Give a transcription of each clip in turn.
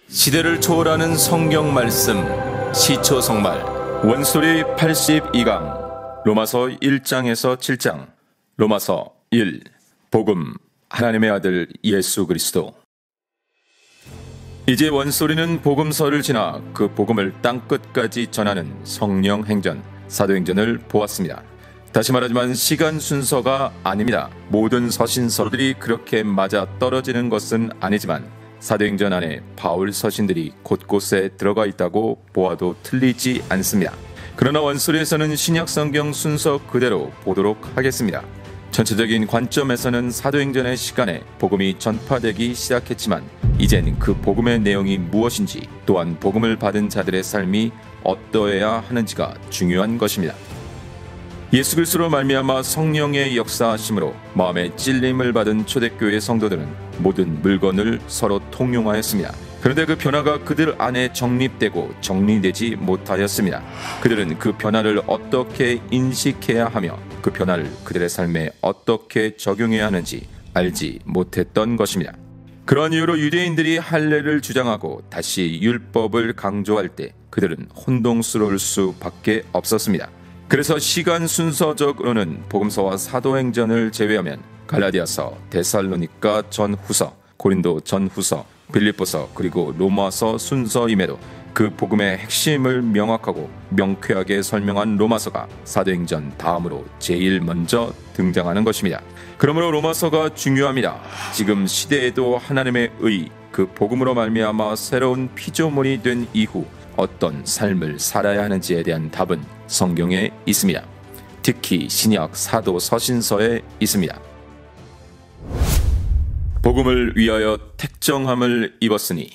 시대를 초월하는 성경 말씀 시초성말 원소리 82강 로마서 1장에서 7장 로마서 1 복음 하나님의 아들 예수 그리스도. 이제 원소리는 복음서를 지나 그 복음을 땅끝까지 전하는 성령 행전 사도행전을 보았습니다. 다시 말하지만 시간 순서가 아닙니다. 모든 서신서들이 그렇게 맞아 떨어지는 것은 아니지만 사도행전 안에 바울 서신들이 곳곳에 들어가 있다고 보아도 틀리지 않습니다. 그러나 원소리에서는 신약 성경 순서 그대로 보도록 하겠습니다. 전체적인 관점에서는 사도행전의 시간에 복음이 전파되기 시작했지만 이젠 그 복음의 내용이 무엇인지 또한 복음을 받은 자들의 삶이 어떠해야 하는지가 중요한 것입니다. 예수 그리스도로 말미암아 성령의 역사하심으로 마음에 찔림을 받은 초대교회 성도들은 모든 물건을 서로 통용하였습니다. 그런데 그 변화가 그들 안에 정립되고 정리되지 못하였습니다. 그들은 그 변화를 어떻게 인식해야 하며 그 변화를 그들의 삶에 어떻게 적용해야 하는지 알지 못했던 것입니다. 그러한 이유로 유대인들이 할례를 주장하고 다시 율법을 강조할 때 그들은 혼동스러울 수밖에 없었습니다. 그래서 시간 순서적으로는 복음서와 사도행전을 제외하면 갈라디아서, 데살로니가 전후서, 고린도 전후서, 빌립보서 그리고 로마서 순서임에도 그 복음의 핵심을 명확하고 명쾌하게 설명한 로마서가 사도행전 다음으로 제일 먼저 등장하는 것입니다. 그러므로 로마서가 중요합니다. 지금 시대에도 하나님의 의, 그 복음으로 말미암아 새로운 피조물이 된 이후 어떤 삶을 살아야 하는지에 대한 답은 성경에 있습니다. 특히 신약 사도 서신서에 있습니다. 복음을 위하여 택정함을 입었으니.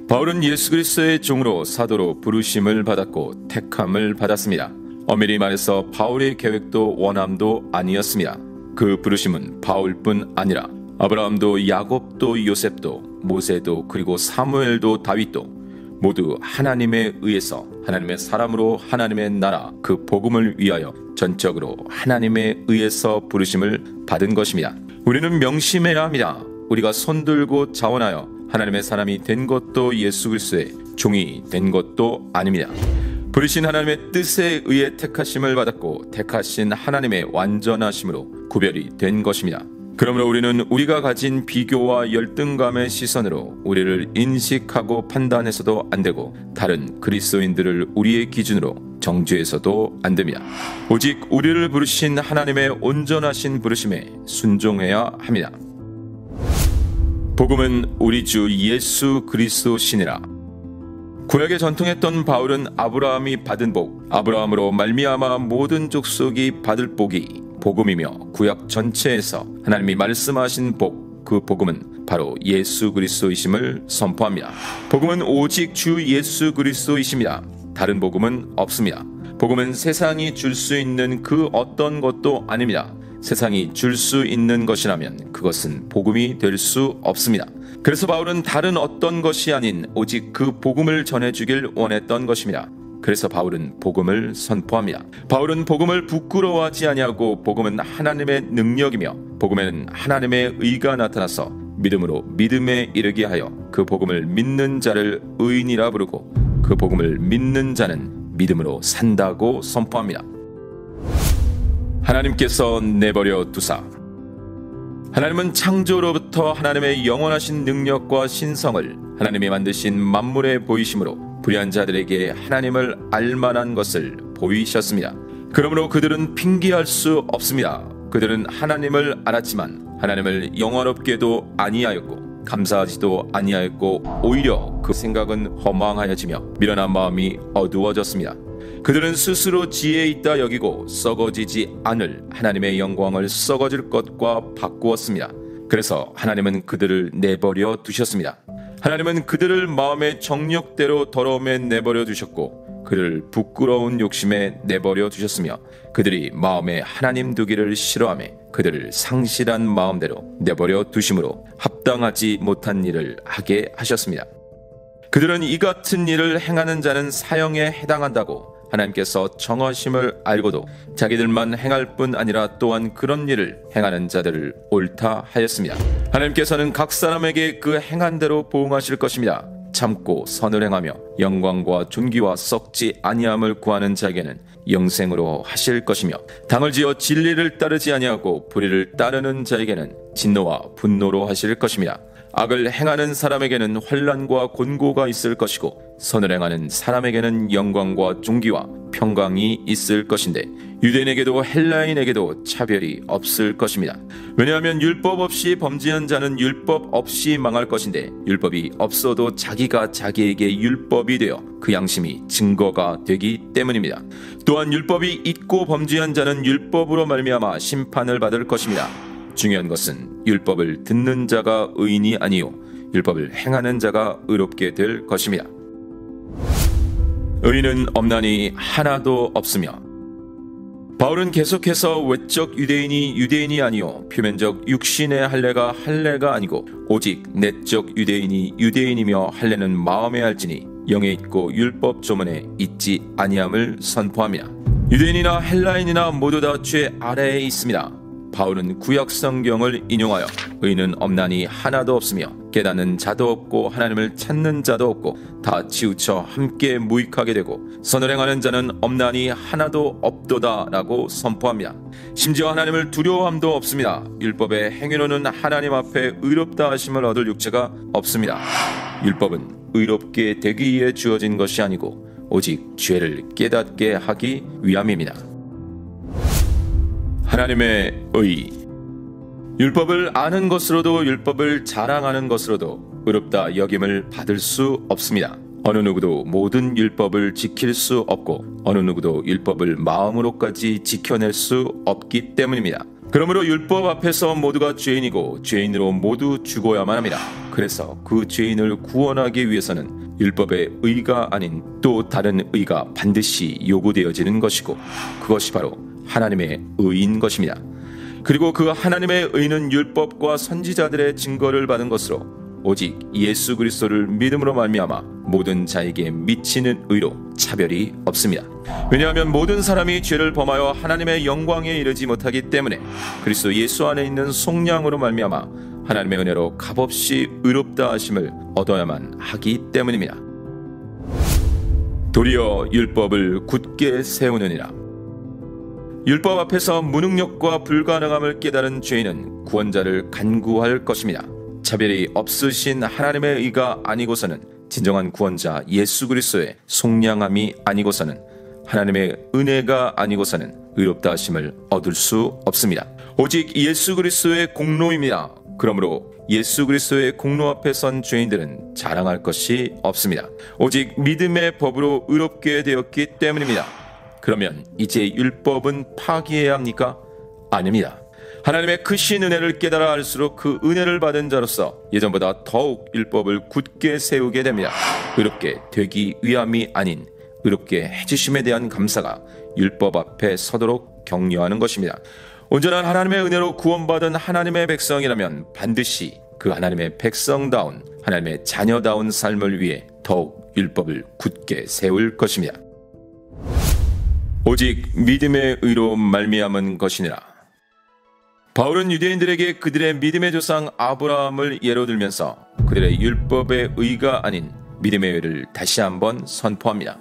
바울은 예수 그리스도의 종으로 사도로 부르심을 받았고 택함을 받았습니다. 엄밀히 말해서 바울의 계획도 원함도 아니었습니다. 그 부르심은 바울뿐 아니라 아브라함도 야곱도 요셉도 모세도 그리고 사무엘도 다윗도 모두 하나님에 의해서 하나님의 사람으로 하나님의 나라 그 복음을 위하여 전적으로 하나님에 의해서 부르심을 받은 것입니다. 우리는 명심해야 합니다. 우리가 손들고 자원하여 하나님의 사람이 된 것도 예수 그리스도의 종이 된 것도 아닙니다. 부르신 하나님의 뜻에 의해 택하심을 받았고 택하신 하나님의 완전하심으로 구별이 된 것입니다. 그러므로 우리는 우리가 가진 비교와 열등감의 시선으로 우리를 인식하고 판단해서도 안 되고 다른 그리스도인들을 우리의 기준으로 정죄해서도 안 됩니다. 오직 우리를 부르신 하나님의 온전하신 부르심에 순종해야 합니다. 복음은 우리 주 예수 그리스도시니라. 구약에 전통했던 바울은 아브라함이 받은 복, 아브라함으로 말미암아 모든 족속이 받을 복이 복음이며 구약 전체에서 하나님이 말씀하신 복, 그 복음은 바로 예수 그리스도이심을 선포합니다. 복음은 오직 주 예수 그리스도이십니다. 다른 복음은 없습니다. 복음은 세상이 줄 수 있는 그 어떤 것도 아닙니다. 세상이 줄 수 있는 것이라면 그것은 복음이 될 수 없습니다. 그래서 바울은 다른 어떤 것이 아닌 오직 그 복음을 전해주길 원했던 것입니다. 그래서 바울은 복음을 선포합니다. 바울은 복음을 부끄러워하지 아니하고 복음은 하나님의 능력이며 복음에는 하나님의 의가 나타나서 믿음으로 믿음에 이르게 하여 그 복음을 믿는 자를 의인이라 부르고 그 복음을 믿는 자는 믿음으로 산다고 선포합니다. 하나님께서 내버려 두사. 하나님은 창조로부터 하나님의 영원하신 능력과 신성을 하나님이 만드신 만물에 보이심으로 불의한 자들에게 하나님을 알만한 것을 보이셨습니다. 그러므로 그들은 핑계할 수 없습니다. 그들은 하나님을 알았지만 하나님을 영원롭게도 아니하였고 감사하지도 아니하였고 오히려 그 생각은 허망하여지며 미련한 마음이 어두워졌습니다. 그들은 스스로 지혜 있다 여기고 썩어지지 않을 하나님의 영광을 썩어질 것과 바꾸었습니다. 그래서 하나님은 그들을 내버려 두셨습니다. 하나님은 그들을 마음의 정욕대로 더러움에 내버려 두셨고 그를 부끄러운 욕심에 내버려 두셨으며 그들이 마음에 하나님 두기를 싫어하며 그들을 상실한 마음대로 내버려 두심으로 합당하지 못한 일을 하게 하셨습니다. 그들은 이 같은 일을 행하는 자는 사형에 해당한다고 하나님께서 정하심을 알고도 자기들만 행할 뿐 아니라 또한 그런 일을 행하는 자들을 옳다 하였습니다. 하나님께서는 각 사람에게 그 행한 대로 보응하실 것입니다. 참고 선을 행하며 영광과 존귀와 썩지 아니함을 구하는 자에게는 영생으로 하실 것이며, 당을 지어 진리를 따르지 아니하고 불의를 따르는 자에게는 진노와 분노로 하실 것입니다. 악을 행하는 사람에게는 환난과 곤고가 있을 것이고, 선을 행하는 사람에게는 영광과 존귀와 평강이 있을 것인데, 유대인에게도 헬라인에게도 차별이 없을 것입니다. 왜냐하면 율법 없이 범죄한 자는 율법 없이 망할 것인데, 율법이 없어도 자기가 자기에게 율법이 되어 그 양심이 증거가 되기 때문입니다. 또한 율법이 있고 범죄한 자는 율법으로 말미암아 심판을 받을 것입니다. 중요한 것은 율법을 듣는 자가 의인이 아니요 율법을 행하는 자가 의롭게 될 것입니다. 의인은 없나니 하나도 없으며. 바울은 계속해서 외적 유대인이 아니요 표면적 육신의 할례가 할례가 아니고 오직 내적 유대인이며 할례는 마음에 할지니 영에 있고 율법 조문에 있지 아니함을 선포합니다. 유대인이나 헬라인이나 모두 다 죄 아래에 있습니다. 바울은 구약 성경을 인용하여 의인은 없나니 하나도 없으며 깨닫는 자도 없고 하나님을 찾는 자도 없고 다 치우쳐 함께 무익하게 되고 선을 행하는 자는 없나니 하나도 없도다 라고 선포합니다. 심지어 하나님을 두려워함도 없습니다. 율법의 행위로는 하나님 앞에 의롭다 하심을 얻을 육체가 없습니다. 율법은 의롭게 되기 위해 주어진 것이 아니고 오직 죄를 깨닫게 하기 위함입니다. 하나님의 의. 율법을 아는 것으로도 율법을 자랑하는 것으로도 의롭다 여김을 받을 수 없습니다. 어느 누구도 모든 율법을 지킬 수 없고 어느 누구도 율법을 마음으로까지 지켜낼 수 없기 때문입니다. 그러므로 율법 앞에서 모두가 죄인이고 죄인으로 모두 죽어야만 합니다. 그래서 그 죄인을 구원하기 위해서는 율법의 의가 아닌 또 다른 의가 반드시 요구되어지는 것이고 그것이 바로 하나님의 의인 것입니다. 그리고 그 하나님의 의는 율법과 선지자들의 증거를 받은 것으로 오직 예수 그리스도를 믿음으로 말미암아 모든 자에게 미치는 의로 차별이 없습니다. 왜냐하면 모든 사람이 죄를 범하여 하나님의 영광에 이르지 못하기 때문에 그리스도 예수 안에 있는 속량으로 말미암아 하나님의 은혜로 값없이 의롭다 하심을 얻어야만 하기 때문입니다. 도리어 율법을 굳게 세우느니라. 율법 앞에서 무능력과 불가능함을 깨달은 죄인은 구원자를 간구할 것입니다. 차별이 없으신 하나님의 의가 아니고서는 진정한 구원자 예수 그리스도의 속량함이 아니고서는 하나님의 은혜가 아니고서는 의롭다 하심을 얻을 수 없습니다. 오직 예수 그리스도의 공로입니다. 그러므로 예수 그리스도의 공로 앞에 선 죄인들은 자랑할 것이 없습니다. 오직 믿음의 법으로 의롭게 되었기 때문입니다. 그러면 이제 율법은 파기해야 합니까? 아닙니다. 하나님의 크신 은혜를 깨달아 알수록 그 은혜를 받은 자로서 예전보다 더욱 율법을 굳게 세우게 됩니다. 의롭게 되기 위함이 아닌 의롭게 해주심에 대한 감사가 율법 앞에 서도록 격려하는 것입니다. 온전한 하나님의 은혜로 구원받은 하나님의 백성이라면 반드시 그 하나님의 백성다운 하나님의 자녀다운 삶을 위해 더욱 율법을 굳게 세울 것입니다. 오직 믿음의 의로 말미암은 것이니라. 바울은 유대인들에게 그들의 믿음의 조상 아브라함을 예로 들면서 그들의 율법의 의가 아닌 믿음의 의를 다시 한번 선포합니다.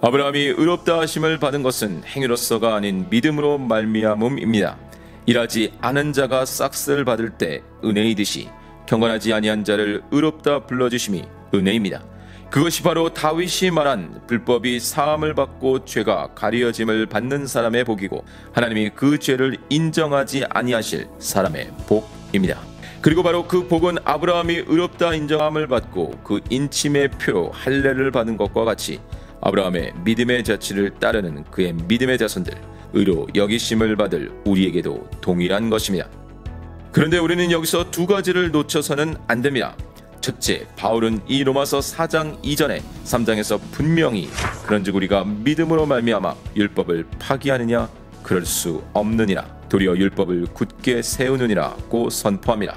아브라함이 의롭다 하심을 받은 것은 행위로서가 아닌 믿음으로 말미암음입니다. 일하지 않은 자가 싹쓸 받을 때 은혜이듯이 경건하지 아니한 자를 의롭다 불러주심이 은혜입니다. 그것이 바로 다윗이 말한 불법이 사함을 받고 죄가 가려짐을 받는 사람의 복이고 하나님이 그 죄를 인정하지 아니하실 사람의 복입니다. 그리고 바로 그 복은 아브라함이 의롭다 인정함을 받고 그 인침의 표로 할례를 받은 것과 같이 아브라함의 믿음의 자취를 따르는 그의 믿음의 자손들 의로 여기심을 받을 우리에게도 동일한 것입니다. 그런데 우리는 여기서 두 가지를 놓쳐서는 안 됩니다. 첫째, 바울은 이 로마서 4장 이전에 3장에서 분명히 그런즉 우리가 믿음으로 말미암아 율법을 파기하느냐? 그럴 수 없느니라. 도리어 율법을 굳게 세우느니라고 선포합니다.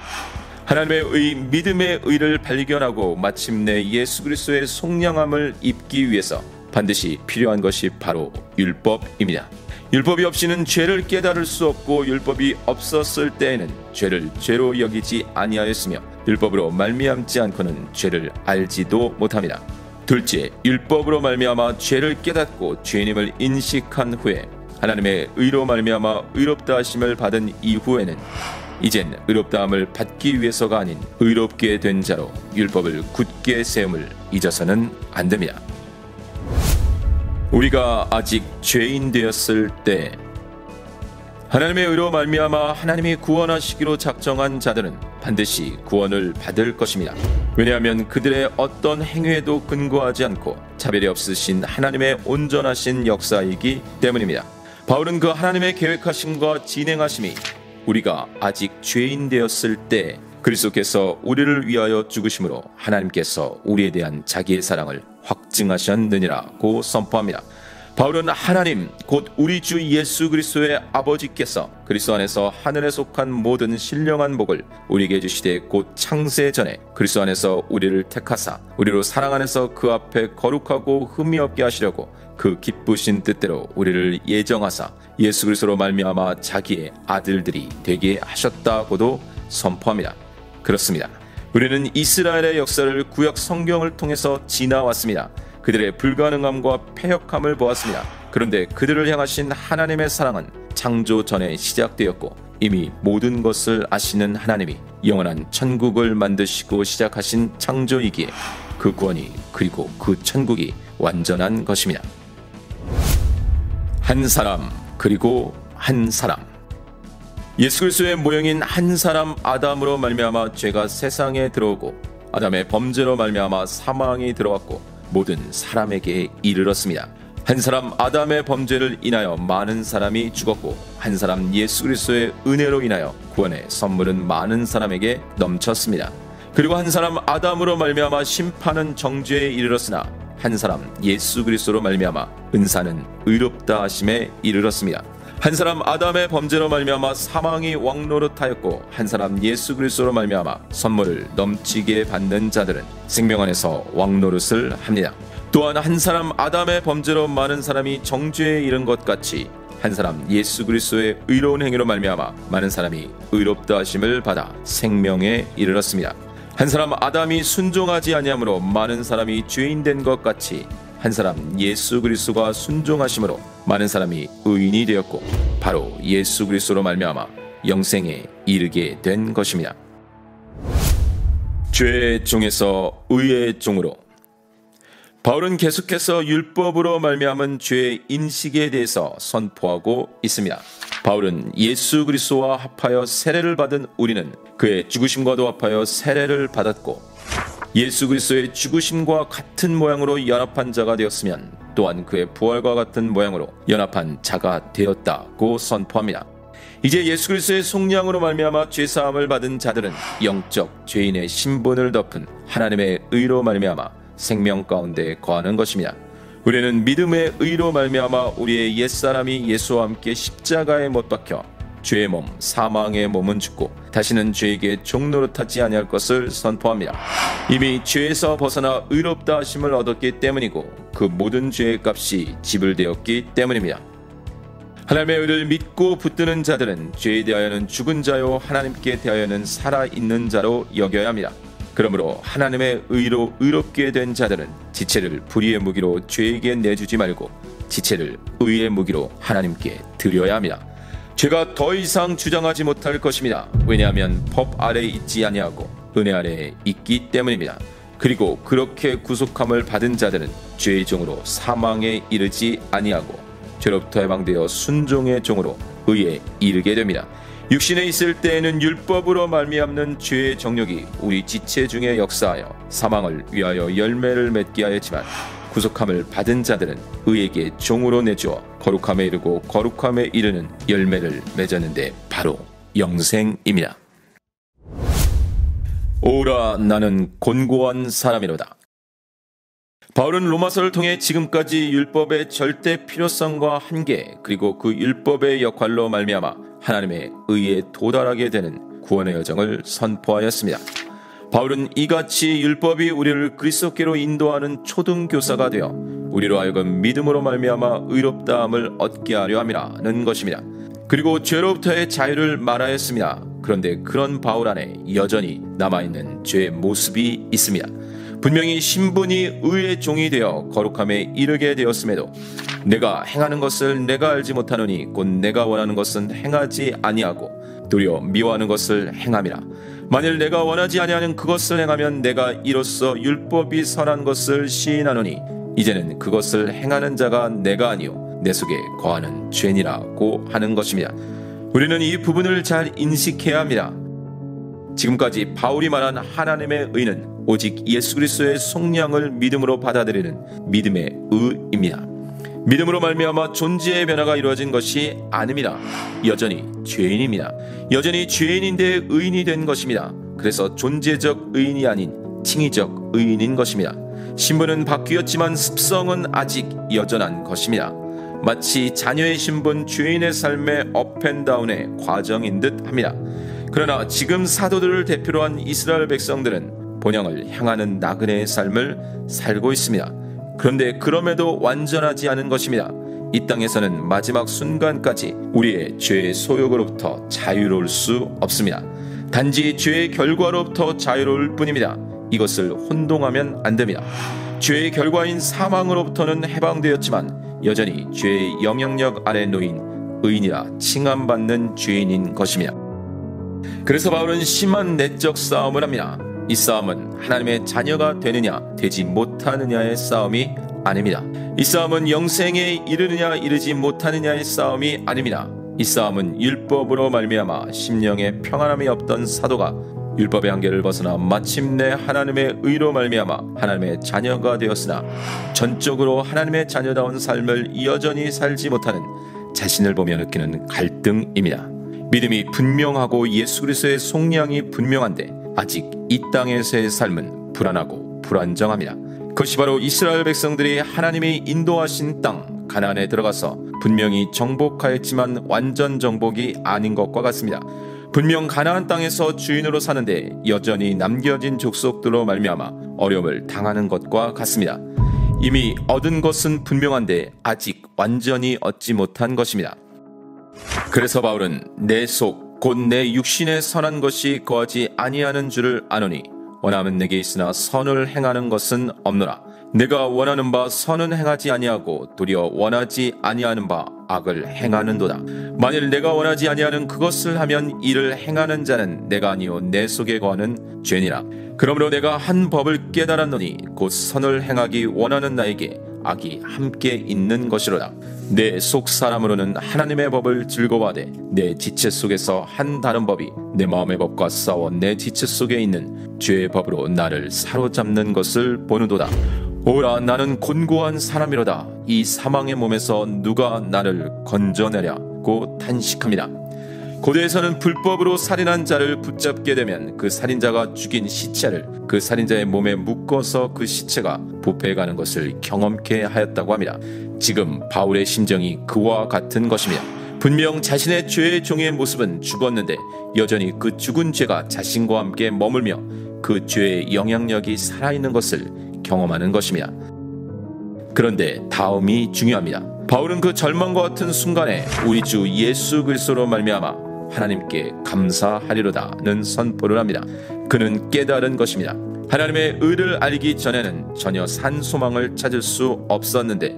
하나님의 의, 믿음의 의를 발견하고 마침내 예수 그리스도의 속량함을 입기 위해서 반드시 필요한 것이 바로 율법입니다. 율법이 없이는 죄를 깨달을 수 없고, 율법이 없었을 때에는 죄를 죄로 여기지 아니하였으며 율법으로 말미암지 않고는 죄를 알지도 못합니다. 둘째, 율법으로 말미암아 죄를 깨닫고 죄인임을 인식한 후에 하나님의 의로 말미암아 의롭다 하심을 받은 이후에는 이젠 의롭다함을 받기 위해서가 아닌 의롭게 된 자로 율법을 굳게 세움을 잊어서는 안 됩니다. 우리가 아직 죄인 되었을 때 하나님의 의로 말미암아 하나님이 구원하시기로 작정한 자들은 반드시 구원을 받을 것입니다. 왜냐하면 그들의 어떤 행위에도 근거하지 않고 차별이 없으신 하나님의 온전하신 역사이기 때문입니다. 바울은 그 하나님의 계획하심과 진행하심이 우리가 아직 죄인 되었을 때 그리스도께서 우리를 위하여 죽으심으로 하나님께서 우리에 대한 자기의 사랑을 확증하셨느니라고 선포합니다. 바울은 하나님 곧 우리 주 예수 그리스도의 아버지께서 그리스도 안에서 하늘에 속한 모든 신령한 복을 우리에게 주시되 곧 창세 전에 그리스도 안에서 우리를 택하사 우리로 사랑 안에서 그 앞에 거룩하고 흠이 없게 하시려고 그 기쁘신 뜻대로 우리를 예정하사 예수 그리스도로 말미암아 자기의 아들들이 되게 하셨다고도 선포합니다. 그렇습니다. 우리는 이스라엘의 역사를 구약 성경을 통해서 지나왔습니다. 그들의 불가능함과 패역함을 보았습니다. 그런데 그들을 향하신 하나님의 사랑은 창조 전에 시작되었고 이미 모든 것을 아시는 하나님이 영원한 천국을 만드시고 시작하신 창조이기에 그 구원이 그리고 그 천국이 완전한 것입니다. 한 사람 그리고 한 사람, 예수 그리스도의 모형인 한 사람 아담으로 말미암아 죄가 세상에 들어오고 아담의 범죄로 말미암아 사망이 들어왔고 모든 사람에게 이르렀습니다. 한 사람 아담의 범죄를 인하여 많은 사람이 죽었고 한 사람 예수 그리스도의 은혜로 인하여 구원의 선물은 많은 사람에게 넘쳤습니다. 그리고 한 사람 아담으로 말미암아 심판은 정죄에 이르렀으나 한 사람 예수 그리스도로 말미암아 은사는 의롭다 하심에 이르렀습니다. 한 사람 아담의 범죄로 말미암아 사망이 왕노릇하였고 한 사람 예수 그리스도로 말미암아 선물을 넘치게 받는 자들은 생명 안에서 왕노릇을 합니다. 또한 한 사람 아담의 범죄로 많은 사람이 정죄에 이른 것 같이 한 사람 예수 그리스도의 의로운 행위로 말미암아 많은 사람이 의롭다 하심을 받아 생명에 이르렀습니다. 한 사람 아담이 순종하지 아니함으로 많은 사람이 죄인 된 것 같이 한 사람 예수 그리스도가 순종하심으로 많은 사람이 의인이 되었고 바로 예수 그리스도로 말미암아 영생에 이르게 된 것입니다. 죄의 종에서 의의 종으로, 바울은 계속해서 율법으로 말미암은 죄의 인식에 대해서 선포하고 있습니다. 바울은 예수 그리스도와 합하여 세례를 받은 우리는 그의 죽으심과도 합하여 세례를 받았고 예수 그리스도의 죽으심과 같은 모양으로 연합한 자가 되었으면 또한 그의 부활과 같은 모양으로 연합한 자가 되었다고 선포합니다. 이제 예수 그리스도의 속량으로 말미암아 죄사함을 받은 자들은 영적 죄인의 신분을 덮은 하나님의 의로 말미암아 생명 가운데 거하는 것입니다. 우리는 믿음의 의로 말미암아 우리의 옛사람이 예수와 함께 십자가에 못 박혀 죄의 몸, 사망의 몸은 죽고 다시는 죄에게 종노릇하지 아니할 것을 선포합니다. 이미 죄에서 벗어나 의롭다 하심을 얻었기 때문이고 그 모든 죄의 값이 지불되었기 때문입니다. 하나님의 의를 믿고 붙드는 자들은 죄에 대하여는 죽은 자요 하나님께 대하여는 살아있는 자로 여겨야 합니다. 그러므로 하나님의 의로 의롭게 된 자들은 지체를 불의의 무기로 죄에게 내주지 말고 지체를 의의 무기로 하나님께 드려야 합니다. 죄가 더 이상 주장하지 못할 것입니다. 왜냐하면 법 아래에 있지 아니하고 은혜 아래에 있기 때문입니다. 그리고 그렇게 구속함을 받은 자들은 죄의 종으로 사망에 이르지 아니하고 죄로부터 해방되어 순종의 종으로 의에 이르게 됩니다. 육신에 있을 때에는 율법으로 말미암는 죄의 정욕이 우리 지체 중에 역사하여 사망을 위하여 열매를 맺게 하였지만 구속함을 받은 자들은 의에게 종으로 내주어 거룩함에 이르고 거룩함에 이르는 열매를 맺었는데 바로 영생입니다. 오라 나는 곤고한 사람이로다. 바울은 로마서를 통해 지금까지 율법의 절대 필요성과 한계 그리고 그 율법의 역할로 말미암아 하나님의 의에 도달하게 되는 구원의 여정을 선포하였습니다. 바울은 이같이 율법이 우리를 그리스도께로 인도하는 초등교사가 되어 우리로 하여금 믿음으로 말미암아 의롭다함을 얻게 하려 함이라는 것입니다. 그리고 죄로부터의 자유를 말하였습니다. 그런데 그런 바울 안에 여전히 남아있는 죄의 모습이 있습니다. 분명히 신분이 의의 종이 되어 거룩함에 이르게 되었음에도 내가 행하는 것을 내가 알지 못하노니 곧 내가 원하는 것은 행하지 아니하고 도리어 미워하는 것을 행함이라. 만일 내가 원하지 아니하는 그것을 행하면 내가 이로써 율법이 선한 것을 시인하노니 이제는 그것을 행하는 자가 내가 아니요 내 속에 거하는 죄니라고 하는 것입니다. 우리는 이 부분을 잘 인식해야 합니다. 지금까지 바울이 말한 하나님의 의는 오직 예수 그리스도의 속량을 믿음으로 받아들이는 믿음의 의입니다. 믿음으로 말미암아 존재의 변화가 이루어진 것이 아닙니다. 여전히 죄인입니다. 여전히 죄인인데 의인이 된 것입니다. 그래서 존재적 의인이 아닌 칭의적 의인인 것입니다. 신분은 바뀌었지만 습성은 아직 여전한 것입니다. 마치 자녀의 신분, 죄인의 삶의 업앤다운의 과정인 듯 합니다. 그러나 지금 사도들을 대표로 한 이스라엘 백성들은 본향을 향하는 나그네의 삶을 살고 있습니다. 그런데 그럼에도 완전하지 않은 것입니다. 이 땅에서는 마지막 순간까지 우리의 죄의 소욕으로부터 자유로울 수 없습니다. 단지 죄의 결과로부터 자유로울 뿐입니다. 이것을 혼동하면 안 됩니다. 죄의 결과인 사망으로부터는 해방되었지만 여전히 죄의 영향력 아래 놓인 의인이라 칭함받는 죄인인 것입니다. 그래서 바울은 심한 내적 싸움을 합니다. 이 싸움은 하나님의 자녀가 되느냐 되지 못하느냐의 싸움이 아닙니다. 이 싸움은 영생에 이르느냐 이르지 못하느냐의 싸움이 아닙니다. 이 싸움은 율법으로 말미암아 심령에 평안함이 없던 사도가 율법의 한계를 벗어나 마침내 하나님의 의로 말미암아 하나님의 자녀가 되었으나 전적으로 하나님의 자녀다운 삶을 여전히 살지 못하는 자신을 보며 느끼는 갈등입니다. 믿음이 분명하고 예수 그리스도의 속량이 분명한데 아직 이 땅에서의 삶은 불안하고 불안정합니다. 그것이 바로 이스라엘 백성들이 하나님이 인도하신 땅 가나안에 들어가서 분명히 정복하였지만 완전 정복이 아닌 것과 같습니다. 분명 가나안 땅에서 주인으로 사는데 여전히 남겨진 족속들로 말미암아 어려움을 당하는 것과 같습니다. 이미 얻은 것은 분명한데 아직 완전히 얻지 못한 것입니다. 그래서 바울은 내 속 곧 내 육신에 선한 것이 거하지 아니하는 줄을 아노니 원함은 내게 있으나 선을 행하는 것은 없노라. 내가 원하는 바 선은 행하지 아니하고 도리어 원하지 아니하는 바 악을 행하는도다. 만일 내가 원하지 아니하는 그것을 하면 이를 행하는 자는 내가 아니요 내 속에 거하는 죄니라. 그러므로 내가 한 법을 깨달았노니 곧 선을 행하기 원하는 나에게 악이 함께 있는 것이로다. 내 속 사람으로는 하나님의 법을 즐거워하되 내 지체 속에서 한 다른 법이 내 마음의 법과 싸워 내 지체 속에 있는 죄의 법으로 나를 사로잡는 것을 보는도다. 오라 나는 곤고한 사람이로다. 이 사망의 몸에서 누가 나를 건져내랴고 탄식합니다. 고대에서는 불법으로 살인한 자를 붙잡게 되면 그 살인자가 죽인 시체를 그 살인자의 몸에 묶어서 그 시체가 부패해가는 것을 경험케 하였다고 합니다. 지금 바울의 심정이 그와 같은 것입니다. 분명 자신의 죄의 종의 모습은 죽었는데 여전히 그 죽은 죄가 자신과 함께 머물며 그 죄의 영향력이 살아있는 것을 경험하는 것입니다. 그런데 다음이 중요합니다. 바울은 그 절망과 같은 순간에 우리 주 예수 그리스도로 말미암아 하나님께 감사하리로다는 선포를 합니다. 그는 깨달은 것입니다. 하나님의 의를 알기 전에는 전혀 산 소망을 찾을 수 없었는데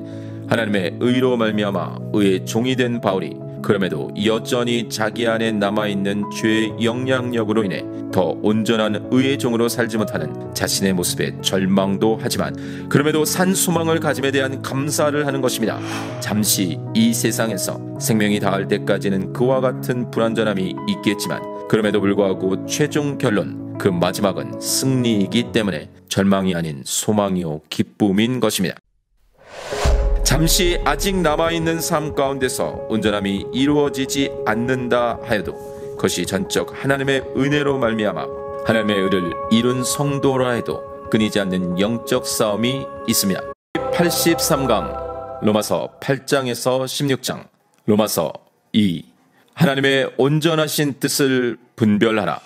하나님의 의로 말미암아 의의 종이 된 바울이 그럼에도 여전히 자기 안에 남아있는 죄의 영향력으로 인해 더 온전한 의의 종으로 살지 못하는 자신의 모습에 절망도 하지만 그럼에도 산 소망을 가짐에 대한 감사를 하는 것입니다. 잠시 이 세상에서 생명이 닿을 때까지는 그와 같은 불완전함이 있겠지만 그럼에도 불구하고 최종 결론 그 마지막은 승리이기 때문에 절망이 아닌 소망이요 기쁨인 것입니다. 잠시 아직 남아있는 삶 가운데서 온전함이 이루어지지 않는다 하여도 그것이 전적 하나님의 은혜로 말미암아 하나님의 의를 이룬 성도라 해도 끊이지 않는 영적 싸움이 있습니다. 83강 로마서 8장에서 16장 로마서 2 하나님의 온전하신 뜻을 분별하라.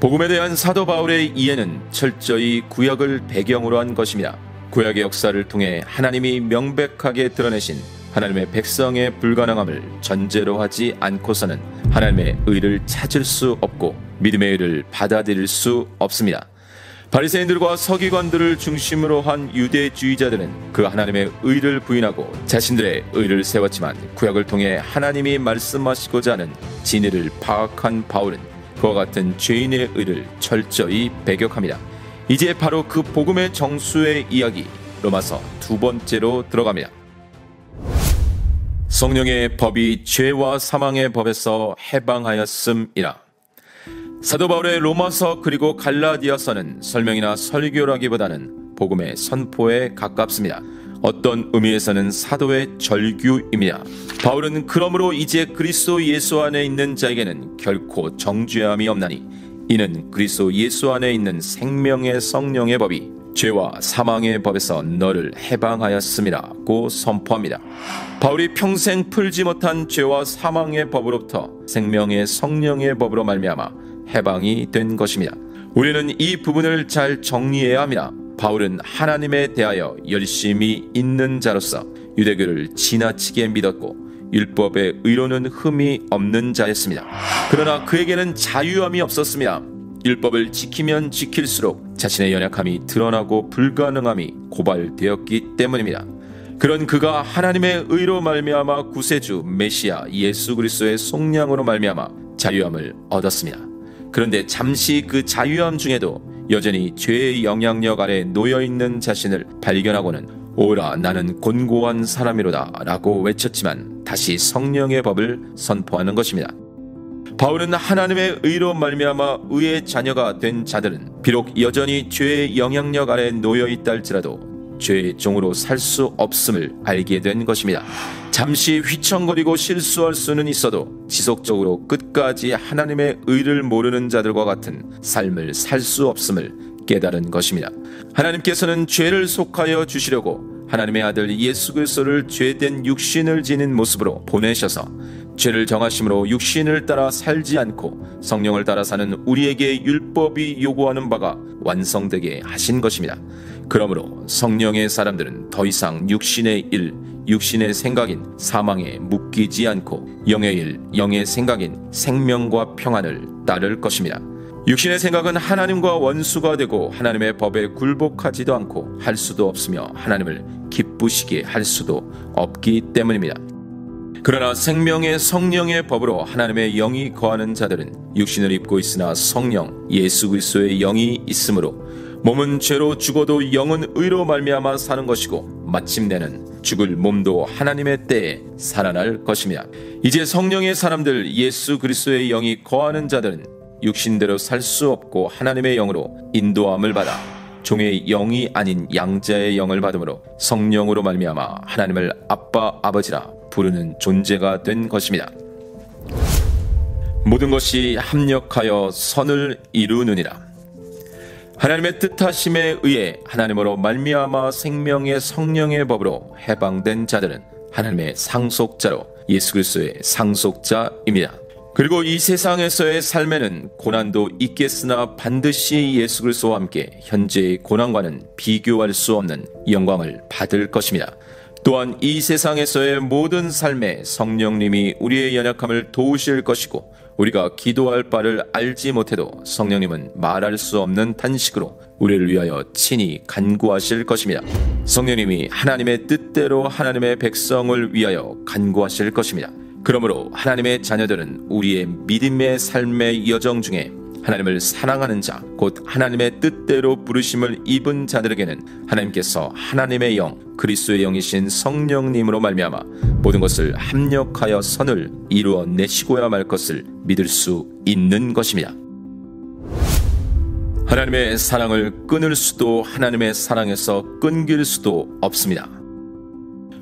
복음에 대한 사도 바울의 이해는 철저히 구약을 배경으로 한 것입니다. 구약의 역사를 통해 하나님이 명백하게 드러내신 하나님의 백성의 불가능함을 전제로 하지 않고서는 하나님의 의를 찾을 수 없고 믿음의 의를 받아들일 수 없습니다. 바리새인들과 서기관들을 중심으로 한 유대주의자들은 그 하나님의 의를 부인하고 자신들의 의를 세웠지만 구약을 통해 하나님이 말씀하시고자 하는 진리를 파악한 바울은 그와 같은 죄인의 의를 철저히 배격합니다. 이제 바로 그 복음의 정수의 이야기 로마서 두 번째로 들어갑니다. 성령의 법이 죄와 사망의 법에서 해방하였음이라. 사도 바울의 로마서 그리고 갈라디아서는 설명이나 설교라기보다는 복음의 선포에 가깝습니다. 어떤 의미에서는 사도의 절규입니다. 바울은 그러므로 이제 그리스도 예수 안에 있는 자에게는 결코 정죄함이 없나니 이는 그리스도 예수 안에 있는 생명의 성령의 법이 죄와 사망의 법에서 너를 해방하였음이라고 선포합니다. 바울이 평생 풀지 못한 죄와 사망의 법으로부터 생명의 성령의 법으로 말미암아 해방이 된 것입니다. 우리는 이 부분을 잘 정리해야 합니다. 바울은 하나님에 대하여 열심히 있는 자로서 유대교를 지나치게 믿었고 율법의 의로는 흠이 없는 자였습니다. 그러나 그에게는 자유함이 없었습니다. 율법을 지키면 지킬수록 자신의 연약함이 드러나고 불가능함이 고발되었기 때문입니다. 그런 그가 하나님의 의로 말미암아 구세주 메시아 예수 그리스도의 속량으로 말미암아 자유함을 얻었습니다. 그런데 잠시 그 자유함 중에도 여전히 죄의 영향력 아래 놓여있는 자신을 발견하고는 오라 나는 곤고한 사람이로다 라고 외쳤지만 다시 성령의 법을 선포하는 것입니다. 바울은 하나님의 의로 말미암아 의의 자녀가 된 자들은 비록 여전히 죄의 영향력 아래 놓여있다 할지라도 죄의 종으로 살 수 없음을 알게 된 것입니다. 잠시 휘청거리고 실수할 수는 있어도 지속적으로 끝까지 하나님의 의를 모르는 자들과 같은 삶을 살 수 없음을 깨달은 것입니다. 하나님께서는 죄를 속하여 주시려고 하나님의 아들 예수 그리스도를 죄된 육신을 지닌 모습으로 보내셔서 죄를 정하심으로 육신을 따라 살지 않고 성령을 따라 사는 우리에게 율법이 요구하는 바가 완성되게 하신 것입니다. 그러므로 성령의 사람들은 더 이상 육신의 일, 육신의 생각인 사망에 묶이지 않고 영의 일, 영의 생각인 생명과 평안을 따를 것입니다. 육신의 생각은 하나님과 원수가 되고 하나님의 법에 굴복하지도 않고 할 수도 없으며 하나님을 기쁘시게 할 수도 없기 때문입니다. 그러나 생명의 성령의 법으로 하나님의 영이 거하는 자들은 육신을 입고 있으나 성령 예수 그리스도의 영이 있으므로 몸은 죄로 죽어도 영은 의로 말미암아 사는 것이고 마침내는 죽을 몸도 하나님의 때에 살아날 것입니다. 이제 성령의 사람들 예수 그리스도의 영이 거하는 자들은 육신대로 살 수 없고 하나님의 영으로 인도함을 받아 종의 영이 아닌 양자의 영을 받음으로 성령으로 말미암아 하나님을 아빠 아버지라 부르는 존재가 된 것입니다. 모든 것이 합력하여 선을 이루느니라. 하나님의 뜻하심에 의해 하나님으로 말미암아 생명의 성령의 법으로 해방된 자들은 하나님의 상속자로 예수 그리스도의 상속자입니다. 그리고 이 세상에서의 삶에는 고난도 있겠으나 반드시 예수 그리스도와 함께 현재의 고난과는 비교할 수 없는 영광을 받을 것입니다. 또한 이 세상에서의 모든 삶에 성령님이 우리의 연약함을 도우실 것이고 우리가 기도할 바를 알지 못해도 성령님은 말할 수 없는 탄식으로 우리를 위하여 친히 간구하실 것입니다. 성령님이 하나님의 뜻대로 하나님의 백성을 위하여 간구하실 것입니다. 그러므로 하나님의 자녀들은 우리의 믿음의 삶의 여정 중에 하나님을 사랑하는 자, 곧 하나님의 뜻대로 부르심을 입은 자들에게는 하나님께서 하나님의 영, 그리스도의 영이신 성령님으로 말미암아 모든 것을 합력하여 선을 이루어내시고야 말 것을 믿을 수 있는 것입니다. 하나님의 사랑을 끊을 수도 하나님의 사랑에서 끊길 수도 없습니다.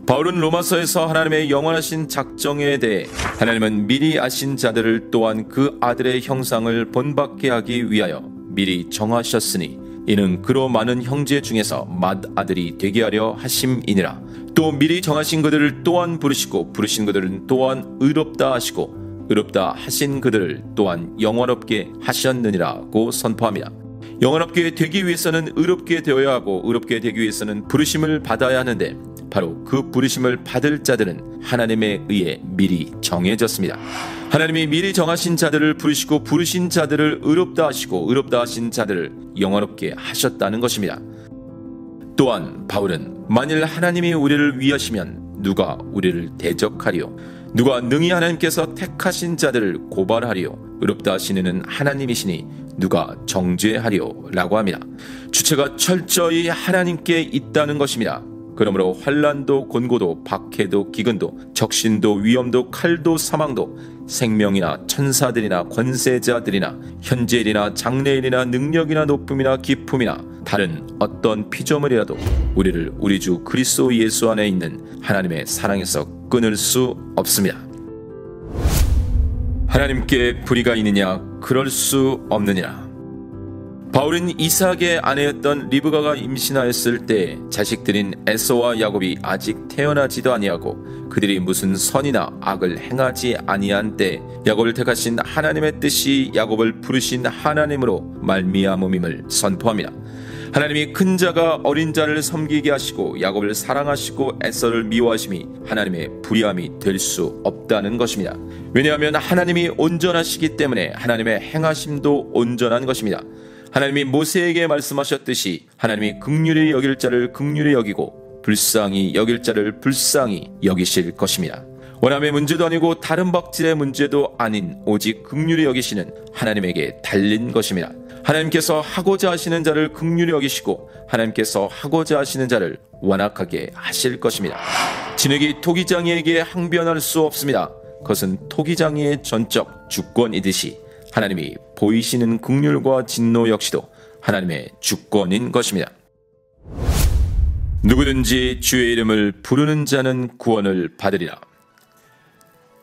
바울은 로마서에서 하나님의 영원하신 작정에 대해 하나님은 미리 아신 자들을 또한 그 아들의 형상을 본받게 하기 위하여 미리 정하셨으니 이는 그로 많은 형제 중에서 맏아들이 되게 하려 하심이니라. 또 미리 정하신 그들을 또한 부르시고 부르신 그들은 또한 의롭다 하시고 의롭다 하신 그들을 또한 영원롭게 하셨느니라고 선포합니다. 영원롭게 되기 위해서는 의롭게 되어야 하고 의롭게 되기 위해서는 부르심을 받아야 하는데 바로 그 부르심을 받을 자들은 하나님에 의해 미리 정해졌습니다. 하나님이 미리 정하신 자들을 부르시고 부르신 자들을 의롭다 하시고 의롭다 하신 자들을 영원롭게 하셨다는 것입니다. 또한 바울은 만일 하나님이 우리를 위하시면 누가 우리를 대적하리요? 누가 능히 하나님께서 택하신 자들을 고발하리요? 의롭다 하시는 이는 하나님이시니 누가 정죄하리요? 라고 합니다. 주체가 철저히 하나님께 있다는 것입니다. 그러므로 환난도 곤고도 박해도 기근도 적신도 위험도 칼도 사망도 생명이나 천사들이나 권세자들이나 현재일이나 장래일이나 능력이나 높음이나 기품이나 다른 어떤 피조물이라도 우리를 우리 주 그리스도 예수 안에 있는 하나님의 사랑에서 끊을 수 없습니다. 하나님께 불의가 있느냐? 그럴 수 없느니라. 바울은 이삭의 아내였던 리브가가 임신하였을 때 자식들인 에서와 야곱이 아직 태어나지도 아니하고 그들이 무슨 선이나 악을 행하지 아니한 때 야곱을 택하신 하나님의 뜻이 야곱을 부르신 하나님으로 말미암음임을 선포합니다. 하나님이 큰 자가 어린 자를 섬기게 하시고 야곱을 사랑하시고 에서를 미워하심이 하나님의 불의함이 될 수 없다는 것입니다. 왜냐하면 하나님이 온전하시기 때문에 하나님의 행하심도 온전한 것입니다. 하나님이 모세에게 말씀하셨듯이 하나님이 긍휼히 여길 자를 긍휼히 여기고 불쌍히 여길 자를 불쌍히 여기실 것입니다. 원함의 문제도 아니고 다른 박질의 문제도 아닌 오직 긍휼히 여기시는 하나님에게 달린 것입니다. 하나님께서 하고자 하시는 자를 긍휼히 여기시고 하나님께서 하고자 하시는 자를 완악하게 하실 것입니다. 진흙이 토기장이에게 항변할 수 없습니다. 그것은 토기장이의 전적 주권이듯이 하나님이 보이시는 긍휼과 진노 역시도 하나님의 주권인 것입니다. 누구든지 주의 이름을 부르는 자는 구원을 받으리라.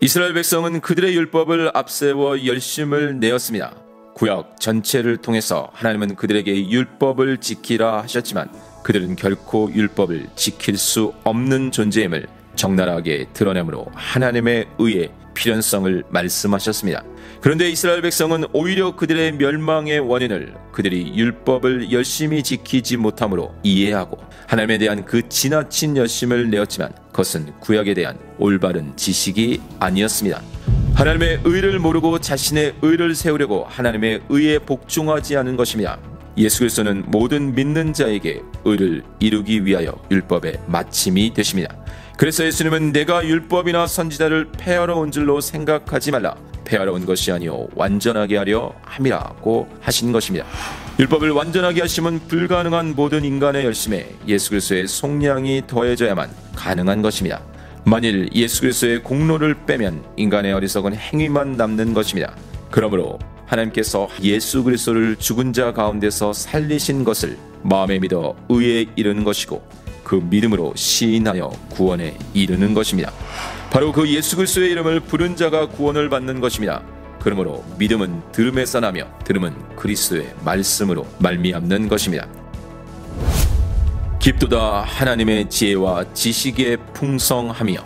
이스라엘 백성은 그들의 율법을 앞세워 열심을 내었습니다. 구약 전체를 통해서 하나님은 그들에게 율법을 지키라 하셨지만 그들은 결코 율법을 지킬 수 없는 존재임을 적나라하게 드러내므로 하나님의 의의 필연성을 말씀하셨습니다. 그런데 이스라엘 백성은 오히려 그들의 멸망의 원인을 그들이 율법을 열심히 지키지 못함으로 이해하고 하나님에 대한 그 지나친 열심을 내었지만 그것은 구약에 대한 올바른 지식이 아니었습니다. 하나님의 의를 모르고 자신의 의를 세우려고 하나님의 의에 복종하지 않은 것입니다. 예수 그리스도는 모든 믿는 자에게 의를 이루기 위하여 율법의 마침이 되십니다. 그래서 예수님은 내가 율법이나 선지자를 폐하러 온 줄로 생각하지 말라. 폐하러 온 것이 아니요 완전하게 하려 함이라고 하신 것입니다. 율법을 완전하게 하심은 불가능한 모든 인간의 열심에 예수 그리스도의 속량이 더해져야만 가능한 것입니다. 만일 예수 그리스도의 공로를 빼면 인간의 어리석은 행위만 남는 것입니다. 그러므로 하나님께서 예수 그리스도를 죽은 자 가운데서 살리신 것을 마음에 믿어 의에 이르는 것이고 그 믿음으로 시인하여 구원에 이르는 것입니다. 바로 그 예수 그리스도의 이름을 부른 자가 구원을 받는 것입니다. 그러므로 믿음은 들음에서 나며 들음은 그리스도의 말씀으로 말미암는 것입니다. 깊도다 하나님의 지혜와 지식의 풍성하며.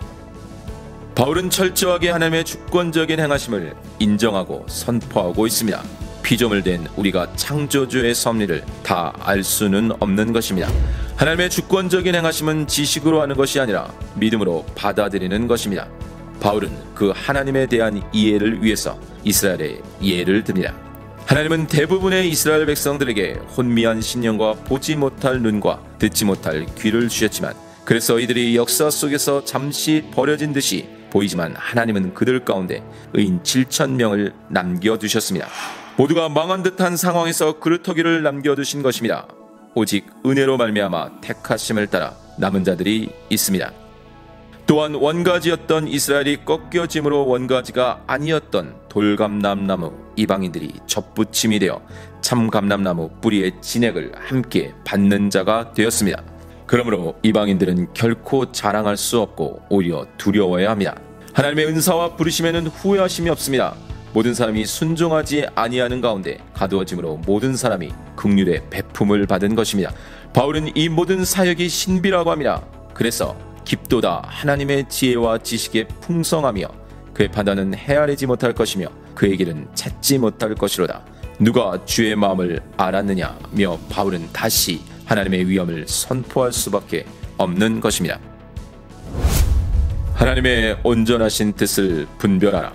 바울은 철저하게 하나님의 주권적인 행하심을 인정하고 선포하고 있습니다. 피조물된 우리가 창조주의 섭리를 다 알 수는 없는 것입니다. 하나님의 주권적인 행하심은 지식으로 하는 것이 아니라 믿음으로 받아들이는 것입니다. 바울은 그 하나님에 대한 이해를 위해서 이스라엘의 예를 듭니다. 하나님은 대부분의 이스라엘 백성들에게 혼미한 심령과 보지 못할 눈과 듣지 못할 귀를 주셨지만 그래서 이들이 역사 속에서 잠시 버려진 듯이 보이지만 하나님은 그들 가운데 의인 7,000명을 남겨두셨습니다. 모두가 망한 듯한 상황에서 그루터기를 남겨두신 것입니다. 오직 은혜로 말미암아 택하심을 따라 남은 자들이 있습니다. 또한 원가지였던 이스라엘이 꺾여짐으로 원가지가 아니었던 돌감람나무 이방인들이 접붙임이 되어 참감람나무 뿌리의 진액을 함께 받는 자가 되었습니다. 그러므로 이방인들은 결코 자랑할 수 없고 오히려 두려워야 합니다. 하나님의 은사와 부르심에는 후회하심이 없습니다. 모든 사람이 순종하지 아니하는 가운데 가두어짐으로 모든 사람이 긍휼의 베품을 받은 것입니다. 바울은 이 모든 사역이 신비라고 합니다. 그래서 깊도다 하나님의 지혜와 지식의 풍성하며 그의 판단은 헤아리지 못할 것이며 그의 길은 찾지 못할 것이로다. 누가 주의 마음을 알았느냐며 바울은 다시 하나님의 위엄을 선포할 수밖에 없는 것입니다. 하나님의 온전하신 뜻을 분별하라.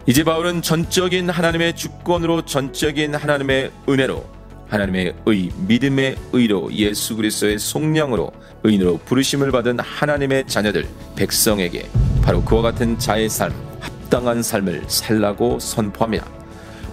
이제 바울은 전적인 하나님의 주권으로, 전적인 하나님의 은혜로, 하나님의 의, 믿음의 의로, 예수 그리스도의 속량으로 의인으로 부르심을 받은 하나님의 자녀들, 백성에게 바로 그와 같은 자의 삶, 합당한 삶을 살라고 선포합니다.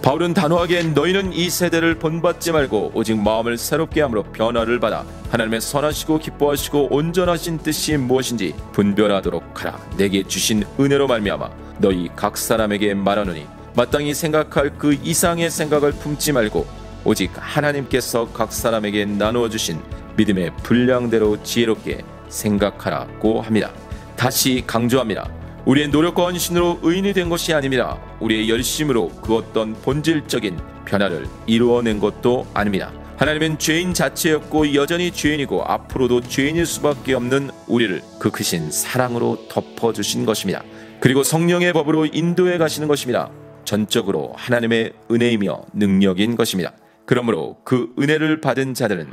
바울은 단호하게 너희는 이 세대를 본받지 말고 오직 마음을 새롭게 함으로 변화를 받아 하나님의 선하시고 기뻐하시고 온전하신 뜻이 무엇인지 분별하도록 하라. 내게 주신 은혜로 말미암아 너희 각 사람에게 말하노니 마땅히 생각할 그 이상의 생각을 품지 말고 오직 하나님께서 각 사람에게 나누어 주신 믿음의 분량대로 지혜롭게 생각하라고 합니다. 다시 강조합니다. 우리의 노력과 헌신으로 의인이 된 것이 아닙니다. 우리의 열심으로 그 어떤 본질적인 변화를 이루어낸 것도 아닙니다. 하나님은 죄인 자체였고 여전히 죄인이고 앞으로도 죄인일 수밖에 없는 우리를 그 크신 사랑으로 덮어주신 것입니다. 그리고 성령의 법으로 인도해 가시는 것입니다. 전적으로 하나님의 은혜이며 능력인 것입니다. 그러므로 그 은혜를 받은 자들은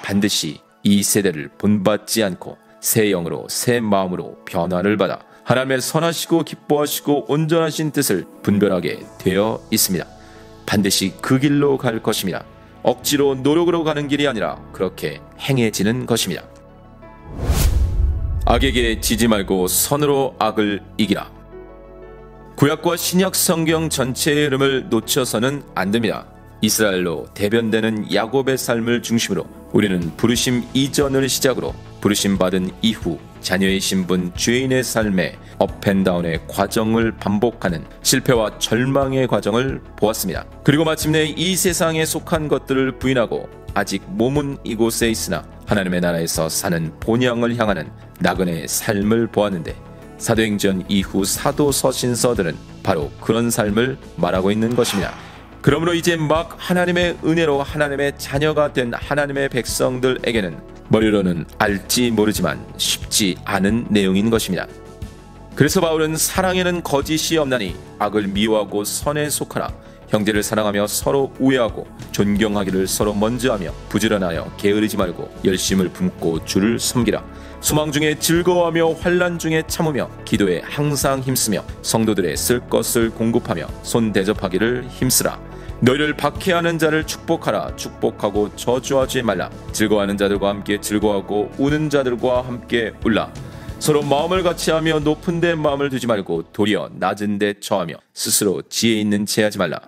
반드시 이 세대를 본받지 않고 새 영으로 새 마음으로 변화를 받아 하나님의 선하시고 기뻐하시고 온전하신 뜻을 분별하게 되어 있습니다. 반드시 그 길로 갈 것입니다. 억지로 노력으로 가는 길이 아니라 그렇게 행해지는 것입니다. 악에게 지지 말고 선으로 악을 이기라. 구약과 신약 성경 전체의 흐름을 놓쳐서는 안 됩니다. 이스라엘로 대변되는 야곱의 삶을 중심으로 우리는 부르심 이전을 시작으로 부르심 받은 이후 자녀의 신분, 죄인의 삶의 업앤다운의 과정을 반복하는 실패와 절망의 과정을 보았습니다. 그리고 마침내 이 세상에 속한 것들을 부인하고 아직 몸은 이곳에 있으나 하나님의 나라에서 사는 본향을 향하는 나그네의 삶을 보았는데 사도행전 이후 사도 서신서들은 바로 그런 삶을 말하고 있는 것입니다. 그러므로 이제 막 하나님의 은혜로 하나님의 자녀가 된 하나님의 백성들에게는 머리로는 알지 모르지만 쉽지 않은 내용인 것입니다. 그래서 바울은 사랑에는 거짓이 없나니 악을 미워하고 선에 속하라. 형제를 사랑하며 서로 우애하고 존경하기를 서로 먼저 하며 부지런하여 게으르지 말고 열심을 품고 주를 섬기라. 소망 중에 즐거워하며 환난 중에 참으며 기도에 항상 힘쓰며 성도들의 쓸 것을 공급하며 손 대접하기를 힘쓰라. 너희를 박해하는 자를 축복하라. 축복하고 저주하지 말라. 즐거워하는 자들과 함께 즐거워하고 우는 자들과 함께 울라. 서로 마음을 같이하며 높은 데 마음을 두지 말고 도리어 낮은 데 처하며 스스로 지혜 있는 체 하지 말라.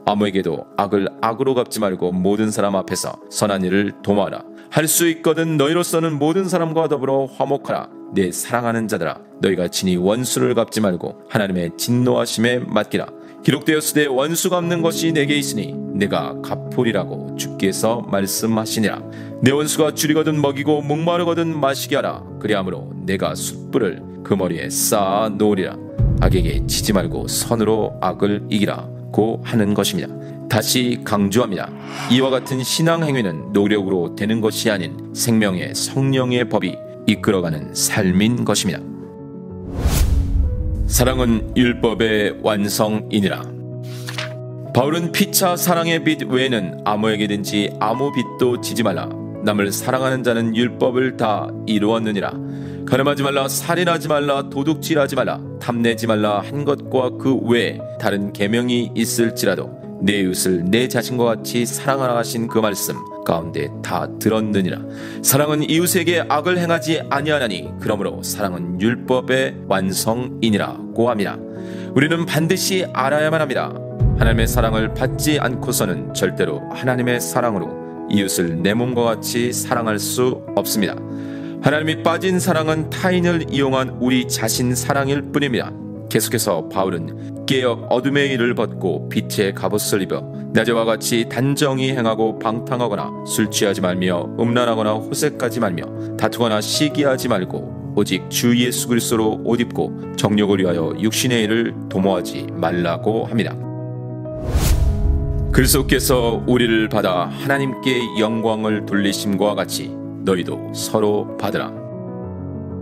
아무에게도 악을 악으로 갚지 말고 모든 사람 앞에서 선한 일을 도모하라. 할 수 있거든 너희로서는 모든 사람과 더불어 화목하라. 내 사랑하는 자들아, 너희가 친히 원수를 갚지 말고 하나님의 진노하심에 맡기라. 기록되었으되 원수 갚는 것이 내게 있으니 내가 갚으리라고 주께서 말씀하시니라. 내 원수가 줄이거든 먹이고 목마르거든 마시게 하라. 그리함으로 내가 숯불을 그 머리에 쌓아 놓으리라. 악에게 지지 말고 선으로 악을 이기라고 하는 것입니다. 다시 강조합니다. 이와 같은 신앙 행위는 노력으로 되는 것이 아닌 생명의 성령의 법이 이끌어가는 삶인 것입니다. 사랑은 율법의 완성이니라. 바울은 피차 사랑의 빛 외에는 아무에게든지 아무 빛도 지지 말라. 남을 사랑하는 자는 율법을 다 이루었느니라. 가늠하지 말라, 살인하지 말라, 도둑질하지 말라, 탐내지 말라 한 것과 그 외에 다른 계명이 있을지라도 내 이웃을 내 자신과 같이 사랑하라 하신 그 말씀 가운데 다 들었느니라. 사랑은 이웃에게 악을 행하지 아니하나니 그러므로 사랑은 율법의 완성이니라고 합니다. 우리는 반드시 알아야만 합니다. 하나님의 사랑을 받지 않고서는 절대로 하나님의 사랑으로 이웃을 내 몸과 같이 사랑할 수 없습니다. 하나님이 빠진 사랑은 타인을 이용한 우리 자신 사랑일 뿐입니다. 계속해서 바울은 깨역 어둠의 일을 벗고 빛의 갑옷을 입어 낮에와 같이 단정히 행하고 방탕하거나 술 취하지 말며 음란하거나 호색하지 말며 다투거나 시기하지 말고 오직 주 예수 그리스도로 옷 입고 정욕을 위하여 육신의 일을 도모하지 말라고 합니다. 그리스도께서 우리를 받아 하나님께 영광을 돌리심과 같이 너희도 서로 받으라.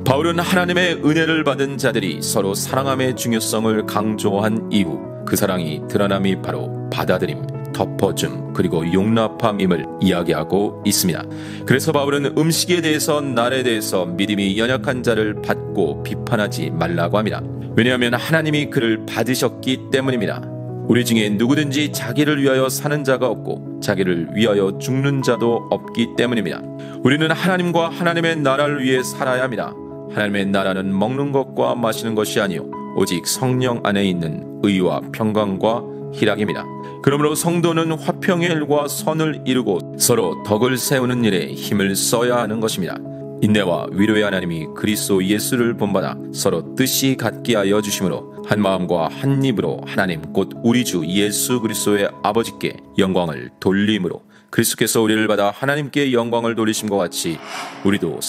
바울은 하나님의 은혜를 받은 자들이 서로 사랑함의 중요성을 강조한 이후 그 사랑이 드러남이 바로 받아들임, 덮어줌 그리고 용납함임을 이야기하고 있습니다. 그래서 바울은 음식에 대해서 날에 대해서 믿음이 연약한 자를 받고 비판하지 말라고 합니다. 왜냐하면 하나님이 그를 받으셨기 때문입니다. 우리 중에 누구든지 자기를 위하여 사는 자가 없고 자기를 위하여 죽는 자도 없기 때문입니다. 우리는 하나님과 하나님의 나라를 위해 살아야 합니다. 하나님의 나라는 먹는 것과 마시는 것이 아니요 오직 성령 안에 있는 의와 평강과 희락입니다. 그러므로 성도는 화평의 일과 선을 이루고 서로 덕을 세우는 일에 힘을 써야 하는 것입니다. 인내와 위로의 하나님이 그리스도 예수를 본받아 서로 뜻이 같게 하여 주심으로 한 마음과 한 입으로 하나님 곧 우리 주 예수 그리스도의 아버지께 영광을 돌림으로 그리스도께서 우리를 받아 하나님께 영광을 돌리심과 같이 우리도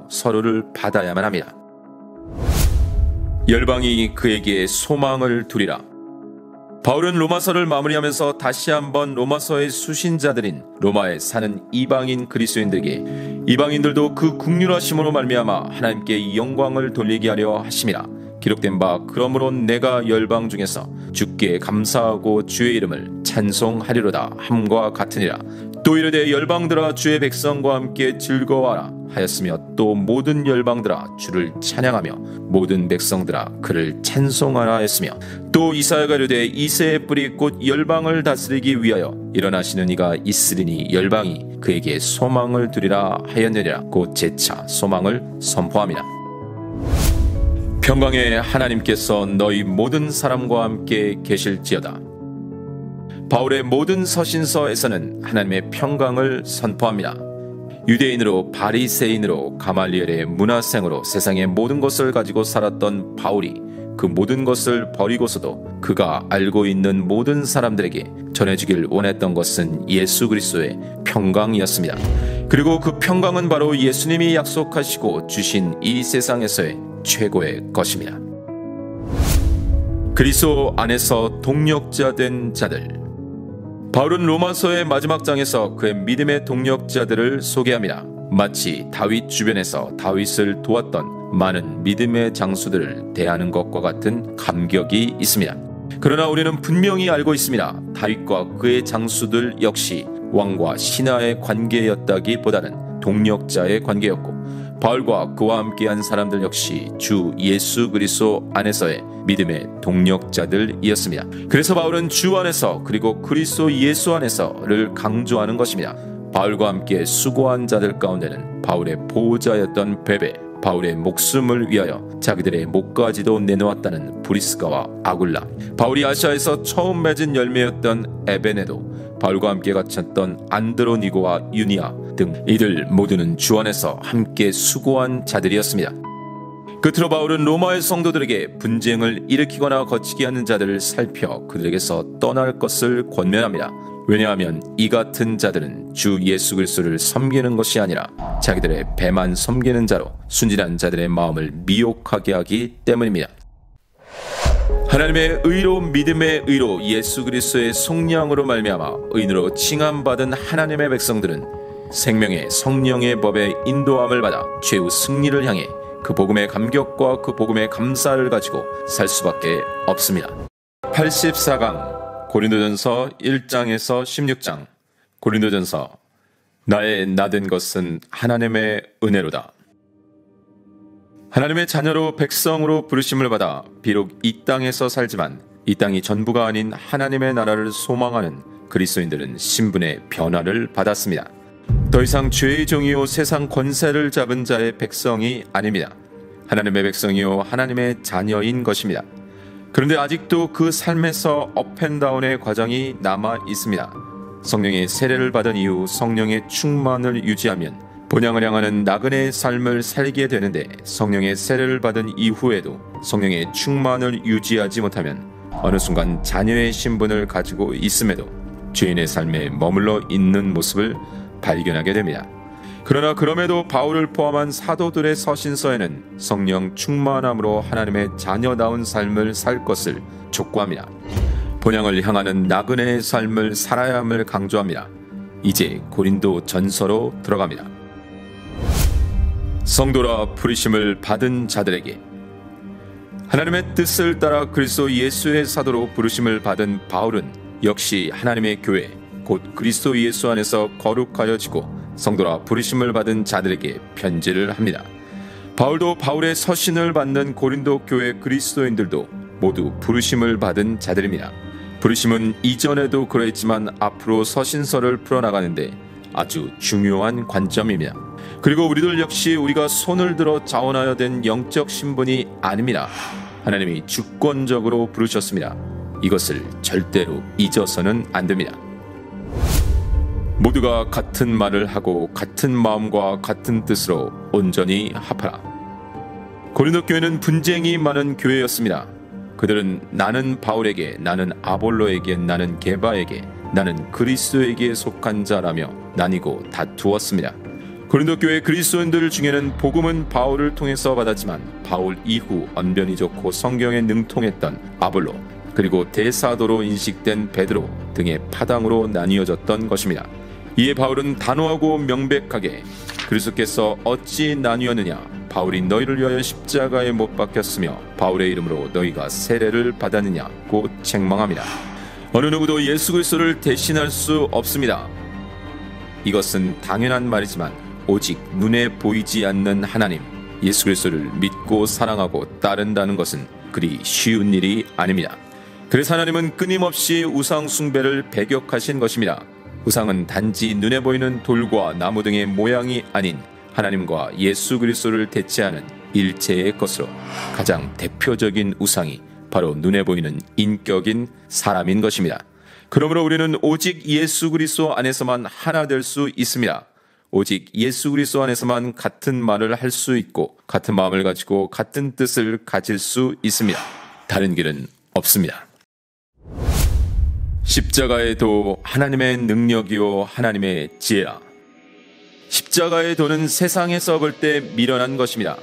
서로를 받아야만 합니다. 열방이 그에게 소망을 두리라. 바울은 로마서를 마무리하면서 다시 한번 로마서의 수신자들인 로마에 사는 이방인 그리스도인들에게 이방인들도 그 긍휼하심으로 말미암아 하나님께 영광을 돌리게 하려 하심이라. 기록된 바 그러므로 내가 열방 중에서 주께 감사하고 주의 이름을 찬송하리로다 함과 같으니라. 또 이르되 열방들아 주의 백성과 함께 즐거워하라 하였으며 또 모든 열방들아 주를 찬양하며 모든 백성들아 그를 찬송하라 했으며 또 이사야가 이르되 이새의 뿌리 곧 열방을 다스리기 위하여 일어나시는 이가 있으리니 열방이 그에게 소망을 두리라 하였느니라. 곧 재차 소망을 선포함이라. 평강의 하나님께서 너희 모든 사람과 함께 계실지어다. 바울의 모든 서신서에서는 하나님의 평강을 선포합니다. 유대인으로 바리새인으로 가말리엘의 문화생으로 세상의 모든 것을 가지고 살았던 바울이 그 모든 것을 버리고서도 그가 알고 있는 모든 사람들에게 전해주길 원했던 것은 예수 그리스도의 평강이었습니다. 그리고 그 평강은 바로 예수님이 약속하시고 주신 이 세상에서의 최고의 것입니다. 그리스도 안에서 동력자 된 자들. 바울은 로마서의 마지막 장에서 그의 믿음의 동력자들을 소개합니다. 마치 다윗 주변에서 다윗을 도왔던 많은 믿음의 장수들을 대하는 것과 같은 감격이 있습니다. 그러나 우리는 분명히 알고 있습니다. 다윗과 그의 장수들 역시 왕과 신하의 관계였다기보다는 동력자의 관계였고 바울과 그와 함께한 사람들 역시 주 예수 그리스도 안에서의 믿음의 동력자들이었습니다. 그래서 바울은 주 안에서 그리고 그리스도 예수 안에서를 강조하는 것입니다. 바울과 함께 수고한 자들 가운데는 바울의 보호자였던 베베, 바울의 목숨을 위하여 자기들의 목까지도 내놓았다는 브리스가와 아굴라, 바울이 아시아에서 처음 맺은 열매였던 에베네도, 바울과 함께 갇혔던 안드로니고와 유니아 등 이들 모두는 주 안에서 함께 수고한 자들이었습니다. 끝으로 바울은 로마의 성도들에게 분쟁을 일으키거나 거치게 하는 자들을 살펴 그들에게서 떠날 것을 권면합니다. 왜냐하면 이 같은 자들은 주 예수 그리스도를 섬기는 것이 아니라 자기들의 배만 섬기는 자로 순진한 자들의 마음을 미혹하게 하기 때문입니다. 하나님의 의로 믿음의 의로 예수 그리스도의 속량으로 말미암아 의인으로 칭함받은 하나님의 백성들은 생명의 성령의 법에 인도함을 받아 최후 승리를 향해 그 복음의 감격과 그 복음의 감사를 가지고 살 수밖에 없습니다. 84강 고린도전서 1장에서 16장. 고린도전서. 나의 나된 것은 하나님의 은혜로다. 하나님의 자녀로 백성으로 부르심을 받아 비록 이 땅에서 살지만 이 땅이 전부가 아닌 하나님의 나라를 소망하는 그리스도인들은 신분의 변화를 받았습니다. 더 이상 죄의 종이요 세상 권세를 잡은 자의 백성이 아닙니다. 하나님의 백성이요 하나님의 자녀인 것입니다. 그런데 아직도 그 삶에서 업앤다운의 과정이 남아 있습니다. 성령의 세례를 받은 이후 성령의 충만을 유지하면 본향을 향하는 나그네의 삶을 살게 되는데 성령의 세례를 받은 이후에도 성령의 충만을 유지하지 못하면 어느 순간 자녀의 신분을 가지고 있음에도 죄인의 삶에 머물러 있는 모습을 발견하게 됩니다. 그러나 그럼에도 바울을 포함한 사도들의 서신서에는 성령 충만함으로 하나님의 자녀다운 삶을 살 것을 촉구합니다. 본향을 향하는 나그네의 삶을 살아야 함을 강조합니다. 이제 고린도 전서로 들어갑니다. 성도라 부르심을 받은 자들에게 하나님의 뜻을 따라 그리스도 예수의 사도로 부르심을 받은 바울은 역시 하나님의 교회 곧 그리스도 예수 안에서 거룩하여지고 성도라 부르심을 받은 자들에게 편지를 합니다. 바울도 바울의 서신을 받는 고린도 교회 그리스도인들도 모두 부르심을 받은 자들입니다. 부르심은 이전에도 그러했지만 앞으로 서신서를 풀어나가는데 아주 중요한 관점입니다. 그리고 우리들 역시 우리가 손을 들어 자원하여 된 영적 신분이 아닙니다. 하나님이 주권적으로 부르셨습니다. 이것을 절대로 잊어서는 안 됩니다. 모두가 같은 말을 하고 같은 마음과 같은 뜻으로 온전히 합하라. 고린도 교회는 분쟁이 많은 교회였습니다. 그들은 나는 바울에게, 나는 아볼로에게, 나는 게바에게, 나는 그리스도에게 속한 자라며 나뉘고 다투었습니다. 고린도 교회 그리스도인들 중에는 복음은 바울을 통해서 받았지만 바울 이후 언변이 좋고 성경에 능통했던 아볼로, 그리고 대사도로 인식된 베드로 등의 파당으로 나뉘어졌던 것입니다. 이에 바울은 단호하고 명백하게 그리스도께서 어찌 나뉘었느냐, 바울이 너희를 위하여 십자가에 못 박혔으며 바울의 이름으로 너희가 세례를 받았느냐고 책망합니다. 어느 누구도 예수 그리스도를 대신할 수 없습니다. 이것은 당연한 말이지만 오직 눈에 보이지 않는 하나님 예수 그리스도를 믿고 사랑하고 따른다는 것은 그리 쉬운 일이 아닙니다. 그래서 하나님은 끊임없이 우상 숭배를 배격하신 것입니다. 우상은 단지 눈에 보이는 돌과 나무 등의 모양이 아닌 하나님과 예수 그리스도를 대체하는 일체의 것으로, 가장 대표적인 우상이 바로 눈에 보이는 인격인 사람인 것입니다. 그러므로 우리는 오직 예수 그리스도 안에서만 하나 될 수 있습니다. 오직 예수 그리스도 안에서만 같은 말을 할 수 있고 같은 마음을 가지고 같은 뜻을 가질 수 있습니다. 다른 길은 없습니다. 십자가의 도 하나님의 능력이요 하나님의 지혜라. 십자가의 도는 세상에 썩을 때 미련한 것입니다.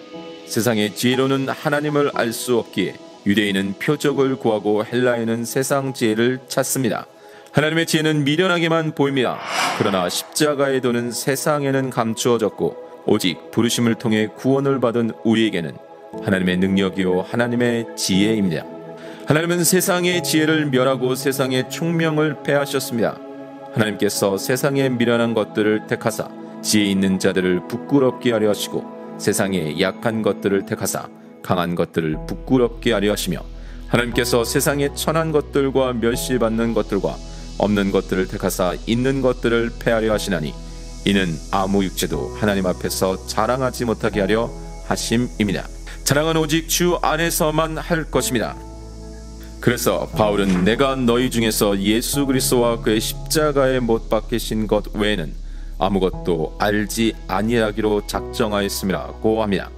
세상의 지혜로는 하나님을 알 수 없기에 유대인은 표적을 구하고 헬라인은 세상 지혜를 찾습니다. 하나님의 지혜는 미련하게만 보입니다. 그러나 십자가의 도는 세상에는 감추어졌고 오직 부르심을 통해 구원을 받은 우리에게는 하나님의 능력이요 하나님의 지혜입니다. 하나님은 세상의 지혜를 멸하고 세상의 총명을 패하셨습니다. 하나님께서 세상의 미련한 것들을 택하사 지혜 있는 자들을 부끄럽게 하려 하시고 세상의 약한 것들을 택하사 강한 것들을 부끄럽게 하려 하시며 하나님께서 세상의 천한 것들과 멸시받는 것들과 없는 것들을 택하사 있는 것들을 패하려 하시나니 이는 아무 육체도 하나님 앞에서 자랑하지 못하게 하려 하심입니다. 자랑은 오직 주 안에서만 할 것입니다. 그래서 바울은 내가 너희 중에서 예수 그리스도와 그의 십자가에 못 박히신 것 외에는 아무것도 알지 아니하기로 작정하였음이라고 합니다.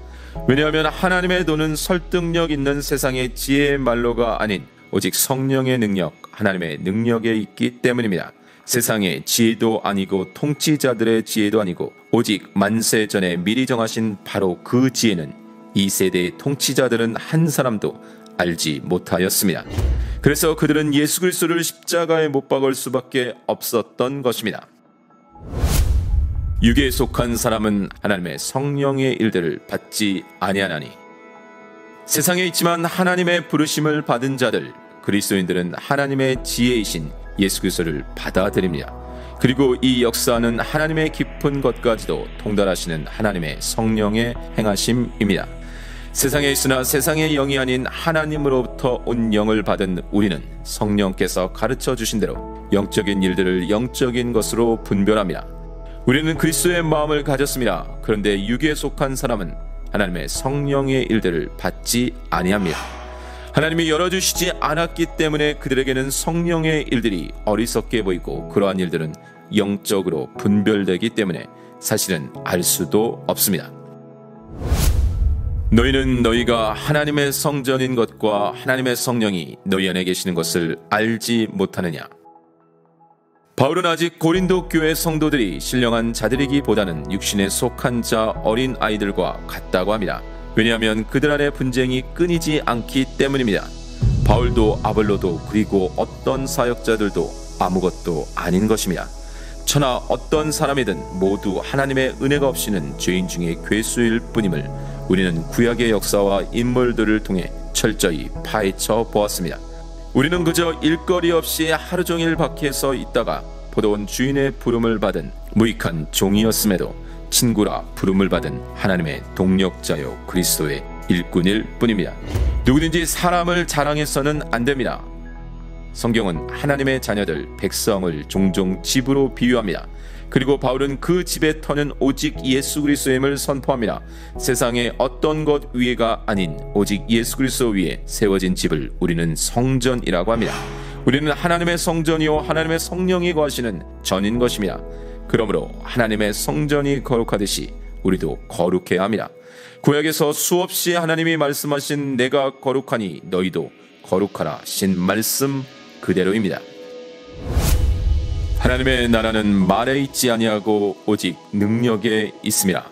왜냐하면 하나님의 도는 설득력 있는 세상의 지혜의 말로가 아닌 오직 성령의 능력, 하나님의 능력에 있기 때문입니다. 세상의 지혜도 아니고 통치자들의 지혜도 아니고 오직 만세 전에 미리 정하신 바로 그 지혜는 이 세대의 통치자들은 한 사람도 알지 못하였습니다. 그래서 그들은 예수 그리스도를 십자가에 못 박을 수밖에 없었던 것입니다. 육에 속한 사람은 하나님의 성령의 일들을 받지 아니하나니, 세상에 있지만 하나님의 부르심을 받은 자들 그리스도인들은 하나님의 지혜이신 예수 그리스도를 받아들입니다. 그리고 이 역사는 하나님의 깊은 것까지도 통달하시는 하나님의 성령의 행하심입니다. 세상에 있으나 세상의 영이 아닌 하나님으로부터 온 영을 받은 우리는 성령께서 가르쳐 주신 대로 영적인 일들을 영적인 것으로 분별합니다. 우리는 그리스도의 마음을 가졌습니다. 그런데 육에 속한 사람은 하나님의 성령의 일들을 받지 아니합니다. 하나님이 열어주시지 않았기 때문에 그들에게는 성령의 일들이 어리석게 보이고 그러한 일들은 영적으로 분별되기 때문에 사실은 알 수도 없습니다. 너희는 너희가 하나님의 성전인 것과 하나님의 성령이 너희 안에 계시는 것을 알지 못하느냐. 바울은 아직 고린도 교회 성도들이 신령한 자들이기보다는 육신에 속한 자 어린 아이들과 같다고 합니다. 왜냐하면 그들 안에 분쟁이 끊이지 않기 때문입니다. 바울도 아볼로도 그리고 어떤 사역자들도 아무것도 아닌 것입니다. 천하 어떤 사람이든 모두 하나님의 은혜가 없이는 죄인 중에 괴수일 뿐임을 우리는 구약의 역사와 인물들을 통해 철저히 파헤쳐 보았습니다. 우리는 그저 일거리 없이 하루 종일 밖에서 있다가 포도원 주인의 부름을 받은 무익한 종이었음에도 친구라 부름을 받은 하나님의 동력자요 그리스도의 일꾼일 뿐입니다. 누구든지 사람을 자랑해서는 안 됩니다. 성경은 하나님의 자녀들, 백성을 종종 집으로 비유합니다. 그리고 바울은 그 집의 터는 오직 예수 그리스도임을 선포합니다. 세상의 어떤 것 위에가 아닌 오직 예수 그리스도 위에 세워진 집을 우리는 성전이라고 합니다. 우리는 하나님의 성전이요 하나님의 성령이 거하시는 전인 것입니다. 그러므로 하나님의 성전이 거룩하듯이 우리도 거룩해야 합니다. 구약에서 수없이 하나님이 말씀하신 내가 거룩하니 너희도 거룩하라 신 말씀 그대로입니다. 하나님의 나라는 말에 있지 아니하고 오직 능력에 있습니다.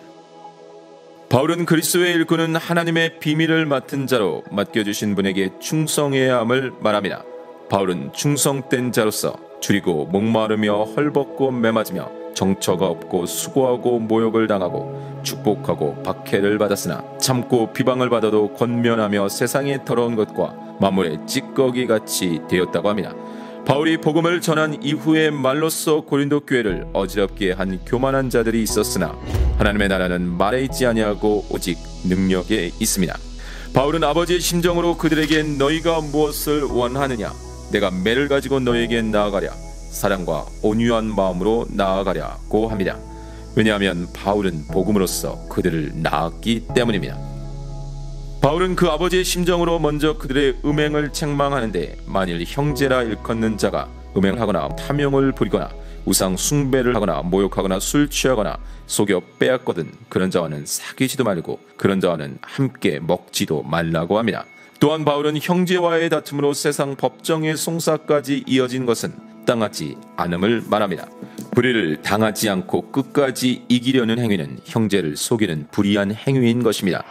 바울은 그리스도의 일꾼은 하나님의 비밀을 맡은 자로 맡겨주신 분에게 충성해야 함을 말합니다. 바울은 충성된 자로서 줄이고 목마르며 헐벗고 매맞으며 정처가 없고 수고하고 모욕을 당하고 축복하고 박해를 받았으나 참고 비방을 받아도 권면하며 세상의 더러운 것과 만물의 찌꺼기 같이 되었다고 합니다. 바울이 복음을 전한 이후의 말로써 고린도 교회를 어지럽게 한 교만한 자들이 있었으나 하나님의 나라는 말에 있지 아니하고 오직 능력에 있습니다. 바울은 아버지의 심정으로 그들에게 너희가 무엇을 원하느냐 내가 매를 가지고 너희에게 나아가랴 사랑과 온유한 마음으로 나아가랴고 합니다. 왜냐하면 바울은 복음으로써 그들을 낳았기 때문입니다. 바울은 그 아버지의 심정으로 먼저 그들의 음행을 책망하는데 만일 형제라 일컫는 자가 음행하거나 탐욕을 부리거나 우상 숭배를 하거나 모욕하거나 술 취하거나 속여 빼앗거든 그런 자와는 사귀지도 말고 그런 자와는 함께 먹지도 말라고 합니다. 또한 바울은 형제와의 다툼으로 세상 법정의 송사까지 이어진 것은 땅같지 않음을 말합니다. 불의를 당하지 않고 끝까지 이기려는 행위는 형제를 속이는 불의한 행위인 것입니다.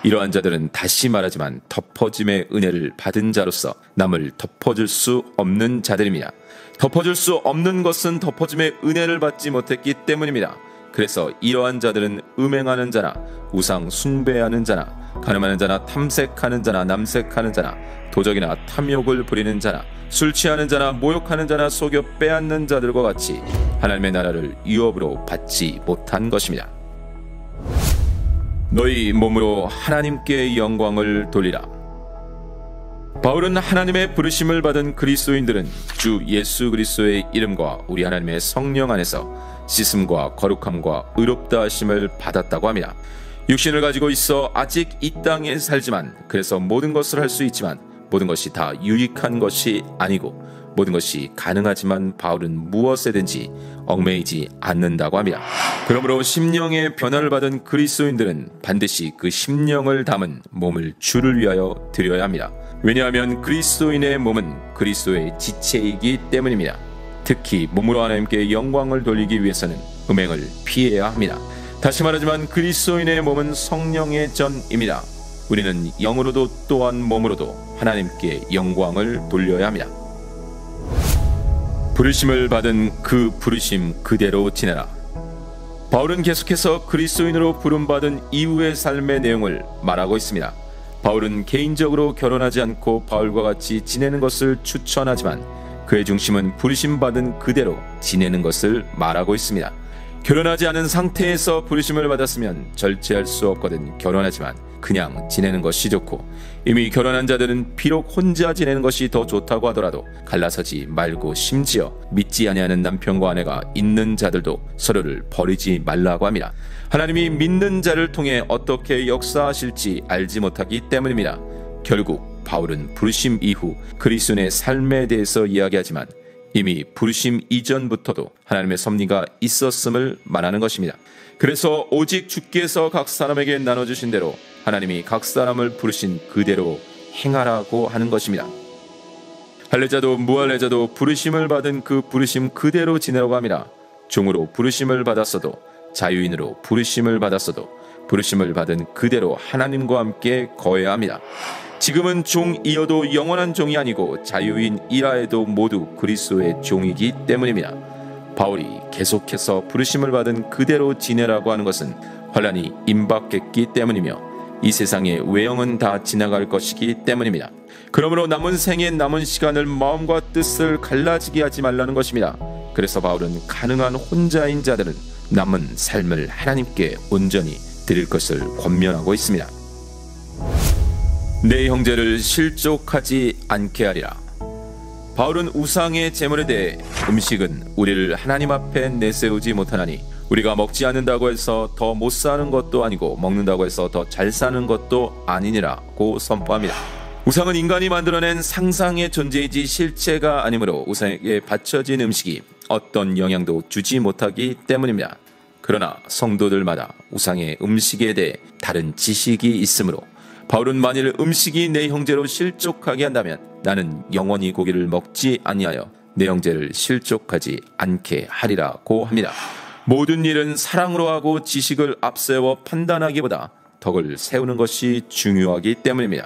이러한 자들은 다시 말하지만 덮어짐의 은혜를 받은 자로서 남을 덮어줄 수 없는 자들입니다. 덮어줄 수 없는 것은 덮어짐의 은혜를 받지 못했기 때문입니다. 그래서 이러한 자들은 음행하는 자나 우상 숭배하는 자나 가늠하는 자나 탐색하는 자나 남색하는 자나 도적이나 탐욕을 부리는 자나 술 취하는 자나 모욕하는 자나 속여 빼앗는 자들과 같이 하나님의 나라를 유업으로 받지 못한 것입니다. 너희 몸으로 하나님께 영광을 돌리라. 바울은 하나님의 부르심을 받은 그리스도인들은 주 예수 그리스도의 이름과 우리 하나님의 성령 안에서 씻음과 거룩함과 의롭다 하심을 받았다고 합니다. 육신을 가지고 있어 아직 이 땅에 살지만 그래서 모든 것을 할 수 있지만 모든 것이 다 유익한 것이 아니고 모든 것이 가능하지만 바울은 무엇에든지 얽매이지 않는다고 합니다. 그러므로 심령의 변화를 받은 그리스도인들은 반드시 그 심령을 담은 몸을 주를 위하여 드려야 합니다. 왜냐하면 그리스도인의 몸은 그리스도의 지체이기 때문입니다. 특히 몸으로 하나님께 영광을 돌리기 위해서는 음행을 피해야 합니다. 다시 말하지만 그리스도인의 몸은 성령의 전입니다. 우리는 영으로도 또한 몸으로도 하나님께 영광을 돌려야 합니다. 부르심을 받은 그 부르심 그대로 지내라. 바울은 계속해서 그리스도인으로 부름받은 이후의 삶의 내용을 말하고 있습니다. 바울은 개인적으로 결혼하지 않고 바울과 같이 지내는 것을 추천하지만 그의 중심은 부르심받은 그대로 지내는 것을 말하고 있습니다. 결혼하지 않은 상태에서 부르심을 받았으면 절제할 수 없거든 결혼하지만 그냥 지내는 것이 좋고 이미 결혼한 자들은 비록 혼자 지내는 것이 더 좋다고 하더라도 갈라서지 말고 심지어 믿지 아니하는 남편과 아내가 있는 자들도 서로를 버리지 말라고 합니다. 하나님이 믿는 자를 통해 어떻게 역사하실지 알지 못하기 때문입니다. 결국 바울은 부르심 이후 그리스도인의 삶에 대해서 이야기하지만 이미 부르심 이전부터도 하나님의 섭리가 있었음을 말하는 것입니다. 그래서 오직 주께서 각 사람에게 나눠주신 대로 하나님이 각 사람을 부르신 그대로 행하라고 하는 것입니다. 할례자도 무할례자도 부르심을 받은 그 부르심 그대로 지내라고 합니다. 종으로 부르심을 받았어도 자유인으로 부르심을 받았어도 부르심을 받은 그대로 하나님과 함께 거해야 합니다. 지금은 종이어도 영원한 종이 아니고 자유인이라 해도 모두 그리스도의 종이기 때문입니다. 바울이 계속해서 부르심을 받은 그대로 지내라고 하는 것은 환난이 임박했기 때문이며 이 세상의 외형은 다 지나갈 것이기 때문입니다. 그러므로 남은 생의 남은 시간을 마음과 뜻을 갈라지게 하지 말라는 것입니다. 그래서 바울은 가능한 혼자인 자들은 남은 삶을 하나님께 온전히 드릴 것을 권면하고 있습니다. 내 형제를 실족하지 않게 하리라. 바울은 우상의 제물에 대해 음식은 우리를 하나님 앞에 내세우지 못하나니 우리가 먹지 않는다고 해서 더 못 사는 것도 아니고 먹는다고 해서 더 잘 사는 것도 아니니라고 선포합니다. 우상은 인간이 만들어낸 상상의 존재이지 실체가 아니므로 우상에게 바쳐진 음식이 어떤 영향도 주지 못하기 때문입니다. 그러나 성도들마다 우상의 음식에 대해 다른 지식이 있으므로 바울은 만일 음식이 내 형제로 실족하게 한다면 나는 영원히 고기를 먹지 아니하여 내 형제를 실족하지 않게 하리라고 합니다. 모든 일은 사랑으로 하고 지식을 앞세워 판단하기보다 덕을 세우는 것이 중요하기 때문입니다.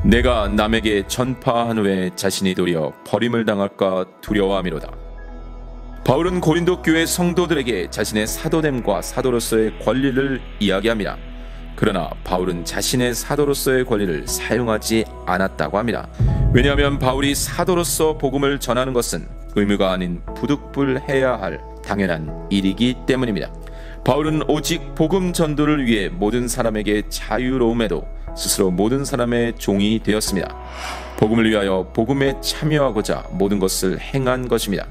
내가 남에게 전파한 후에 자신이 도리어 버림을 당할까 두려워함이로다. 바울은 고린도 교회 성도들에게 자신의 사도됨과 사도로서의 권리를 이야기합니다. 그러나 바울은 자신의 사도로서의 권리를 사용하지 않았다고 합니다. 왜냐하면 바울이 사도로서 복음을 전하는 것은 의무가 아닌 부득불해야 할 당연한 일이기 때문입니다. 바울은 오직 복음 전도를 위해 모든 사람에게 자유로움에도 스스로 모든 사람의 종이 되었습니다. 복음을 위하여 복음에 참여하고자 모든 것을 행한 것입니다.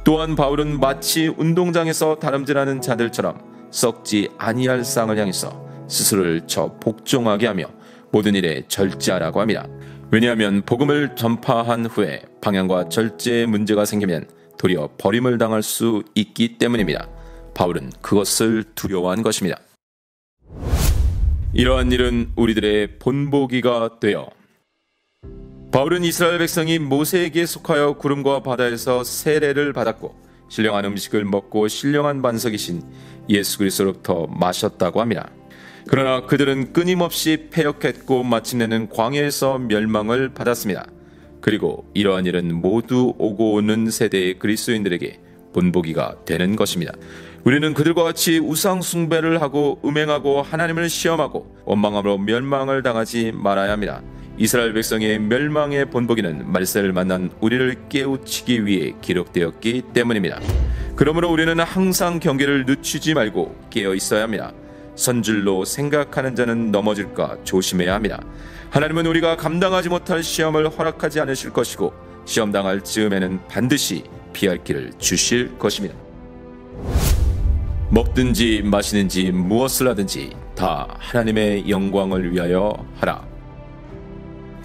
또한 바울은 마치 운동장에서 다름질하는 자들처럼 썩지 아니할 쌍을 향해서 스스로를 복종하게 하며 모든 일에 절제하라고 합니다. 왜냐하면 복음을 전파한 후에 방향과 절제에 문제가 생기면 도리어 버림을 당할 수 있기 때문입니다. 바울은 그것을 두려워한 것입니다. 이러한 일은 우리들의 본보기가 되어 바울은 이스라엘 백성이 모세에게 속하여 구름과 바다에서 세례를 받았고 신령한 음식을 먹고 신령한 반석이신 예수 그리스도로부터 마셨다고 합니다. 그러나 그들은 끊임없이 패역했고 마침내는 광야에서 멸망을 받았습니다. 그리고 이러한 일은 모두 오고 오는 세대의 그리스도인들에게 본보기가 되는 것입니다. 우리는 그들과 같이 우상 숭배를 하고 음행하고 하나님을 시험하고 원망함으로 멸망을 당하지 말아야 합니다. 이스라엘 백성의 멸망의 본보기는 말세를 만난 우리를 깨우치기 위해 기록되었기 때문입니다. 그러므로 우리는 항상 경계를 늦추지 말고 깨어 있어야 합니다. 선줄로 생각하는 자는 넘어질까 조심해야 합니다. 하나님은 우리가 감당하지 못할 시험을 허락하지 않으실 것이고 시험당할 즈음에는 반드시 피할 길을 주실 것입니다. 먹든지 마시든지 무엇을 하든지 다 하나님의 영광을 위하여 하라.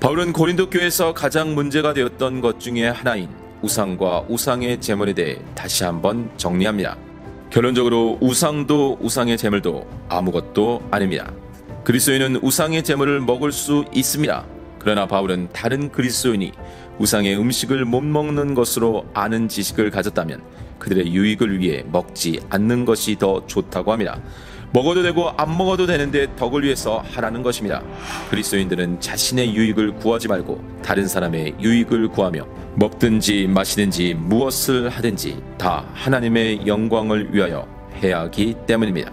바울은 고린도 교회에서 가장 문제가 되었던 것 중에 하나인 우상과 우상의 제물에 대해 다시 한번 정리합니다. 결론적으로 우상도 우상의 제물도 아무것도 아닙니다. 그리스도인은 우상의 제물을 먹을 수 있습니다. 그러나 바울은 다른 그리스도인이 우상의 음식을 못 먹는 것으로 아는 지식을 가졌다면 그들의 유익을 위해 먹지 않는 것이 더 좋다고 합니다. 먹어도 되고 안 먹어도 되는데 덕을 위해서 하라는 것입니다. 그리스도인들은 자신의 유익을 구하지 말고 다른 사람의 유익을 구하며 먹든지 마시든지 무엇을 하든지 다 하나님의 영광을 위하여 해야 하기 때문입니다.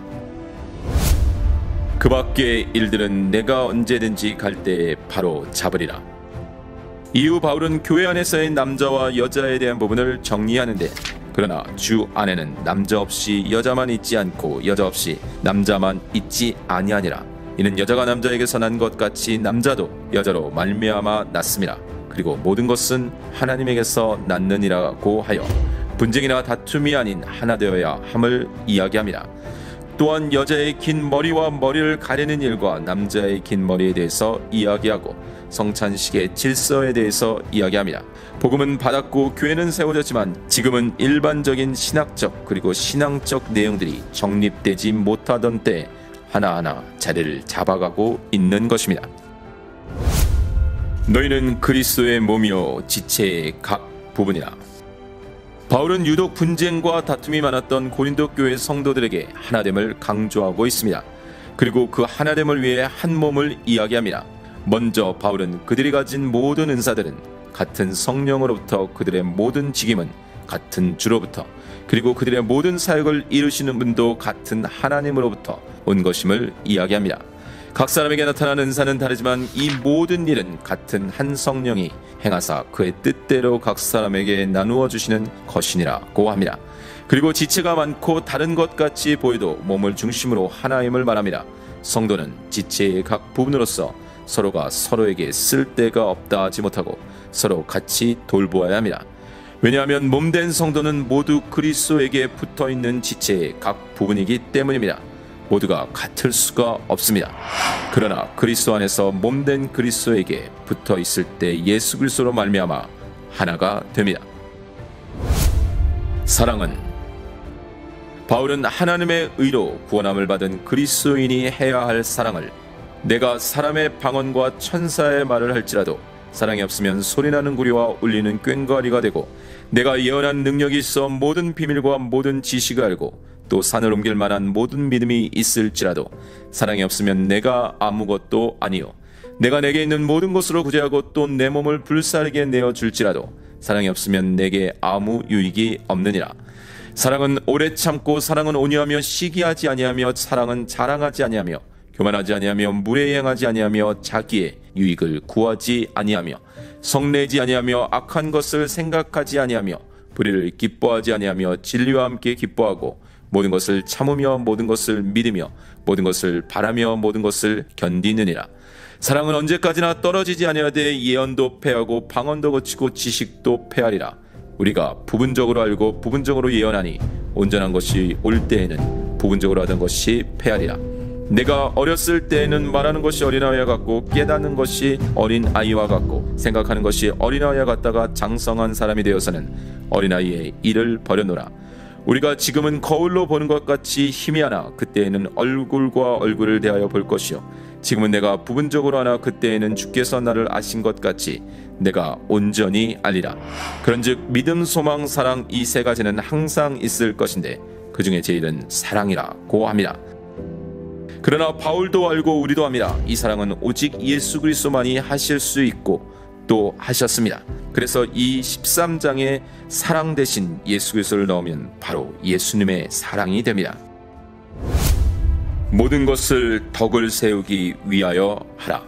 그 밖의 일들은 내가 언제든지 갈 때에 바로 잡으리라. 이후 바울은 교회 안에서의 남자와 여자에 대한 부분을 정리하는데 그러나 주 안에는 남자 없이 여자만 있지 않고 여자 없이 남자만 있지 아니하니라. 이는 여자가 남자에게서 난 것 같이 남자도 여자로 말미암아 났습니다. 그리고 모든 것은 하나님에게서 났느니라고 하여 분쟁이나 다툼이 아닌 하나 되어야 함을 이야기합니다. 또한 여자의 긴 머리와 머리를 가리는 일과 남자의 긴 머리에 대해서 이야기하고 성찬식의 질서에 대해서 이야기합니다. 복음은 받았고 교회는 세워졌지만 지금은 일반적인 신학적 그리고 신앙적 내용들이 정립되지 못하던 때 하나하나 자리를 잡아가고 있는 것입니다. 너희는 그리스도의 몸이요 지체의 각 부분이라. 바울은 유독 분쟁과 다툼이 많았던 고린도 교회 성도들에게 하나됨을 강조하고 있습니다. 그리고 그 하나됨을 위해 한 몸을 이야기합니다. 먼저 바울은 그들이 가진 모든 은사들은 같은 성령으로부터, 그들의 모든 직임은 같은 주로부터, 그리고 그들의 모든 사역을 이루시는 분도 같은 하나님으로부터 온 것임을 이야기합니다. 각 사람에게 나타난 은사는 다르지만 이 모든 일은 같은 한 성령이 행하사 그의 뜻대로 각 사람에게 나누어 주시는 것이니라고 합니다. 그리고 지체가 많고 다른 것 같이 보여도 몸을 중심으로 하나임을 말합니다. 성도는 지체의 각 부분으로서 서로가 서로에게 쓸데가 없다 하지 못하고 서로 같이 돌보아야 합니다. 왜냐하면 몸된 성도는 모두 그리스도에게 붙어있는 지체의 각 부분이기 때문입니다. 모두가 같을 수가 없습니다. 그러나 그리스도 안에서 몸된 그리스도에게 붙어있을 때 예수 그리스도로 말미암아 하나가 됩니다. 사랑은 바울은 하나님의 의로 구원함을 받은 그리스도인이 해야 할 사랑을 내가 사람의 방언과 천사의 말을 할지라도 사랑이 없으면 소리나는 구리와 울리는 꽹과리가 되고 내가 예언한 능력이 있어 모든 비밀과 모든 지식을 알고 또 산을 옮길 만한 모든 믿음이 있을지라도 사랑이 없으면 내가 아무것도 아니요 내가 내게 있는 모든 것으로 구제하고 또 내 몸을 불사르게 내어줄지라도 사랑이 없으면 내게 아무 유익이 없느니라. 사랑은 오래 참고 사랑은 온유하며 시기하지 아니하며 사랑은 자랑하지 아니하며 교만하지 아니하며 무례행하지 아니하며 자기의 유익을 구하지 아니하며 성내지 아니하며 악한 것을 생각하지 아니하며 불의를 기뻐하지 아니하며 진리와 함께 기뻐하고 모든 것을 참으며 모든 것을 믿으며 모든 것을 바라며 모든 것을 견디느니라. 사랑은 언제까지나 떨어지지 아니하되 예언도 패하고 방언도 거치고 지식도 패하리라. 우리가 부분적으로 알고 부분적으로 예언하니 온전한 것이 올 때에는 부분적으로 하던 것이 패하리라. 내가 어렸을 때에는 말하는 것이 어린아이와 같고 깨닫는 것이 어린아이와 같고 생각하는 것이 어린아이와 같다가 장성한 사람이 되어서는 어린아이의 일을 버려노라. 우리가 지금은 거울로 보는 것 같이 희미하나 그때에는 얼굴과 얼굴을 대하여 볼 것이요 지금은 내가 부분적으로 하나 그때에는 주께서 나를 아신 것 같이 내가 온전히 알리라. 그런즉 믿음, 소망, 사랑 이 세 가지는 항상 있을 것인데 그 중에 제일은 사랑이라고 합니다. 그러나 바울도 알고 우리도 합니다. 이 사랑은 오직 예수 그리스도만이 하실 수 있고 또 하셨습니다. 그래서 이 13장에 사랑 대신 예수 그리스도를 넣으면 바로 예수님의 사랑이 됩니다. 모든 것을 덕을 세우기 위하여 하라.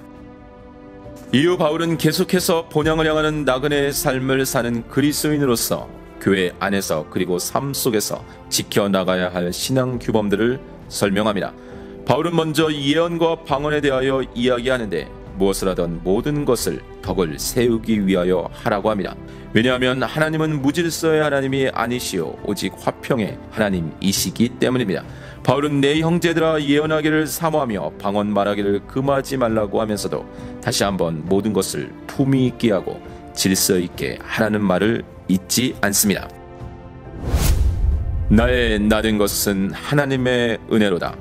이후 바울은 계속해서 본향을 향하는 나그네의 삶을 사는 그리스도인으로서 교회 안에서 그리고 삶 속에서 지켜나가야 할 신앙 규범들을 설명합니다. 바울은 먼저 예언과 방언에 대하여 이야기하는데 무엇을 하던 모든 것을 덕을 세우기 위하여 하라고 합니다. 왜냐하면 하나님은 무질서의 하나님이 아니시오 오직 화평의 하나님이시기 때문입니다. 바울은 내 형제들아 예언하기를 사모하며 방언 말하기를 금하지 말라고 하면서도 다시 한번 모든 것을 품위 있게 하고 질서 있게 하라는 말을 잊지 않습니다. 나의 나된 것은 하나님의 은혜로다.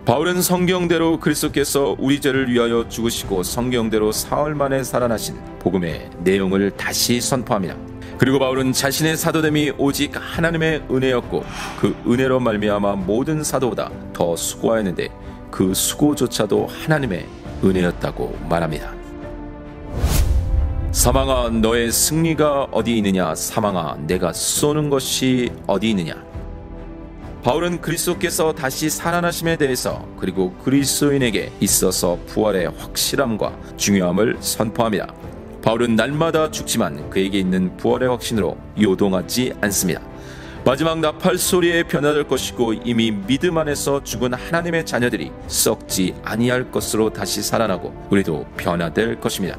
바울은 성경대로 그리스도께서 우리 죄를 위하여 죽으시고 성경대로 사흘 만에 살아나신 복음의 내용을 다시 선포합니다. 그리고 바울은 자신의 사도됨이 오직 하나님의 은혜였고 그 은혜로 말미암아 모든 사도보다 더 수고하였는데 그 수고조차도 하나님의 은혜였다고 말합니다. 사망아 너의 승리가 어디 있느냐 사망아 내가 쏘는 것이 어디 있느냐. 바울은 그리스도께서 다시 살아나심에 대해서 그리고 그리스도인에게 있어서 부활의 확실함과 중요함을 선포합니다. 바울은 날마다 죽지만 그에게 있는 부활의 확신으로 요동하지 않습니다. 마지막 나팔 소리에 변화될 것이고 이미 믿음 안에서 죽은 하나님의 자녀들이 썩지 아니할 것으로 다시 살아나고 우리도 변화될 것입니다.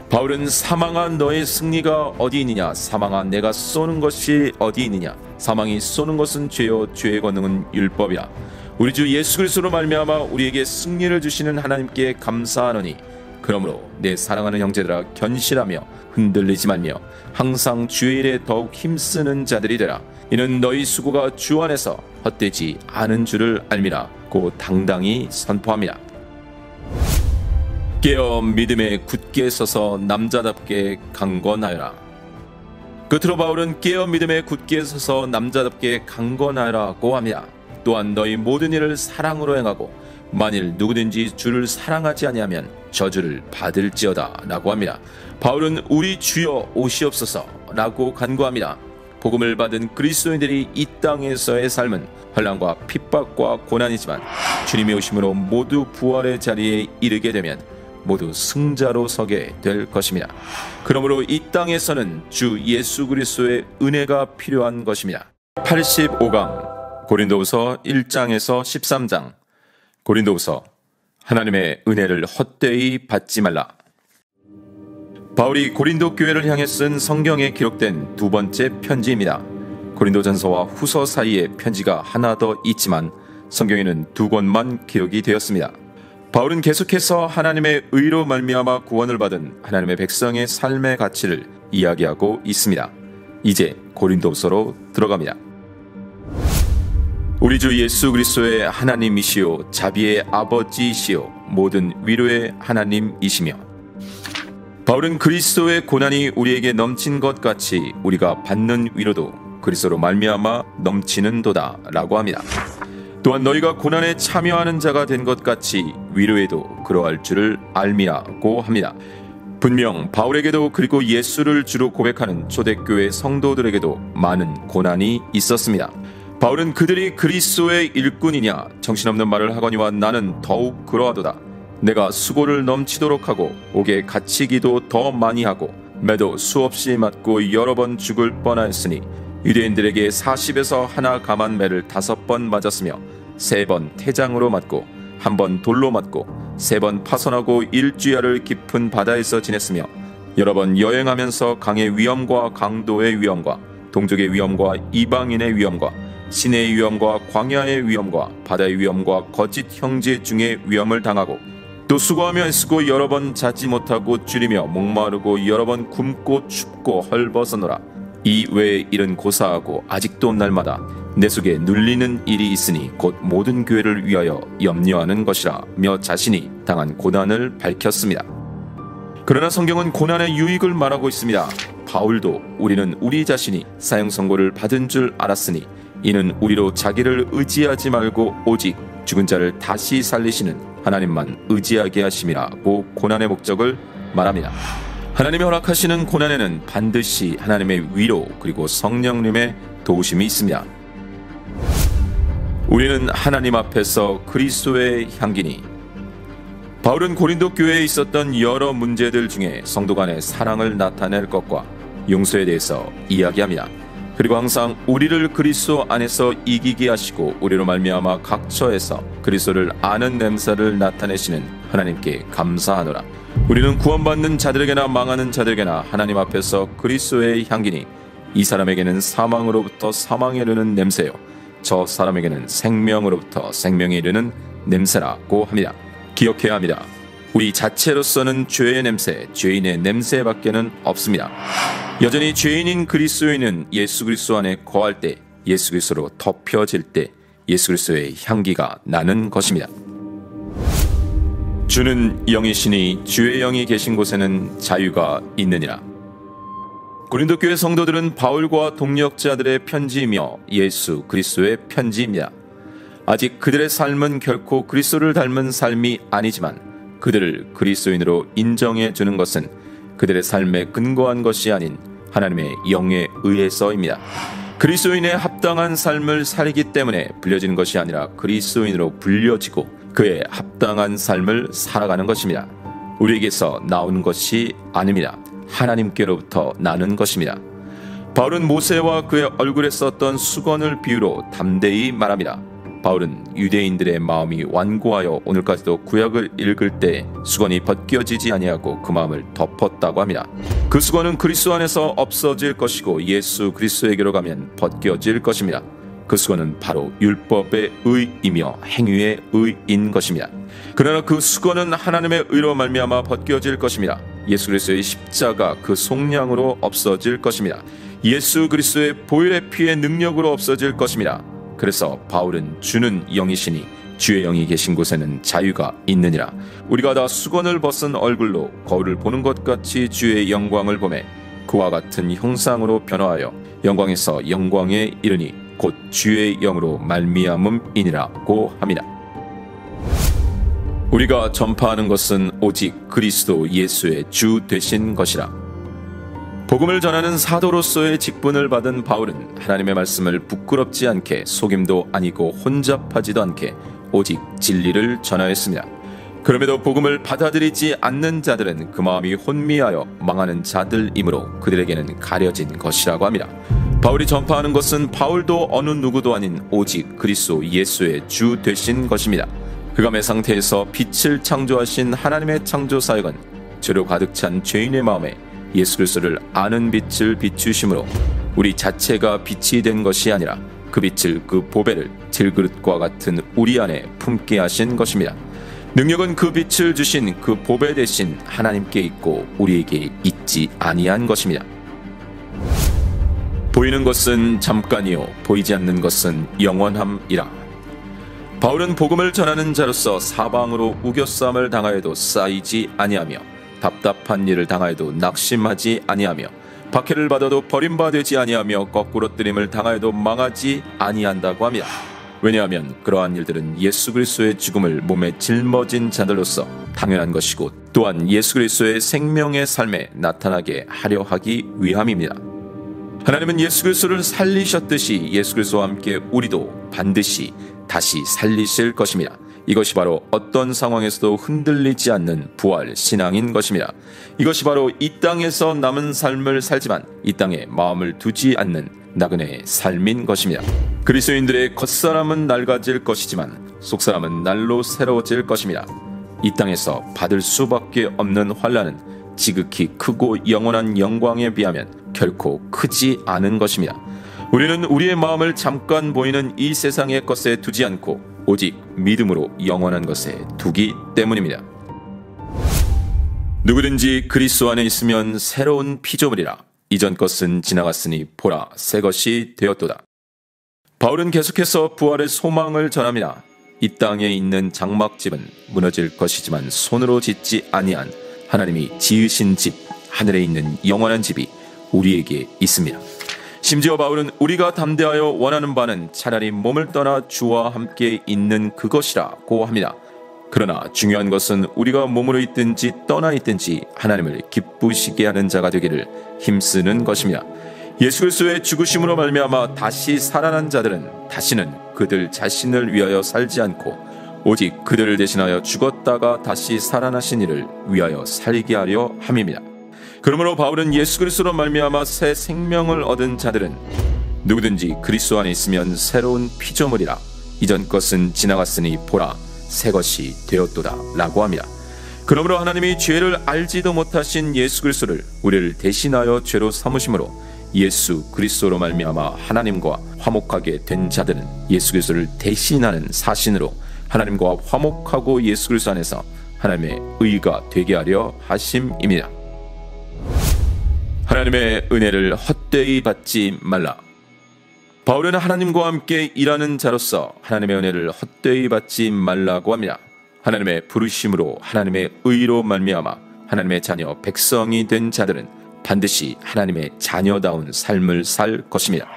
바울은 사망아 너의 승리가 어디 있느냐 사망아 내가 쏘는 것이 어디 있느냐. 사망이 쏘는 것은 죄요 죄의 권능은 율법이라. 우리 주 예수 그리스도로 말미암아 우리에게 승리를 주시는 하나님께 감사하노니 그러므로 내 사랑하는 형제들아 견실하며 흔들리지 말며 항상 주의 일에 더욱 힘쓰는 자들이 되라. 이는 너희 수고가 주 안에서 헛되지 않은 줄을 알미라 고 당당히 선포합니다. 깨어 믿음에 굳게 서서 남자답게 강건하여라. 끝으로 바울은 깨어 믿음에 굳게 서서 남자답게 강건하여라고 합니다. 또한 너희 모든 일을 사랑으로 행하고 만일 누구든지 주를 사랑하지 아니하면 저주를 받을지어다 라고 합니다. 바울은 우리 주여 오시옵소서 라고 간구합니다. 복음을 받은 그리스도인들이 이 땅에서의 삶은 환난과 핍박과 고난이지만 주님의 오심으로 모두 부활의 자리에 이르게 되면 모두 승자로 서게 될 것입니다. 그러므로 이 땅에서는 주 예수 그리스도의 은혜가 필요한 것입니다. 85강 고린도후서 1장에서 13장. 고린도후서 하나님의 은혜를 헛되이 받지 말라. 바울이 고린도 교회를 향해 쓴 성경에 기록된 두 번째 편지입니다. 고린도전서와 후서 사이에 편지가 하나 더 있지만 성경에는 두 권만 기록이 되었습니다. 바울은 계속해서 하나님의 의로 말미암아 구원을 받은 하나님의 백성의 삶의 가치를 이야기하고 있습니다. 이제 고린도서로 들어갑니다. 우리 주 예수 그리스도의 하나님이시요 자비의 아버지이시요 모든 위로의 하나님이시며. 바울은 그리스도의 고난이 우리에게 넘친 것 같이 우리가 받는 위로도 그리스도로 말미암아 넘치는도다 라고 합니다. 또한 너희가 고난에 참여하는 자가 된 것 같이 위로에도 그러할 줄을 알미라고 합니다. 분명 바울에게도 그리고 예수를 주로 고백하는 초대교회 성도들에게도 많은 고난이 있었습니다. 바울은 그들이 그리스도의 일꾼이냐 정신없는 말을 하거니와 나는 더욱 그러하도다. 내가 수고를 넘치도록 하고 옥에 갇히기도 더 많이 하고 매도 수없이 맞고 여러 번 죽을 뻔하였으니 유대인들에게 40에서 하나 감한 매를 5번 맞았으며 3번 태장으로 맞고 1번 돌로 맞고 3번 파손하고 일주야를 깊은 바다에서 지냈으며 여러 번 여행하면서 강의 위험과 강도의 위험과 동족의 위험과 이방인의 위험과 시내의 위험과 광야의 위험과 바다의 위험과 거짓 형제 중에 위험을 당하고 또 수고하며 애쓰고 여러 번 자지 못하고 줄이며 목마르고 여러 번 굶고 춥고 헐벗어노라. 이 외의 일은 고사하고 아직도 날마다 내 속에 눌리는 일이 있으니 곧 모든 교회를 위하여 염려하는 것이라며 자신이 당한 고난을 밝혔습니다. 그러나 성경은 고난의 유익을 말하고 있습니다. 바울도 우리는 우리 자신이 사형 선고를 받은 줄 알았으니 이는 우리로 자기를 의지하지 말고 오직 죽은 자를 다시 살리시는 하나님만 의지하게 하심이라고 고난의 목적을 말합니다. 하나님이 허락하시는 고난에는 반드시 하나님의 위로 그리고 성령님의 도우심이 있습니다. 우리는 하나님 앞에서 그리스도의 향기니. 바울은 고린도 교회에 있었던 여러 문제들 중에 성도 간의 사랑을 나타낼 것과 용서에 대해서 이야기합니다. 그리고 항상 우리를 그리스도 안에서 이기게 하시고 우리로 말미암아 각처에서 그리스도를 아는 냄새를 나타내시는 하나님께 감사하노라. 우리는 구원받는 자들에게나 망하는 자들에게나 하나님 앞에서 그리스도의 향기니 이 사람에게는 사망으로부터 사망에 이르는 냄새요 저 사람에게는 생명으로부터 생명에 이르는 냄새라고 합니다. 기억해야 합니다. 우리 자체로서는 죄의 냄새, 죄인의 냄새밖에는 없습니다. 여전히 죄인인 그리스도인은 예수 그리스도 안에 거할 때, 예수 그리스도로 덮여질 때 예수 그리스도의 향기가 나는 것입니다. 주는 영이시니 주의 영이 계신 곳에는 자유가 있느니라. 고린도 교회 성도들은 바울과 동역자들의 편지이며 예수 그리스도의 편지입니다. 아직 그들의 삶은 결코 그리스도를 닮은 삶이 아니지만 그들을 그리스도인으로 인정해 주는 것은 그들의 삶에 근거한 것이 아닌 하나님의 영에 의해서입니다. 그리스도인의 합당한 삶을 살기 때문에 불려지는 것이 아니라 그리스도인으로 불려지고 그의 합당한 삶을 살아가는 것입니다. 우리에게서 나오는 것이 아닙니다. 하나님께로부터 나는 것입니다. 바울은 모세와 그의 얼굴에 썼던 수건을 비유로 담대히 말합니다. 바울은 유대인들의 마음이 완고하여 오늘까지도 구약을 읽을 때 수건이 벗겨지지 아니하고 그 마음을 덮었다고 합니다. 그 수건은 그리스도 안에서 없어질 것이고 예수 그리스도에게로 가면 벗겨질 것입니다. 그 수건은 바로 율법의 의이며 행위의 의인 것입니다. 그러나 그 수건은 하나님의 의로 말미암아 벗겨질 것입니다. 예수 그리스도의 십자가 그 속량으로 없어질 것입니다. 예수 그리스도의 보혈의 피의 능력으로 없어질 것입니다. 그래서 바울은 주는 영이시니 주의 영이 계신 곳에는 자유가 있느니라. 우리가 다 수건을 벗은 얼굴로 거울을 보는 것 같이 주의 영광을 보매 그와 같은 형상으로 변화하여 영광에서 영광에 이르니 곧 주의 영으로 말미암음이니라고 합니다. 우리가 전파하는 것은 오직 그리스도 예수의 주 되신 것이라. 복음을 전하는 사도로서의 직분을 받은 바울은 하나님의 말씀을 부끄럽지 않게 속임도 아니고 혼잡하지도 않게 오직 진리를 전하였습니다. 그럼에도 복음을 받아들이지 않는 자들은 그 마음이 혼미하여 망하는 자들이므로 그들에게는 가려진 것이라고 합니다. 바울이 전파하는 것은 바울도 어느 누구도 아닌 오직 그리스도 예수의 주 되신 것입니다. 흑암의 상태에서 빛을 창조하신 하나님의 창조 사역은 죄로 가득 찬 죄인의 마음에 예수 그리스도를 아는 빛을 비추심으로 우리 자체가 빛이 된 것이 아니라 그 빛을, 그 보배를 질그릇과 같은 우리 안에 품게 하신 것입니다. 능력은 그 빛을 주신 그 보배 대신 하나님께 있고 우리에게 있지 아니한 것입니다. 보이는 것은 잠깐이요 보이지 않는 것은 영원함이라. 바울은 복음을 전하는 자로서 사방으로 우겨싸움을 당하여도 쌓이지 아니하며 답답한 일을 당하여도 낙심하지 아니하며 박해를 받아도 버림받지 아니하며 거꾸로 뜨림을 당하여도 망하지 아니한다고 합니다. 왜냐하면 그러한 일들은 예수 그리스도의 죽음을 몸에 짊어진 자들로서 당연한 것이고 또한 예수 그리스도의 생명의 삶에 나타나게 하려 하기 위함입니다. 하나님은 예수 그리스도를 살리셨듯이 예수 그리스도와 함께 우리도 반드시 다시 살리실 것입니다. 이것이 바로 어떤 상황에서도 흔들리지 않는 부활 신앙인 것입니다. 이것이 바로 이 땅에서 남은 삶을 살지만 이 땅에 마음을 두지 않는 나그네의 삶인 것입니다. 그리스도인들의 겉사람은 낡아질 것이지만 속사람은 날로 새로워질 것입니다. 이 땅에서 받을 수밖에 없는 환난은 지극히 크고 영원한 영광에 비하면 결코 크지 않은 것입니다. 우리는 우리의 마음을 잠깐 보이는 이 세상의 것에 두지 않고 오직 믿음으로 영원한 것에 두기 때문입니다. 누구든지 그리스도 안에 있으면 새로운 피조물이라. 이전 것은 지나갔으니 보라 새 것이 되었도다. 바울은 계속해서 부활의 소망을 전합니다. 이 땅에 있는 장막집은 무너질 것이지만 손으로 짓지 아니한 하나님이 지으신 집, 하늘에 있는 영원한 집이 우리에게 있습니다. 심지어 바울은 우리가 담대하여 원하는 바는 차라리 몸을 떠나 주와 함께 있는 그것이라고 합니다. 그러나 중요한 것은 우리가 몸으로 있든지 떠나 있든지 하나님을 기쁘시게 하는 자가 되기를 힘쓰는 것입니다. 예수 그리스도의 죽으심으로 말미암아 다시 살아난 자들은 다시는 그들 자신을 위하여 살지 않고 오직 그들을 대신하여 죽었다가 다시 살아나신 이를 위하여 살게 하려 함입니다. 그러므로 바울은 예수 그리스도로 말미암아 새 생명을 얻은 자들은 누구든지 그리스도 안에 있으면 새로운 피조물이라. 이전 것은 지나갔으니 보라 새 것이 되었도다 라고 합니다. 그러므로 하나님이 죄를 알지도 못하신 예수 그리스도를 우리를 대신하여 죄로 삼으심으로 예수 그리스도로 말미암아 하나님과 화목하게 된 자들은 예수 그리스도를 대신하는 사신으로 하나님과 화목하고 예수 그리스도 안에서 하나님의 의가 되게 하려 하심입니다. 하나님의 은혜를 헛되이 받지 말라. 바울은 하나님과 함께 일하는 자로서 하나님의 은혜를 헛되이 받지 말라고 합니다. 하나님의 부르심으로 하나님의 의로 말미암아 하나님의 자녀 백성이 된 자들은 반드시 하나님의 자녀다운 삶을 살 것입니다.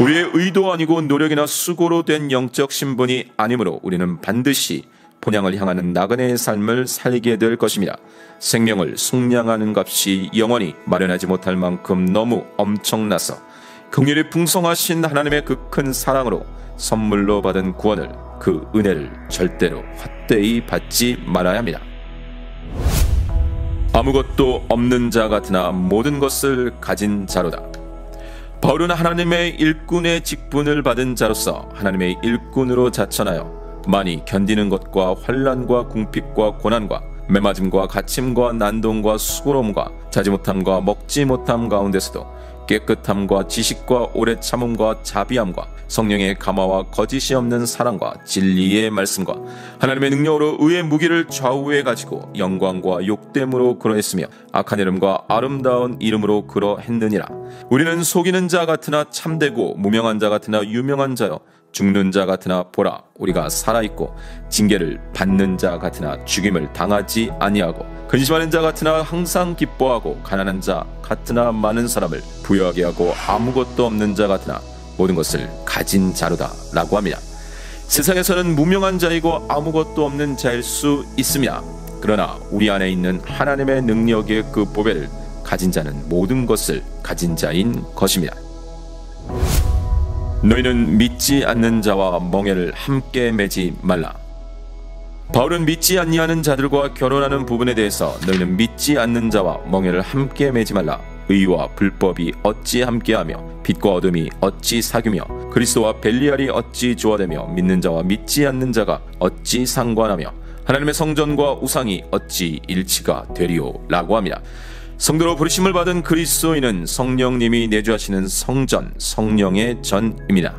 우리의 의도 아니고 노력이나 수고로 된 영적 신분이 아니므로 우리는 반드시 본향을 향하는 나그네의 삶을 살게 될 것입니다. 생명을 속량하는 값이 영원히 마련하지 못할 만큼 너무 엄청나서 긍휼이 풍성하신 하나님의 그 큰 사랑으로 선물로 받은 구원을, 그 은혜를 절대로 헛되이 받지 말아야 합니다. 아무것도 없는 자 같으나 모든 것을 가진 자로다. 바울은 하나님의 일꾼의 직분을 받은 자로서 하나님의 일꾼으로 자천하여 많이 견디는 것과 환난과 궁핍과 고난과 매맞음과 갇힘과 난동과 수고로움과 자지 못함과 먹지 못함 가운데서도 깨끗함과 지식과 오래 참음과 자비함과 성령의 감화와 거짓이 없는 사랑과 진리의 말씀과 하나님의 능력으로 의의 무기를 좌우해 가지고 영광과 욕됨으로 그러했으며 악한 이름과 아름다운 이름으로 그러했느니라. 우리는 속이는 자 같으나 참되고 무명한 자 같으나 유명한 자요 죽는 자 같으나 보라 우리가 살아있고 징계를 받는 자 같으나 죽임을 당하지 아니하고 근심하는 자 같으나 항상 기뻐하고 가난한 자 같으나 많은 사람을 부유하게 하고 아무것도 없는 자 같으나 모든 것을 가진 자로다 라고 합니다. 세상에서는 무명한 자이고 아무것도 없는 자일 수 있습니다. 그러나 우리 안에 있는 하나님의 능력의 그 보배를 가진 자는 모든 것을 가진 자인 것입니다. 너희는 믿지 않는 자와 멍에를 함께 매지 말라. 바울은 믿지 아니하는 자들과 결혼하는 부분에 대해서 너희는 믿지 않는 자와 멍에를 함께 매지 말라. 의와 불법이 어찌 함께하며 빛과 어둠이 어찌 사귀며 그리스도와 벨리알이 어찌 조화되며 믿는 자와 믿지 않는 자가 어찌 상관하며 하나님의 성전과 우상이 어찌 일치가 되리오 라고 합니다. 성도로 부르심을 받은 그리스도인은 성령님이 내주하시는 성전, 성령의 전입니다.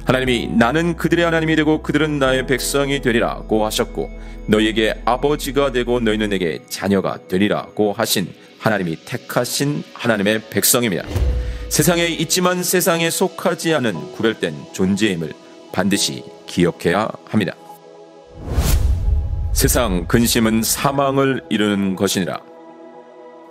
하나님이 나는 그들의 하나님이 되고 그들은 나의 백성이 되리라고 하셨고 너희에게 아버지가 되고 너희는 내게 자녀가 되리라고 하신 하나님이 택하신 하나님의 백성입니다. 세상에 있지만 세상에 속하지 않은 구별된 존재임을 반드시 기억해야 합니다. 세상 근심은 사망을 이루는 것이니라.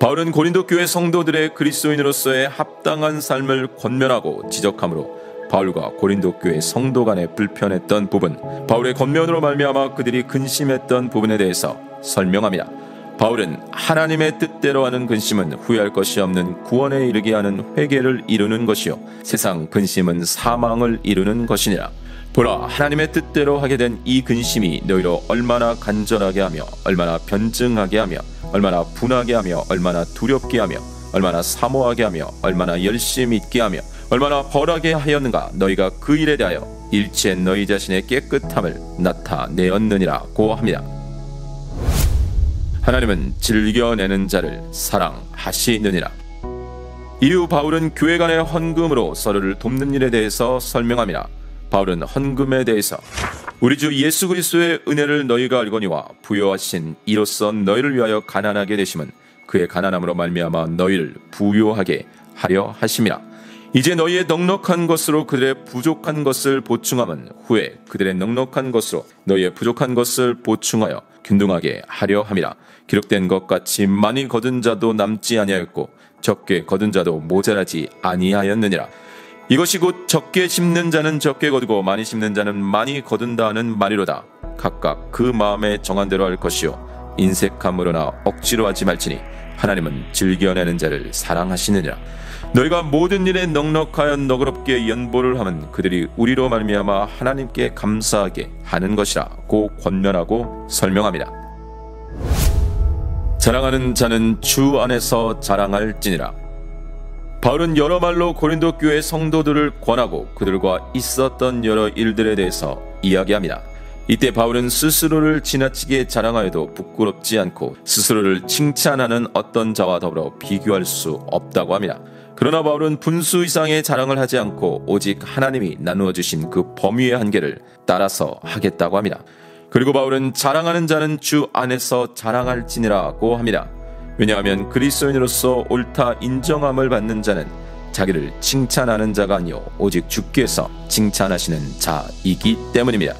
바울은 고린도 교회 성도들의 그리스도인으로서의 합당한 삶을 권면하고 지적하므로 바울과 고린도 교회 성도 간에 불편했던 부분, 바울의 권면으로 말미암아 그들이 근심했던 부분에 대해서 설명합니다. 바울은 하나님의 뜻대로 하는 근심은 후회할 것이 없는 구원에 이르게 하는 회개를 이루는 것이요 세상 근심은 사망을 이루는 것이니라. 보라, 하나님의 뜻대로 하게 된 이 근심이 너희로 얼마나 간절하게 하며 얼마나 변증하게 하며 얼마나 분하게 하며 얼마나 두렵게 하며 얼마나 사모하게 하며 얼마나 열심 있게 하며 얼마나 벌하게 하였는가. 너희가 그 일에 대하여 일체 너희 자신의 깨끗함을 나타내었느니라고 합니다. 하나님은 즐겨내는 자를 사랑하시느니라. 이후 바울은 교회 간의 헌금으로 서로를 돕는 일에 대해서 설명합니다. 바울은 헌금에 대해서 우리 주 예수 그리스도의 은혜를 너희가 알거니와 부요하신 이로써 너희를 위하여 가난하게 되심은 그의 가난함으로 말미암아 너희를 부요하게 하려 하심이라. 이제 너희의 넉넉한 것으로 그들의 부족한 것을 보충함은 후에 그들의 넉넉한 것으로 너희의 부족한 것을 보충하여 균등하게 하려 함이라. 기록된 것 같이 많이 거둔 자도 남지 아니하였고 적게 거둔 자도 모자라지 아니하였느니라. 이것이 곧 적게 심는 자는 적게 거두고 많이 심는 자는 많이 거둔다 하는 말이로다. 각각 그 마음에 정한 대로 할 것이요 인색함으로나 억지로 하지 말지니 하나님은 즐겨내는 자를 사랑하시느니라. 너희가 모든 일에 넉넉하여 너그럽게 연보를 하면 그들이 우리로 말미암아 하나님께 감사하게 하는 것이라고 권면하고 설명합니다. 자랑하는 자는 주 안에서 자랑할지니라. 바울은 여러 말로 고린도 교회 성도들을 권하고 그들과 있었던 여러 일들에 대해서 이야기합니다. 이때 바울은 스스로를 지나치게 자랑하여도 부끄럽지 않고 스스로를 칭찬하는 어떤 자와 더불어 비교할 수 없다고 합니다. 그러나 바울은 분수 이상의 자랑을 하지 않고 오직 하나님이 나누어 주신 그 범위의 한계를 따라서 하겠다고 합니다. 그리고 바울은 자랑하는 자는 주 안에서 자랑할지니라고 합니다. 왜냐하면 그리스도인으로서 옳다 인정함을 받는 자는 자기를 칭찬하는 자가 아니요 오직 주께서 칭찬하시는 자이기 때문입니다.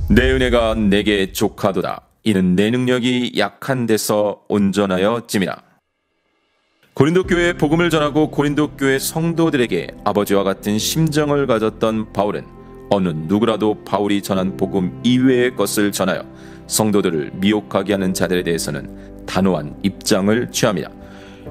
내 은혜가 내게 족하도다. 이는 내 능력이 약한 데서 온전하여 찜이라. 고린도 교회에 복음을 전하고 고린도 교회 성도들에게 아버지와 같은 심정을 가졌던 바울은 어느 누구라도 바울이 전한 복음 이외의 것을 전하여 성도들을 미혹하게 하는 자들에 대해서는 단호한 입장을 취합니다.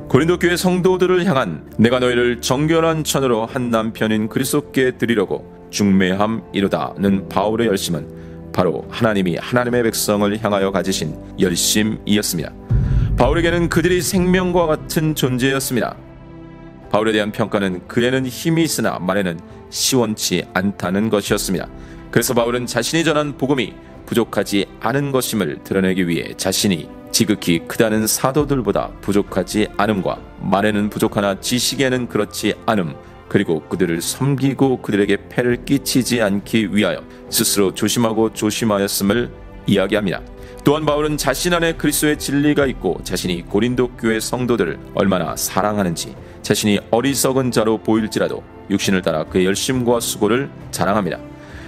고린도 교회 성도들을 향한 내가 너희를 정결한 천으로 한 남편인 그리스도께 드리려고 중매함이로다는 바울의 열심은 바로 하나님이 하나님의 백성을 향하여 가지신 열심이었습니다. 바울에게는 그들이 생명과 같은 존재였습니다. 바울에 대한 평가는 글에는 힘이 있으나 말에는 시원치 않다는 것이었습니다. 그래서 바울은 자신이 전한 복음이 부족하지 않은 것임을 드러내기 위해 자신이 지극히 크다는 사도들보다 부족하지 않음과 말에는 부족하나 지식에는 그렇지 않음, 그리고 그들을 섬기고 그들에게 폐를 끼치지 않기 위하여 스스로 조심하고 조심하였음을 이야기합니다. 또한 바울은 자신 안에 그리스도의 진리가 있고 자신이 고린도 교회 성도들을 얼마나 사랑하는지 자신이 어리석은 자로 보일지라도 육신을 따라 그의 열심과 수고를 자랑합니다.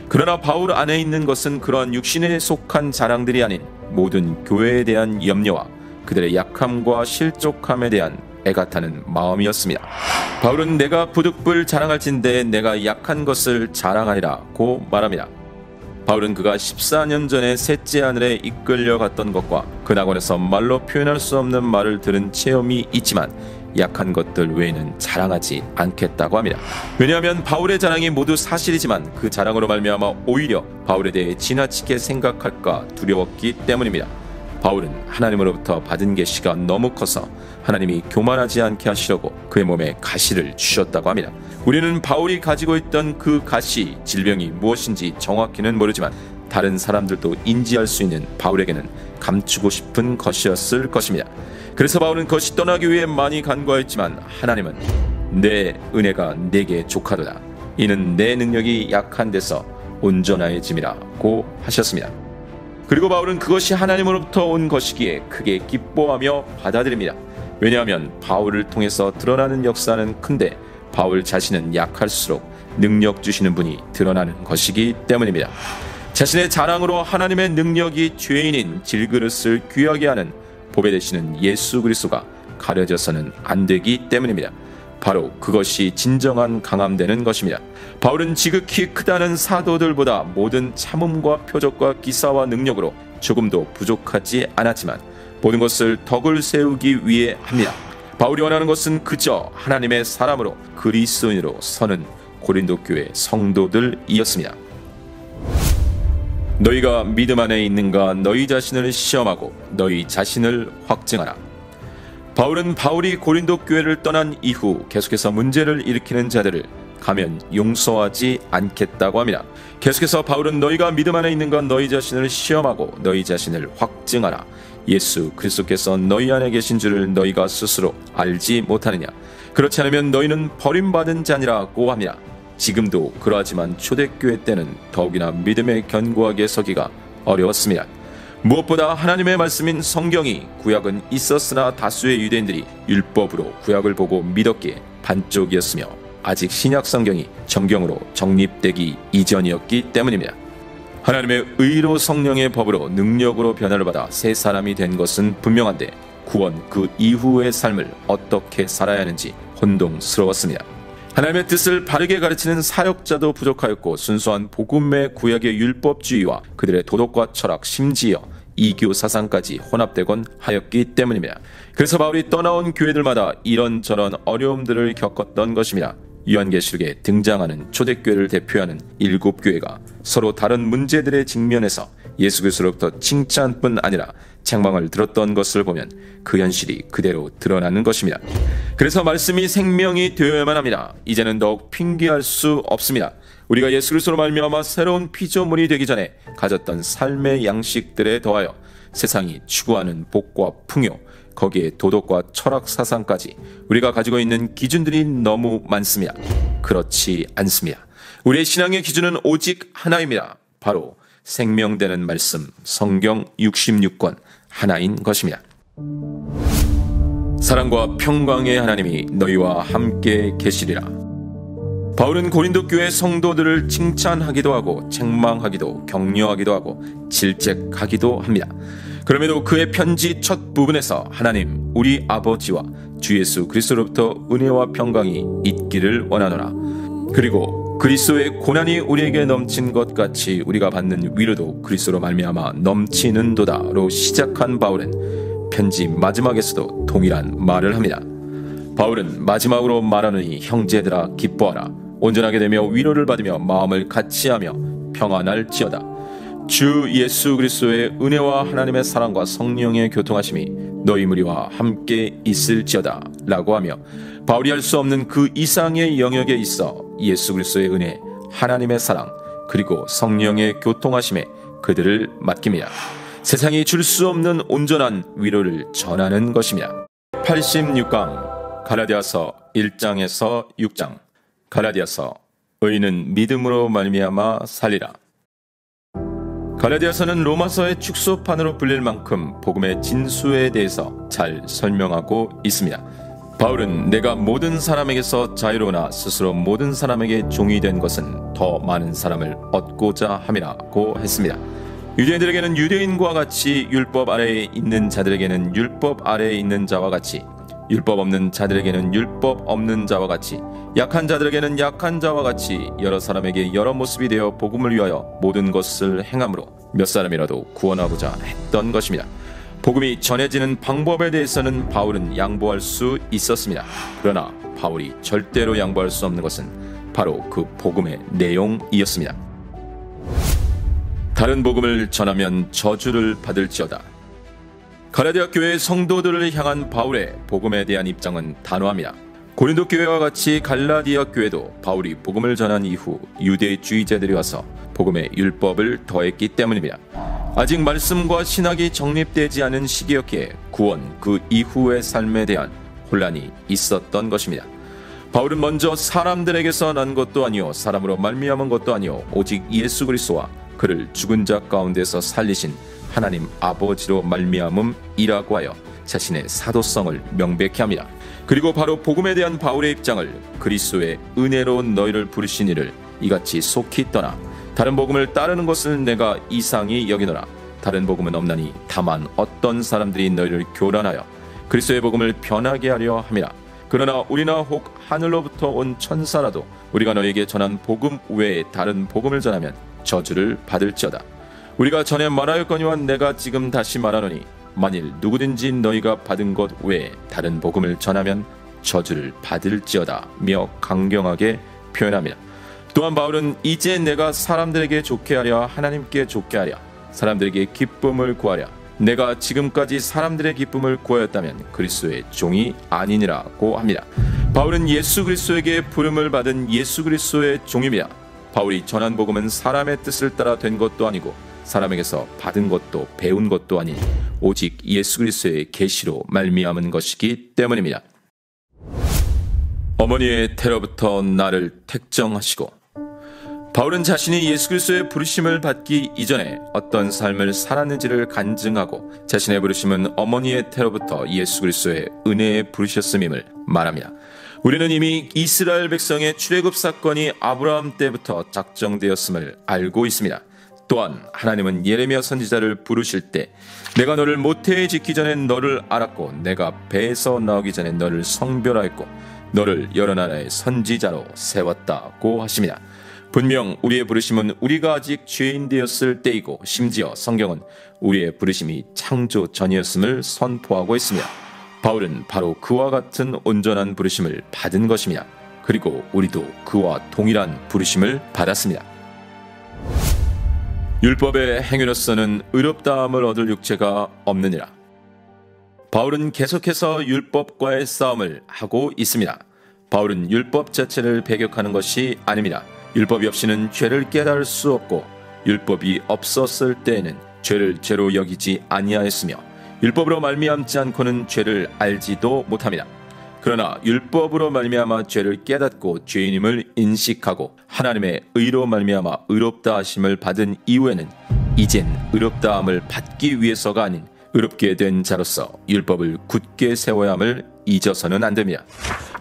그러나 바울 안에 있는 것은 그러한 육신에 속한 자랑들이 아닌 모든 교회에 대한 염려와 그들의 약함과 실족함에 대한 애가타는 마음이었습니다. 바울은 내가 부득불 자랑할진대 내가 약한 것을 자랑하리라고 말합니다. 바울은 그가 14년 전에 셋째 하늘에 이끌려 갔던 것과 그 낙원에서 말로 표현할 수 없는 말을 들은 체험이 있지만 약한 것들 외에는 자랑하지 않겠다고 합니다. 왜냐하면 바울의 자랑이 모두 사실이지만 그 자랑으로 말미암아 오히려 바울에 대해 지나치게 생각할까 두려웠기 때문입니다. 바울은 하나님으로부터 받은 계시가 너무 커서 하나님이 교만하지 않게 하시려고 그의 몸에 가시를 주셨다고 합니다. 우리는 바울이 가지고 있던 그 가시, 질병이 무엇인지 정확히는 모르지만 다른 사람들도 인지할 수 있는 바울에게는 감추고 싶은 것이었을 것입니다. 그래서 바울은 그것이 떠나기 위해 많이 간구하였지만 하나님은 내 은혜가 내게 족하도다. 이는 내 능력이 약한 데서 온전하여짐이라고 하셨습니다. 그리고 바울은 그것이 하나님으로부터 온 것이기에 크게 기뻐하며 받아들입니다. 왜냐하면 바울을 통해서 드러나는 역사는 큰데 바울 자신은 약할수록 능력 주시는 분이 드러나는 것이기 때문입니다. 자신의 자랑으로 하나님의 능력이 죄인인 질그릇을 귀하게 하는 보배 되시는 예수 그리스도가 가려져서는 안 되기 때문입니다. 바로 그것이 진정한 강함되는 것입니다. 바울은 지극히 크다는 사도들보다 모든 참음과 표적과 기사와 능력으로 조금도 부족하지 않았지만 모든 것을 덕을 세우기 위해 합니다. 바울이 원하는 것은 그저 하나님의 사람으로 그리스도인으로 서는 고린도 교회 성도들이었습니다. 너희가 믿음 안에 있는가 너희 자신을 시험하고 너희 자신을 확증하라. 바울이 고린도 교회를 떠난 이후 계속해서 문제를 일으키는 자들을 가면 용서하지 않겠다고 합니다. 계속해서 바울은 너희가 믿음 안에 있는가 너희 자신을 시험하고 너희 자신을 확증하라. 예수 그리스도께서 너희 안에 계신 줄을 너희가 스스로 알지 못하느냐. 그렇지 않으면 너희는 버림받은 자니라고 합니다. 지금도 그러하지만 초대교회 때는 더욱이나 믿음에 견고하게 서기가 어려웠습니다. 무엇보다 하나님의 말씀인 성경이 구약은 있었으나 다수의 유대인들이 율법으로 구약을 보고 믿었기에 반쪽이었으며 아직 신약 성경이 정경으로 정립되기 이전이었기 때문입니다. 하나님의 의로 성령의 법으로 능력으로 변화를 받아 새 사람이 된 것은 분명한데 구원 그 이후의 삶을 어떻게 살아야 하는지 혼동스러웠습니다. 하나님의 뜻을 바르게 가르치는 사역자도 부족하였고 순수한 복음의 구약의 율법주의와 그들의 도덕과 철학 심지어 이교 사상까지 혼합되곤 하였기 때문입니다. 그래서 바울이 떠나온 교회들마다 이런저런 어려움들을 겪었던 것입니다. 요한계시록에 등장하는 초대교회를 대표하는 7교회가 서로 다른 문제들에 직면해서 예수 그리스도로부터 칭찬뿐 아니라 책망을 들었던 것을 보면 그 현실이 그대로 드러나는 것입니다. 그래서 말씀이 생명이 되어야만 합니다. 이제는 더욱 핑계할 수 없습니다. 우리가 예수 그리스도로 말미암아 새로운 피조물이 되기 전에 가졌던 삶의 양식들에 더하여 세상이 추구하는 복과 풍요, 거기에 도덕과 철학 사상까지 우리가 가지고 있는 기준들이 너무 많습니다. 그렇지 않습니다. 우리의 신앙의 기준은 오직 하나입니다. 바로 생명되는 말씀 성경 66권 하나인 것입니다. 사랑과 평강의 하나님이 너희와 함께 계시리라. 바울은 고린도 교회 성도들을 칭찬하기도 하고 책망하기도 격려하기도 하고 질책하기도 합니다. 그럼에도 그의 편지 첫 부분에서 하나님 우리 아버지와 주 예수 그리스도로부터 은혜와 평강이 있기를 원하노라. 그리고 그리스도의 고난이 우리에게 넘친 것 같이 우리가 받는 위로도 그리스도로 말미암아 넘치는도다로 시작한 바울은 편지 마지막에서도 동일한 말을 합니다. 바울은 마지막으로 말하느니 형제들아 기뻐하라. 온전하게 되며 위로를 받으며 마음을 같이하며 평안할지어다. 주 예수 그리스도의 은혜와 하나님의 사랑과 성령의 교통하심이 너희 무리와 함께 있을지어다 라고 하며 바울이 할 수 없는 그 이상의 영역에 있어 예수 그리스도의 은혜, 하나님의 사랑 그리고 성령의 교통하심에 그들을 맡깁니다. 세상이 줄 수 없는 온전한 위로를 전하는 것입니다. 86강 갈라디아서 1장에서 6장. 갈라디아서 의인은 믿음으로 말미암아 살리라. 갈라디아서는 로마서의 축소판으로 불릴 만큼 복음의 진수에 대해서 잘 설명하고 있습니다. 바울은 내가 모든 사람에게서 자유로우나 스스로 모든 사람에게 종이 된 것은 더 많은 사람을 얻고자 함이라고 했습니다. 유대인들에게는 유대인과 같이 율법 아래에 있는 자들에게는 율법 아래에 있는 자와 같이 율법 없는 자들에게는 율법 없는 자와 같이, 약한 자들에게는 약한 자와 같이 여러 사람에게 여러 모습이 되어 복음을 위하여 모든 것을 행함으로 몇 사람이라도 구원하고자 했던 것입니다. 복음이 전해지는 방법에 대해서는 바울은 양보할 수 있었습니다. 그러나 바울이 절대로 양보할 수 없는 것은 바로 그 복음의 내용이었습니다. 다른 복음을 전하면 저주를 받을지어다. 갈라디아 교회의 성도들을 향한 바울의 복음에 대한 입장은 단호합니다. 고린도 교회와 같이 갈라디아 교회도 바울이 복음을 전한 이후 유대주의자들이 와서 복음의 율법을 더했기 때문입니다. 아직 말씀과 신학이 정립되지 않은 시기였기에 구원 그 이후의 삶에 대한 혼란이 있었던 것입니다. 바울은 먼저 사람들에게서 난 것도 아니요 사람으로 말미암은 것도 아니요 오직 예수 그리스도와 그를 죽은 자 가운데서 살리신 하나님 아버지로 말미암음이라고 하여 자신의 사도성을 명백히 합니다. 그리고 바로 복음에 대한 바울의 입장을 그리스도의 은혜로 너희를 부르신 이를 이같이 속히 떠나 다른 복음을 따르는 것을 내가 이상히 여기노라. 다른 복음은 없나니 다만 어떤 사람들이 너희를 교란하여 그리스도의 복음을 변하게 하려 함이라. 그러나 우리나 혹 하늘로부터 온 천사라도 우리가 너희에게 전한 복음 외에 다른 복음을 전하면 저주를 받을지어다. 우리가 전에 말하였거니와 내가 지금 다시 말하노니 만일 누구든지 너희가 받은 것 외에 다른 복음을 전하면 저주를 받을지어다 며 강경하게 표현합니다. 또한 바울은 이제 내가 사람들에게 좋게 하랴 하나님께 좋게 하랴 사람들에게 기쁨을 구하랴 내가 지금까지 사람들의 기쁨을 구하였다면 그리스도의 종이 아니니라고 합니다. 바울은 예수 그리스도에게 부름을 받은 예수 그리스도의 종입니다. 바울이 전한 복음은 사람의 뜻을 따라 된 것도 아니고 사람에게서 받은 것도 배운 것도 아닌 오직 예수 그리스도의 계시로 말미암은 것이기 때문입니다. 어머니의 태로부터 나를 택정하시고 바울은 자신이 예수 그리스도의 부르심을 받기 이전에 어떤 삶을 살았는지를 간증하고 자신의 부르심은 어머니의 태로부터 예수 그리스도의 은혜에 부르셨음임을 말합니다. 우리는 이미 이스라엘 백성의 출애굽 사건이 아브라함 때부터 작정되었음을 알고 있습니다. 또한 하나님은 예레미야 선지자를 부르실 때 내가 너를 모태에 짓기 전에 너를 알았고 내가 배에서 나오기 전에 너를 성별하였고 너를 여러 나라의 선지자로 세웠다고 하십니다. 분명 우리의 부르심은 우리가 아직 죄인 되었을 때이고 심지어 성경은 우리의 부르심이 창조 전이었음을 선포하고 있습니다. 바울은 바로 그와 같은 온전한 부르심을 받은 것입니다. 그리고 우리도 그와 동일한 부르심을 받았습니다. 율법의 행위로서는 의롭다함을 얻을 육체가 없느니라. 바울은 계속해서 율법과의 싸움을 하고 있습니다. 바울은 율법 자체를 배격하는 것이 아닙니다. 율법이 없이는 죄를 깨달을 수 없고 율법이 없었을 때에는 죄를 죄로 여기지 아니하였으며 율법으로 말미암지 않고는 죄를 알지도 못합니다. 그러나 율법으로 말미암아 죄를 깨닫고 죄인임을 인식하고 하나님의 의로 말미암아 의롭다 하심을 받은 이후에는 이젠 의롭다함을 받기 위해서가 아닌 의롭게 된 자로서 율법을 굳게 세워야 함을 잊어서는 안 됩니다.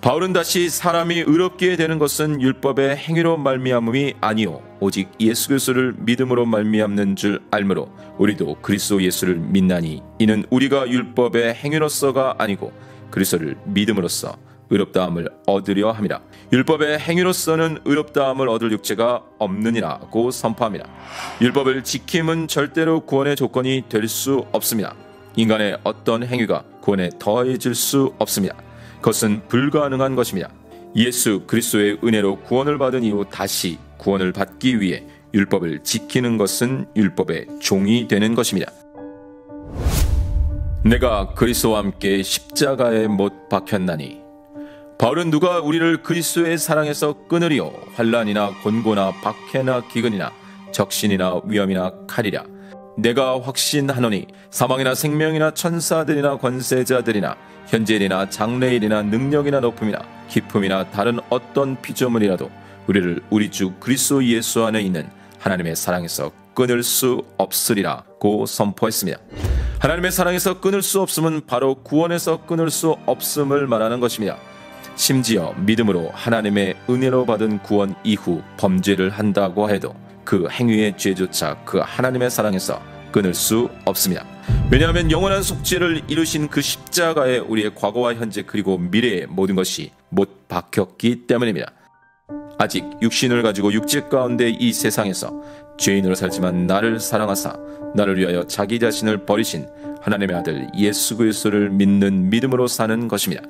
바울은 다시 사람이 의롭게 되는 것은 율법의 행위로 말미암음이 아니요 오직 예수 그리스도를 믿음으로 말미암는 줄 알므로 우리도 그리스도 예수를 믿나니 이는 우리가 율법의 행위로서가 아니고 그리스도를 믿음으로써 의롭다함을 얻으려 함이라. 율법의 행위로서는 의롭다함을 얻을 육체가 없느니라고 선포합니다. 율법을 지킴은 절대로 구원의 조건이 될 수 없습니다. 인간의 어떤 행위가 구원에 더해질 수 없습니다. 그것은 불가능한 것입니다. 예수 그리스도의 은혜로 구원을 받은 이후 다시 구원을 받기 위해 율법을 지키는 것은 율법의 종이 되는 것입니다. 내가 그리스도와 함께 십자가에 못 박혔나니. 바울은 누가 우리를 그리스도의 사랑에서 끊으리요 환난이나 곤고나 박해나 기근이나 적신이나 위험이나 칼이랴. 내가 확신하노니 사망이나 생명이나 천사들이나 권세자들이나 현재일이나 장래일이나 능력이나 높음이나 깊음이나 다른 어떤 피조물이라도 우리를 우리 주 그리스도 예수 안에 있는 하나님의 사랑에서 끊을 수 없으리라고 선포했습니다. 하나님의 사랑에서 끊을 수 없음은 바로 구원에서 끊을 수 없음을 말하는 것입니다. 심지어 믿음으로 하나님의 은혜로 받은 구원 이후 범죄를 한다고 해도 그 행위의 죄조차 그 하나님의 사랑에서 끊을 수 없습니다. 왜냐하면 영원한 속죄를 이루신 그 십자가에 우리의 과거와 현재 그리고 미래의 모든 것이 못 박혔기 때문입니다. 아직 육신을 가지고 육체 가운데 이 세상에서 죄인으로 살지만 나를 사랑하사 나를 위하여 자기 자신을 버리신 하나님의 아들 예수 그리스도를 믿는 믿음으로 사는 것입니다.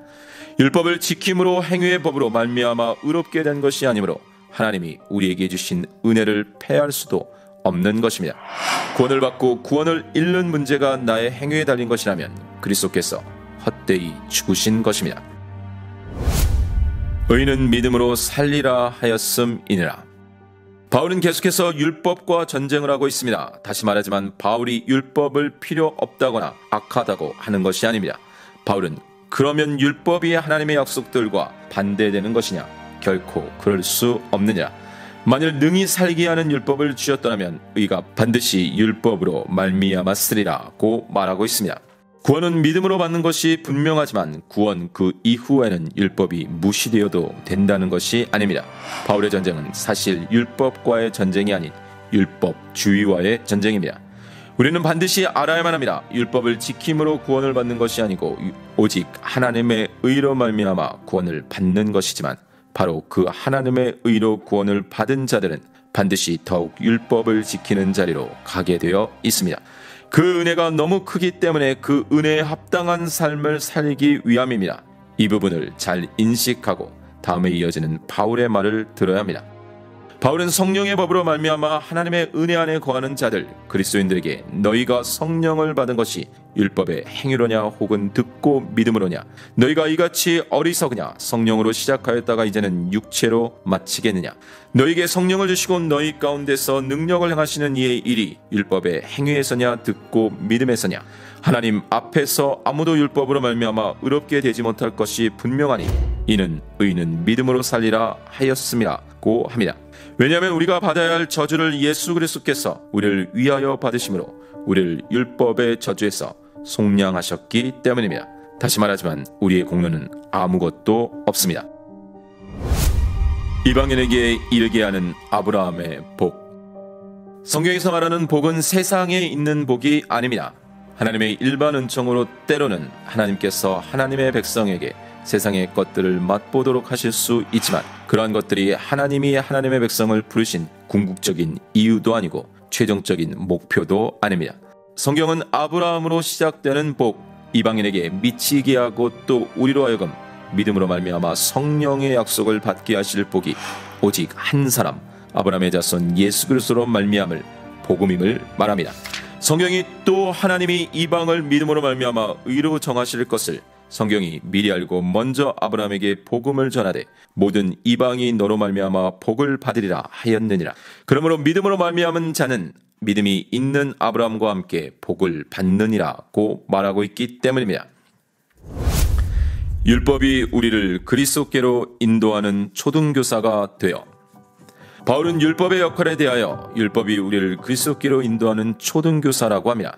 율법을 지킴으로 행위의 법으로 말미암아 의롭게 된 것이 아니므로 하나님이 우리에게 주신 은혜를 패할 수도 없는 것입니다. 구원을 받고 구원을 잃는 문제가 나의 행위에 달린 것이라면 그리스도께서 헛되이 죽으신 것입니다. 의인은 믿음으로 살리라 하였음이니라. 바울은 계속해서 율법과 전쟁을 하고 있습니다. 다시 말하지만 바울이 율법을 필요 없다거나 악하다고 하는 것이 아닙니다. 바울은 그러면 율법이 하나님의 약속들과 반대되는 것이냐? 결코 그럴 수 없느냐? 만일 능히 살게 하는 율법을 주셨더라면 의가 반드시 율법으로 말미암았으리라고 말하고 있습니다. 구원은 믿음으로 받는 것이 분명하지만 구원 그 이후에는 율법이 무시되어도 된다는 것이 아닙니다. 바울의 전쟁은 사실 율법과의 전쟁이 아닌 율법주의와의 전쟁입니다. 우리는 반드시 알아야만 합니다. 율법을 지킴으로 구원을 받는 것이 아니고 오직 하나님의 의로 말미암아 구원을 받는 것이지만 바로 그 하나님의 의로 구원을 받은 자들은 반드시 더욱 율법을 지키는 자리로 가게 되어 있습니다. 그 은혜가 너무 크기 때문에 그 은혜에 합당한 삶을 살기 위함입니다. 이 부분을 잘 인식하고 다음에 이어지는 바울의 말을 들어야 합니다. 바울은 성령의 법으로 말미암아 하나님의 은혜 안에 거하는 자들 그리스도인들에게 너희가 성령을 받은 것이 율법의 행위로냐 혹은 듣고 믿음으로냐 너희가 이같이 어리석으냐 성령으로 시작하였다가 이제는 육체로 마치겠느냐 너희에게 성령을 주시고 너희 가운데서 능력을 행하시는 이의 일이 율법의 행위에서냐 듣고 믿음에서냐 하나님 앞에서 아무도 율법으로 말미암아 의롭게 되지 못할 것이 분명하니 이는 의인은 믿음으로 살리라 하였음이라고 합니다. 왜냐하면 우리가 받아야 할 저주를 예수 그리스도께서 우리를 위하여 받으심으로 우리를 율법의 저주에서 속량하셨기 때문입니다. 다시 말하지만 우리의 공로는 아무것도 없습니다. 이방인에게 이르게 하는 아브라함의 복. 성경에서 말하는 복은 세상에 있는 복이 아닙니다. 하나님의 일반 은총으로 때로는 하나님께서 하나님의 백성에게 세상의 것들을 맛보도록 하실 수 있지만 그러한 것들이 하나님이 하나님의 백성을 부르신 궁극적인 이유도 아니고 최종적인 목표도 아닙니다. 성경은 아브라함으로 시작되는 복, 이방인에게 미치게 하고 또 우리로 하여금 믿음으로 말미암아 성령의 약속을 받게 하실 복이 오직 한 사람 아브라함의 자손 예수 그리스도로 말미암을 복음임을 말합니다. 성경이 또 하나님이 이방을 믿음으로 말미암아 의로 정하실 것을 성경이 미리 알고 먼저 아브라함에게 복음을 전하되 모든 이방이 너로 말미암아 복을 받으리라 하였느니라. 그러므로 믿음으로 말미암은 자는 믿음이 있는 아브라함과 함께 복을 받느니라고 말하고 있기 때문입니다. 율법이 우리를 그리스도께로 인도하는 초등교사가 되어 바울은 율법의 역할에 대하여 율법이 우리를 그리스도께로 인도하는 초등교사라고 합니다.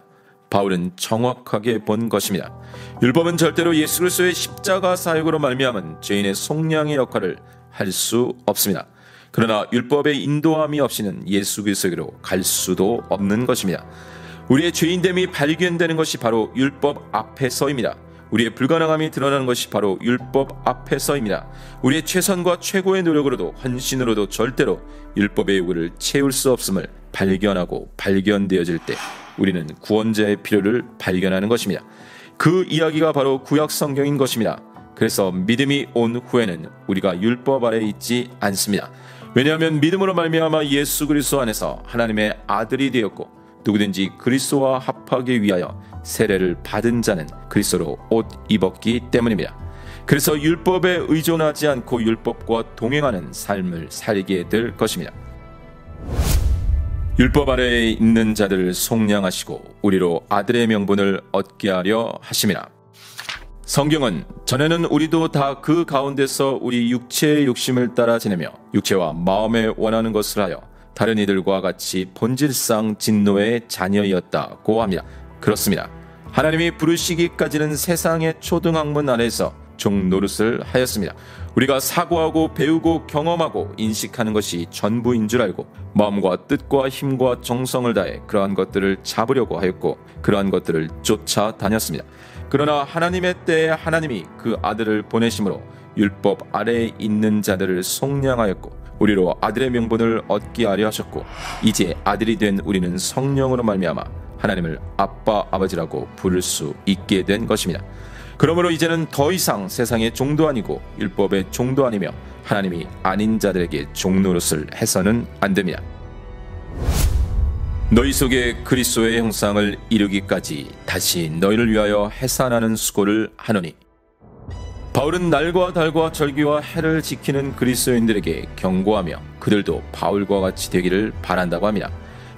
바울은 정확하게 본 것입니다. 율법은 절대로 예수 그리스도의 십자가 사역으로 말미암은 죄인의 속량의 역할을 할 수 없습니다. 그러나 율법의 인도함이 없이는 예수 그리스도로 갈 수도 없는 것입니다. 우리의 죄인됨이 발견되는 것이 바로 율법 앞에서입니다. 우리의 불가능함이 드러나는 것이 바로 율법 앞에서입니다. 우리의 최선과 최고의 노력으로도 헌신으로도 절대로 율법의 요구를 채울 수 없음을 발견하고 발견되어질 때 우리는 구원자의 필요를 발견하는 것입니다. 그 이야기가 바로 구약 성경인 것입니다. 그래서 믿음이 온 후에는 우리가 율법 아래에 있지 않습니다. 왜냐하면 믿음으로 말미암아 예수 그리스도 안에서 하나님의 아들이 되었고 누구든지 그리스도와 합하기 위하여 세례를 받은 자는 그리스도로 옷 입었기 때문입니다. 그래서 율법에 의존하지 않고 율법과 동행하는 삶을 살게 될 것입니다. 율법 아래에 있는 자들을 속량하시고 우리로 아들의 명분을 얻게 하려 하심이라. 성경은 전에는 우리도 다 그 가운데서 우리 육체의 욕심을 따라 지내며 육체와 마음에 원하는 것을 하여 다른 이들과 같이 본질상 진노의 자녀였다고 합니다. 그렇습니다. 하나님이 부르시기까지는 세상의 초등학문 아래에서 종 노릇을 하였습니다. 우리가 사고하고 배우고 경험하고 인식하는 것이 전부인 줄 알고 마음과 뜻과 힘과 정성을 다해 그러한 것들을 잡으려고 하였고 그러한 것들을 쫓아다녔습니다. 그러나 하나님의 때에 하나님이 그 아들을 보내심으로 율법 아래에 있는 자들을 속량하였고 우리로 아들의 명분을 얻게 하려 하셨고 이제 아들이 된 우리는 성령으로 말미암아 하나님을 아빠 아버지라고 부를 수 있게 된 것입니다. 그러므로 이제는 더 이상 세상의 종도 아니고 율법의 종도 아니며 하나님이 아닌 자들에게 종노릇을 해서는 안 됩니다. 너희 속에 그리스도의 형상을 이루기까지 다시 너희를 위하여 해산하는 수고를 하노니. 바울은 날과 달과 절기와 해를 지키는 그리스도인들에게 경고하며 그들도 바울과 같이 되기를 바란다고 합니다.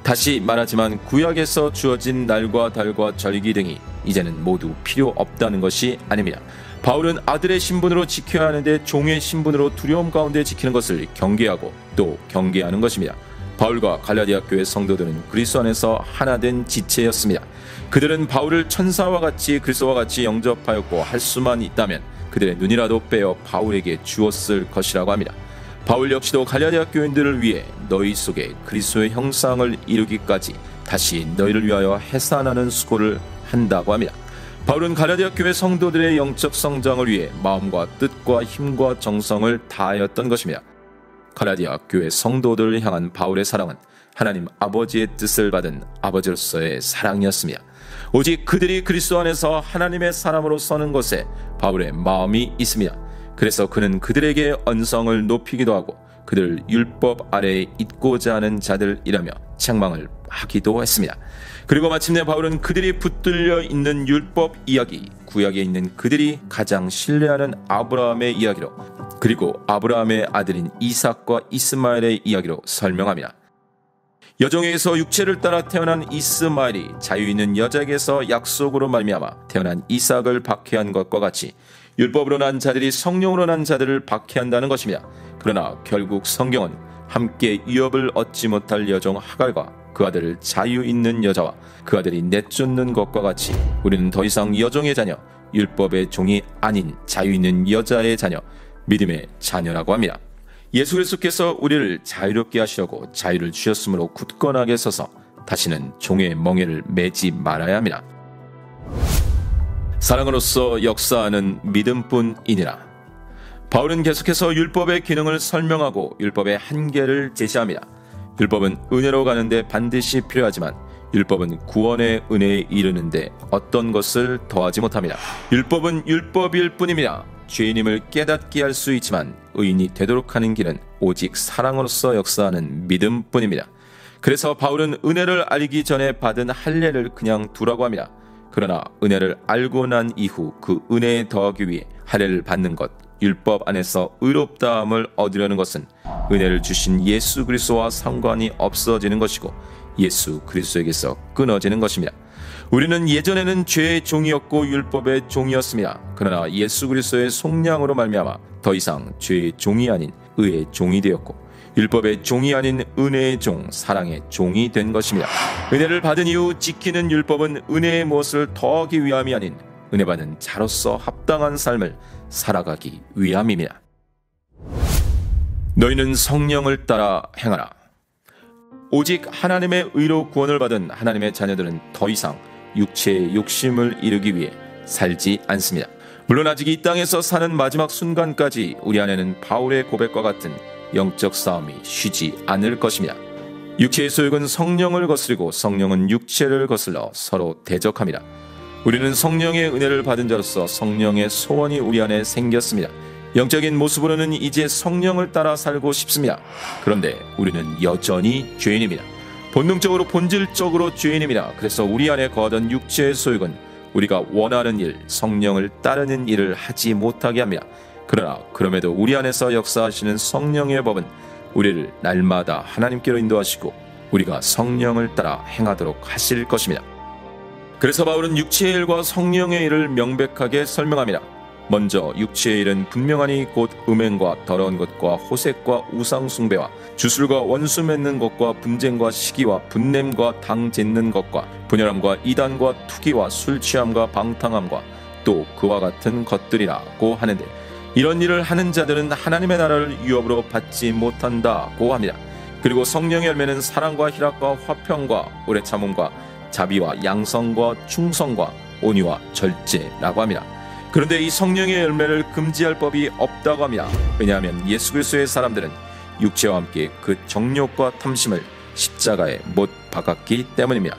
다시 말하지만 구약에서 주어진 날과 달과 절기 등이 이제는 모두 필요 없다는 것이 아닙니다. 바울은 아들의 신분으로 지켜야 하는데 종의 신분으로 두려움 가운데 지키는 것을 경계하고 또 경계하는 것입니다. 바울과 갈라디아 교회 성도들은 그리스도 안에서 하나된 지체였습니다. 그들은 바울을 천사와 같이 그리스도와 같이 영접하였고 할 수만 있다면 그들의 눈이라도 빼어 바울에게 주었을 것이라고 합니다. 바울 역시도 갈라디아 교인들을 위해 너희 속에 그리스도의 형상을 이루기까지 다시 너희를 위하여 해산하는 수고를 한다고 합니다. 바울은 갈라디아 교회 성도들의 영적 성장을 위해 마음과 뜻과 힘과 정성을 다하였던 것입니다. 갈라디아 교회 성도들을 향한 바울의 사랑은 하나님 아버지의 뜻을 받은 아버지로서의 사랑이었습니다. 오직 그들이 그리스도 안에서 하나님의 사람으로 서는 것에 바울의 마음이 있습니다. 그래서 그는 그들에게 언성을 높이기도 하고 그들을 율법 아래에 있고자 하는 자들이라며 책망을 하기도 했습니다. 그리고 마침내 바울은 그들이 붙들려 있는 율법 이야기, 구약에 있는 그들이 가장 신뢰하는 아브라함의 이야기로 그리고 아브라함의 아들인 이삭과 이스마엘의 이야기로 설명합니다. 여종에게서 육체를 따라 태어난 이스마엘이 자유 있는 여자에게서 약속으로 말미암아 태어난 이삭을 박해한 것과 같이 율법으로 난 자들이 성령으로 난 자들을 박해한다는 것입니다. 그러나 결국 성경은 함께 유업을 얻지 못할 여종 하갈과 그 아들을 자유 있는 여자와 그 아들이 내쫓는 것과 같이 우리는 더 이상 여종의 자녀, 율법의 종이 아닌 자유 있는 여자의 자녀, 믿음의 자녀라고 합니다. 예수 그리스도께서 우리를 자유롭게 하시려고 자유를 주셨으므로 굳건하게 서서 다시는 종의 멍에를 매지 말아야 합니다. 사랑으로서 역사하는 믿음뿐이니라. 바울은 계속해서 율법의 기능을 설명하고 율법의 한계를 제시합니다. 율법은 은혜로 가는데 반드시 필요하지만 율법은 구원의 은혜에 이르는데 어떤 것을 더하지 못합니다. 율법은 율법일 뿐입니다. 죄인임을 깨닫게 할 수 있지만 의인이 되도록 하는 길은 오직 사랑으로서 역사하는 믿음뿐입니다. 그래서 바울은 은혜를 알기 전에 받은 할례를 그냥 두라고 합니다. 그러나 은혜를 알고 난 이후 그 은혜에 더하기 위해 할례를 받는 것, 율법 안에서 의롭다함을 얻으려는 것은 은혜를 주신 예수 그리스도와 상관이 없어지는 것이고 예수 그리스도에게서 끊어지는 것입니다. 우리는 예전에는 죄의 종이었고 율법의 종이었습니다. 그러나 예수 그리스도의 속량으로 말미암아 더 이상 죄의 종이 아닌 의의 종이 되었고 율법의 종이 아닌 은혜의 종, 사랑의 종이 된 것입니다. 은혜를 받은 이후 지키는 율법은 은혜의 무엇을 더하기 위함이 아닌 은혜 받은 자로서 합당한 삶을 살아가기 위함입니다. 너희는 성령을 따라 행하라. 오직 하나님의 의로 구원을 받은 하나님의 자녀들은 더 이상 육체의 욕심을 이루기 위해 살지 않습니다. 물론 아직 이 땅에서 사는 마지막 순간까지 우리 안에는 바울의 고백과 같은 영적 싸움이 쉬지 않을 것입니다. 육체의 소욕은 성령을 거스르고 성령은 육체를 거슬러 서로 대적합니다. 우리는 성령의 은혜를 받은 자로서 성령의 소원이 우리 안에 생겼습니다. 영적인 모습으로는 이제 성령을 따라 살고 싶습니다. 그런데 우리는 여전히 죄인입니다. 본능적으로 본질적으로 죄인입니다. 그래서 우리 안에 거하던 육체의 소욕은 우리가 원하는 일, 성령을 따르는 일을 하지 못하게 합니다. 그러나 그럼에도 우리 안에서 역사하시는 성령의 법은 우리를 날마다 하나님께로 인도하시고 우리가 성령을 따라 행하도록 하실 것입니다. 그래서 바울은 육체의 일과 성령의 일을 명백하게 설명합니다. 먼저 육체의 일은 분명하니 곧 음행과 더러운 것과 호색과 우상 숭배와 주술과 원수 맺는 것과 분쟁과 시기와 분냄과 당 짓는 것과 분열함과 이단과 투기와 술 취함과 방탕함과 또 그와 같은 것들이라고 하는데 이런 일을 하는 자들은 하나님의 나라를 유업으로 받지 못한다고 합니다. 그리고 성령의 열매는 사랑과 희락과 화평과 오래 참음과 자비와 양성과 충성과 온유와 절제라고 합니다. 그런데 이 성령의 열매를 금지할 법이 없다고 합니다. 왜냐하면 예수 그리스도의 사람들은 육체와 함께 그 정욕과 탐심을 십자가에 못 박았기 때문입니다.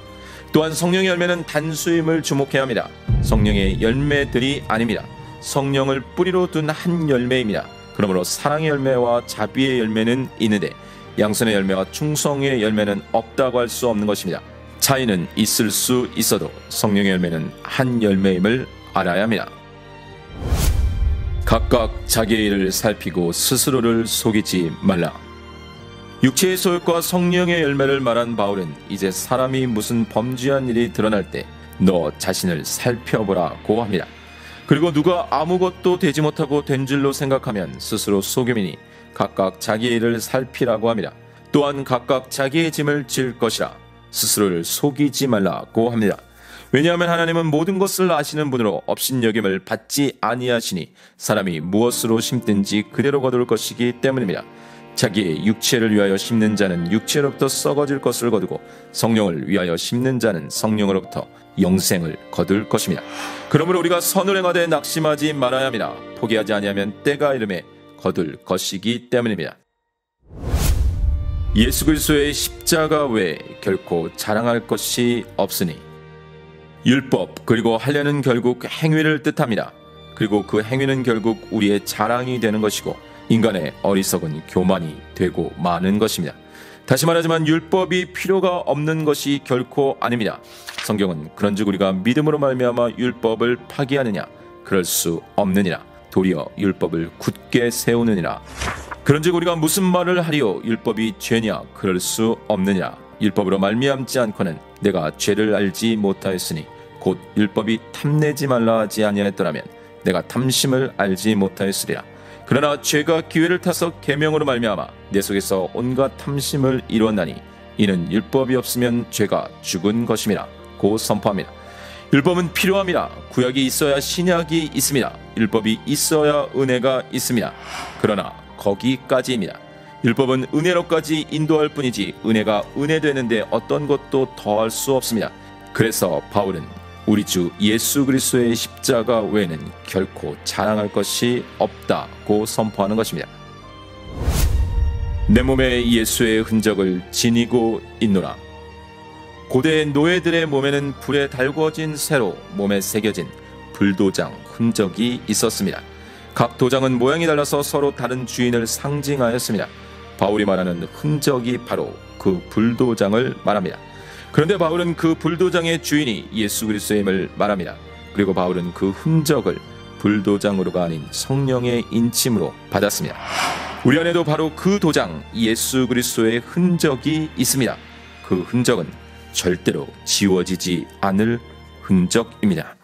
또한 성령의 열매는 단수임을 주목해야 합니다. 성령의 열매들이 아닙니다. 성령을 뿌리로 둔 한 열매입니다. 그러므로 사랑의 열매와 자비의 열매는 있는데 양선의 열매와 충성의 열매는 없다고 할 수 없는 것입니다. 차이는 있을 수 있어도 성령의 열매는 한 열매임을 알아야 합니다. 각각 자기의 일을 살피고 스스로를 속이지 말라. 육체의 소욕과 성령의 열매를 말한 바울은 이제 사람이 무슨 범죄한 일이 드러날 때 너 자신을 살펴보라고 합니다. 그리고 누가 아무것도 되지 못하고 된 줄로 생각하면 스스로 속임이니 각각 자기의 일을 살피라고 합니다. 또한 각각 자기의 짐을 질 것이라 스스로를 속이지 말라고 합니다. 왜냐하면 하나님은 모든 것을 아시는 분으로 업신여김을 받지 아니하시니 사람이 무엇으로 심든지 그대로 거둘 것이기 때문입니다. 자기의 육체를 위하여 심는 자는 육체로부터 썩어질 것을 거두고 성령을 위하여 심는 자는 성령으로부터 영생을 거둘 것입니다. 그러므로 우리가 선을 행하되 낙심하지 말아야 합니다. 포기하지 아니하면 때가 이름에 거둘 것이기 때문입니다. 예수 그리스도의 십자가 외에 결코 자랑할 것이 없으니 율법 그리고 하려는 결국 행위를 뜻합니다. 그리고 그 행위는 결국 우리의 자랑이 되는 것이고 인간의 어리석은 교만이 되고 마는 것입니다. 다시 말하지만 율법이 필요가 없는 것이 결코 아닙니다. 성경은 그런즉 우리가 믿음으로 말미암아 율법을 파기하느냐 그럴 수 없느니라. 도리어 율법을 굳게 세우느니라. 그런즉 우리가 무슨 말을 하리요 율법이 죄냐 그럴 수 없느니라. 율법으로 말미암지 않고는 내가 죄를 알지 못하였으니 곧 율법이 탐내지 말라 하지 아니하였더라면 내가 탐심을 알지 못하였으리라. 그러나 죄가 기회를 타서 계명으로 말미암아 내 속에서 온갖 탐심을 이루었나니 이는 율법이 없으면 죄가 죽은 것임이라 고 선포합니다. 율법은 필요합니다. 구약이 있어야 신약이 있습니다. 율법이 있어야 은혜가 있습니다. 그러나 거기까지입니다. 율법은 은혜로까지 인도할 뿐이지 은혜가 은혜되는데 어떤 것도 더할 수 없습니다. 그래서 바울은 우리 주 예수 그리스도의 십자가 외에는 결코 자랑할 것이 없다고 선포하는 것입니다. 내 몸에 예수의 흔적을 지니고 있노라. 고대 노예들의 몸에는 불에 달궈진 쇠로 몸에 새겨진 불도장 흔적이 있었습니다. 각 도장은 모양이 달라서 서로 다른 주인을 상징하였습니다. 바울이 말하는 흔적이 바로 그 불도장을 말합니다. 그런데 바울은 그 불도장의 주인이 예수 그리스도임을 말합니다. 그리고 바울은 그 흔적을 불도장으로가 아닌 성령의 인침으로 받았습니다. 우리 안에도 바로 그 도장 예수 그리스도의 흔적이 있습니다. 그 흔적은 절대로 지워지지 않을 흔적입니다.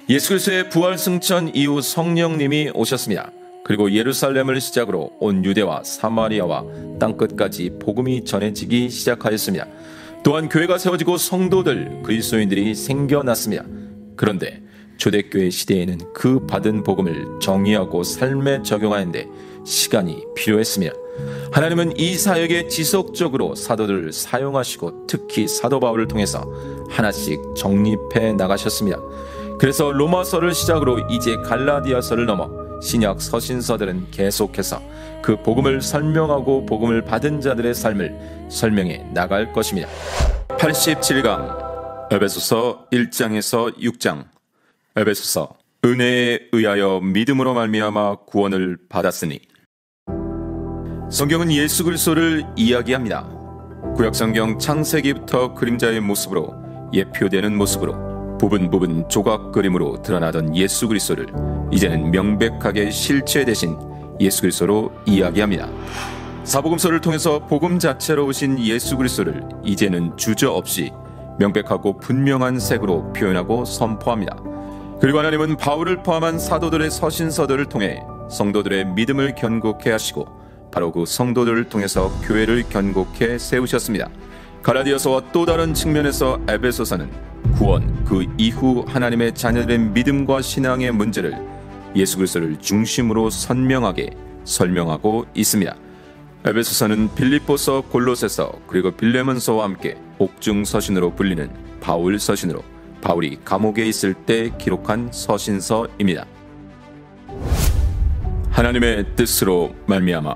예수 그리스도의 부활 승천 이후 성령님이 오셨습니다. 그리고 예루살렘을 시작으로 온 유대와 사마리아와 땅끝까지 복음이 전해지기 시작하였습니다. 또한 교회가 세워지고 성도들, 그리스도인들이 생겨났습니다. 그런데 초대교회 시대에는 그 받은 복음을 정의하고 삶에 적용하는데 시간이 필요했습니다. 하나님은 이 사역에 지속적으로 사도들을 사용하시고 특히 사도 바울을 통해서 하나씩 정립해 나가셨습니다. 그래서 로마서를 시작으로 이제 갈라디아서를 넘어 신약 서신서들은 계속해서 그 복음을 설명하고 복음을 받은 자들의 삶을 설명해 나갈 것입니다. 87강 에베소서 1장에서 6장. 에베소서 은혜에 의하여 믿음으로 말미암아 구원을 받았으니. 성경은 예수 그리스도를 이야기합니다. 구약성경 창세기부터 그림자의 모습으로 예표되는 모습으로 부분 조각 그림으로 드러나던 예수 그리스도를 이제는 명백하게 실체 대신 예수 그리스도로 이야기합니다. 사복음서를 통해서 복음 자체로 오신 예수 그리스도를 이제는 주저없이 명백하고 분명한 색으로 표현하고 선포합니다. 그리고 하나님은 바울을 포함한 사도들의 서신서들을 통해 성도들의 믿음을 견고케 하시고 바로 그 성도들을 통해서 교회를 견고케 세우셨습니다. 갈라디아서와 또 다른 측면에서 에베소서는 구원, 그 이후 하나님의 자녀들의 믿음과 신앙의 문제를 예수 그리스도를 중심으로 선명하게 설명하고 있습니다. 에베소서는 빌립보서, 골로새서, 그리고 빌레몬서와 함께 옥중 서신으로 불리는 바울 서신으로 바울이 감옥에 있을 때 기록한 서신서입니다. 하나님의 뜻으로 말미암아.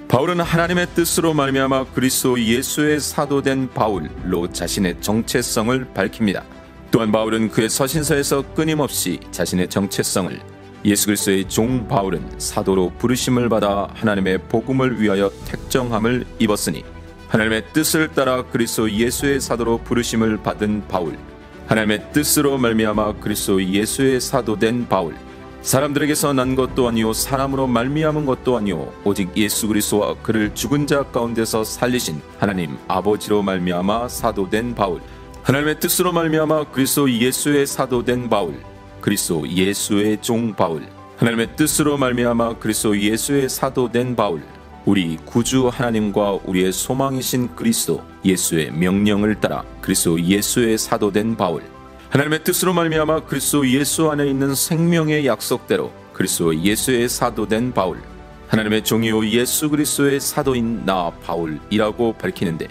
바울은 하나님의 뜻으로 말미암아 그리스도 예수의 사도된 바울로 자신의 정체성을 밝힙니다. 또한 바울은 그의 서신서에서 끊임없이 자신의 정체성을 예수 그리스도의 종 바울은 사도로 부르심을 받아 하나님의 복음을 위하여 택정함을 입었으니 하나님의 뜻을 따라 그리스도 예수의 사도로 부르심을 받은 바울, 하나님의 뜻으로 말미암아 그리스도 예수의 사도된 바울, 사람들에게서 난 것도 아니요 사람으로 말미암은 것도 아니요 오직 예수 그리스도와 그를 죽은 자 가운데서 살리신 하나님 아버지로 말미암아 사도된 바울, 하나님의 뜻으로 말미암아 그리스도 예수의 사도된 바울, 그리스도 예수의 종 바울, 하나님의 뜻으로 말미암아 그리스도 예수의 사도된 바울, 우리 구주 하나님과 우리의 소망이신 그리스도 예수의 명령을 따라 그리스도 예수의 사도된 바울, 하나님의 뜻으로 말미암아 그리스도 예수 안에 있는 생명의 약속대로 그리스도 예수의 사도된 바울, 하나님의 종이요 예수 그리스도의 사도인 나 바울이라고 밝히는데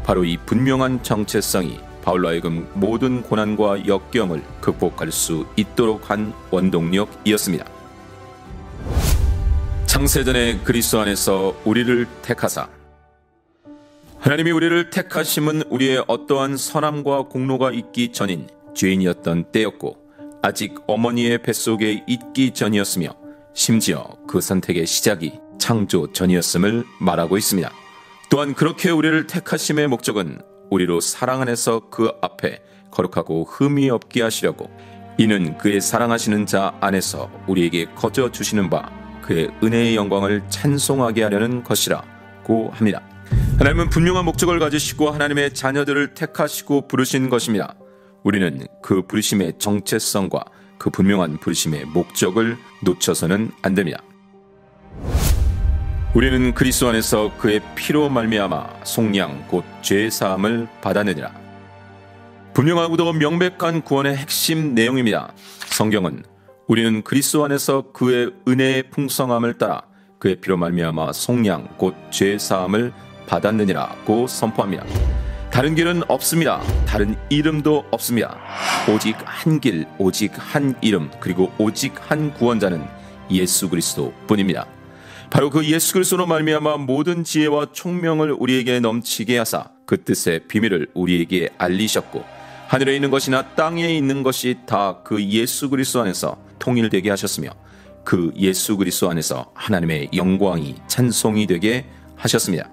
바로 이 분명한 정체성이 바울로 하여금 모든 고난과 역경을 극복할 수 있도록 한 원동력이었습니다. 창세전에 그리스도 안에서 우리를 택하사. 하나님이 우리를 택하심은 우리의 어떠한 선함과 공로가 있기 전인 죄인이었던 때였고 아직 어머니의 뱃속에 있기 전이었으며 심지어 그 선택의 시작이 창조 전이었음을 말하고 있습니다. 또한 그렇게 우리를 택하심의 목적은 우리로 사랑 안에서 그 앞에 거룩하고 흠이 없게 하시려고 이는 그의 사랑하시는 자 안에서 우리에게 거저 주시는 바 그의 은혜의 영광을 찬송하게 하려는 것이라고 합니다. 하나님은 분명한 목적을 가지시고 하나님의 자녀들을 택하시고 부르신 것입니다. 우리는 그 부르심의 정체성과 그 분명한 부르심의 목적을 놓쳐서는 안 됩니다. 우리는 그리스도 안에서 그의 피로 말미암아 속량 곧 죄 사함을 받았느니라. 분명하고도 명백한 구원의 핵심 내용입니다. 성경은 우리는 그리스도 안에서 그의 은혜의 풍성함을 따라 그의 피로 말미암아 속량 곧 죄 사함을 받았느니라고 선포합니다. 다른 길은 없습니다. 다른 이름도 없습니다. 오직 한 길, 오직 한 이름, 그리고 오직 한 구원자는 예수 그리스도 뿐입니다. 바로 그 예수 그리스도로 말미암아 모든 지혜와 총명을 우리에게 넘치게 하사 그 뜻의 비밀을 우리에게 알리셨고 하늘에 있는 것이나 땅에 있는 것이 다 그 예수 그리스도 안에서 통일되게 하셨으며 그 예수 그리스도 안에서 하나님의 영광이 찬송이 되게 하셨습니다.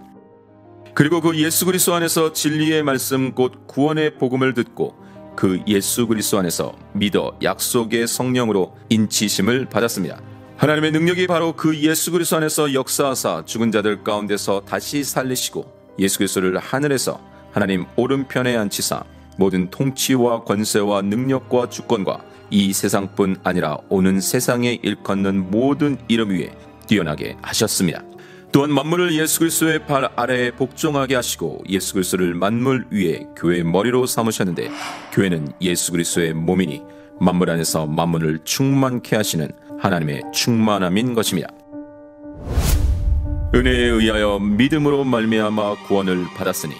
그리고 그 예수 그리스도 안에서 진리의 말씀 곧 구원의 복음을 듣고 그 예수 그리스도 안에서 믿어 약속의 성령으로 인치심을 받았습니다. 하나님의 능력이 바로 그 예수 그리스도 안에서 역사하사 죽은 자들 가운데서 다시 살리시고 예수 그리스도를 하늘에서 하나님 오른편에 앉히사 모든 통치와 권세와 능력과 주권과 이 세상뿐 아니라 오는 세상에 일컫는 모든 이름 위에 뛰어나게 하셨습니다. 또한 만물을 예수 그리스도의 발 아래에 복종하게 하시고 예수 그리스도를 만물 위에 교회의 머리로 삼으셨는데 교회는 예수 그리스도의 몸이니 만물 안에서 만물을 충만케 하시는 하나님의 충만함인 것입니다. 은혜에 의하여 믿음으로 말미암아 구원을 받았으니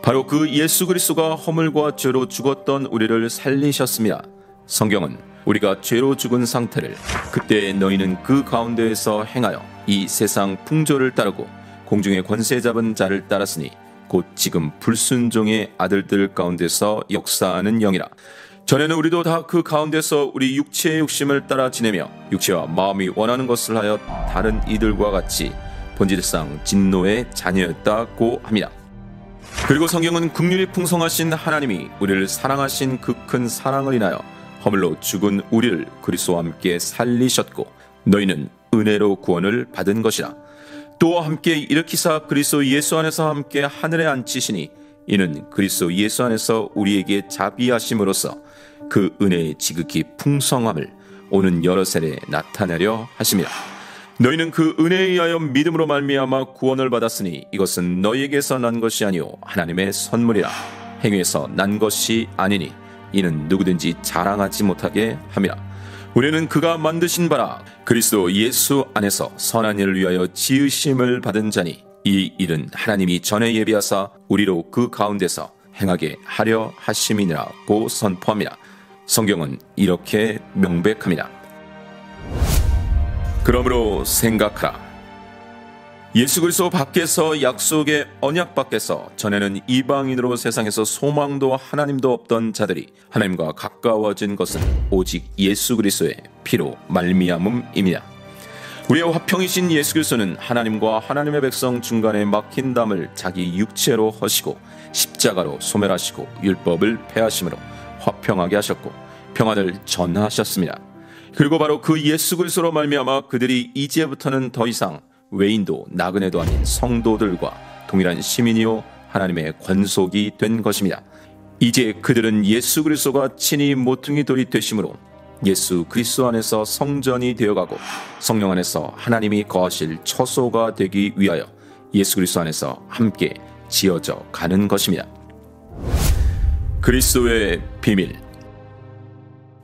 바로 그 예수 그리스도가 허물과 죄로 죽었던 우리를 살리셨습니다. 성경은 우리가 죄로 죽은 상태를 그때 너희는 그 가운데에서 행하여 이 세상 풍조를 따르고 공중의 권세 잡은 자를 따랐으니 곧 지금 불순종의 아들들 가운데서 역사하는 영이라. 전에는 우리도 다 그 가운데서 우리 육체의 욕심을 따라 지내며 육체와 마음이 원하는 것을 하여 다른 이들과 같이 본질상 진노의 자녀였다고 합니다. 그리고 성경은 긍휼이 풍성하신 하나님이 우리를 사랑하신 그 큰 사랑을 인하여 허물로 죽은 우리를 그리스도와 함께 살리셨고 너희는 은혜로 구원을 받은 것이라. 또 함께 일으키사 그리스도 예수 안에서 함께 하늘에 앉히시니 이는 그리스도 예수 안에서 우리에게 자비하심으로써 그 은혜의 지극히 풍성함을 오는 여러 세대에 나타내려 하심이라. 너희는 그 은혜에 의하여 믿음으로 말미암아 구원을 받았으니 이것은 너희에게서 난 것이 아니요 하나님의 선물이라. 행위에서 난 것이 아니니 이는 누구든지 자랑하지 못하게 함이라. 우리는 그가 만드신 바라 그리스도 예수 안에서 선한 일을 위하여 지으심을 받은 자니 이 일은 하나님이 전에 예비하사 우리로 그 가운데서 행하게 하려 하심이니라고 선포합니다. 성경은 이렇게 명백합니다. 그러므로 생각하라. 예수 그리스도 밖에서 약속의 언약 밖에서 전에는 이방인으로 세상에서 소망도 하나님도 없던 자들이 하나님과 가까워진 것은 오직 예수 그리스도의 피로 말미암음입니다. 우리의 화평이신 예수 그리스도는 하나님과 하나님의 백성 중간에 막힌 담을 자기 육체로 허시고 십자가로 소멸하시고 율법을 폐하심으로 화평하게 하셨고 평안을 전하셨습니다. 그리고 바로 그 예수 그리스도로 말미암아 그들이 이제부터는 더 이상 외인도 나그네도 아닌 성도들과 동일한 시민이요 하나님의 권속이 된 것입니다. 이제 그들은 예수 그리스도가 친히 모퉁이 돌이 되심으로 예수 그리스도 안에서 성전이 되어가고 성령 안에서 하나님이 거하실 처소가 되기 위하여 예수 그리스도 안에서 함께 지어져 가는 것입니다. 그리스도의 비밀.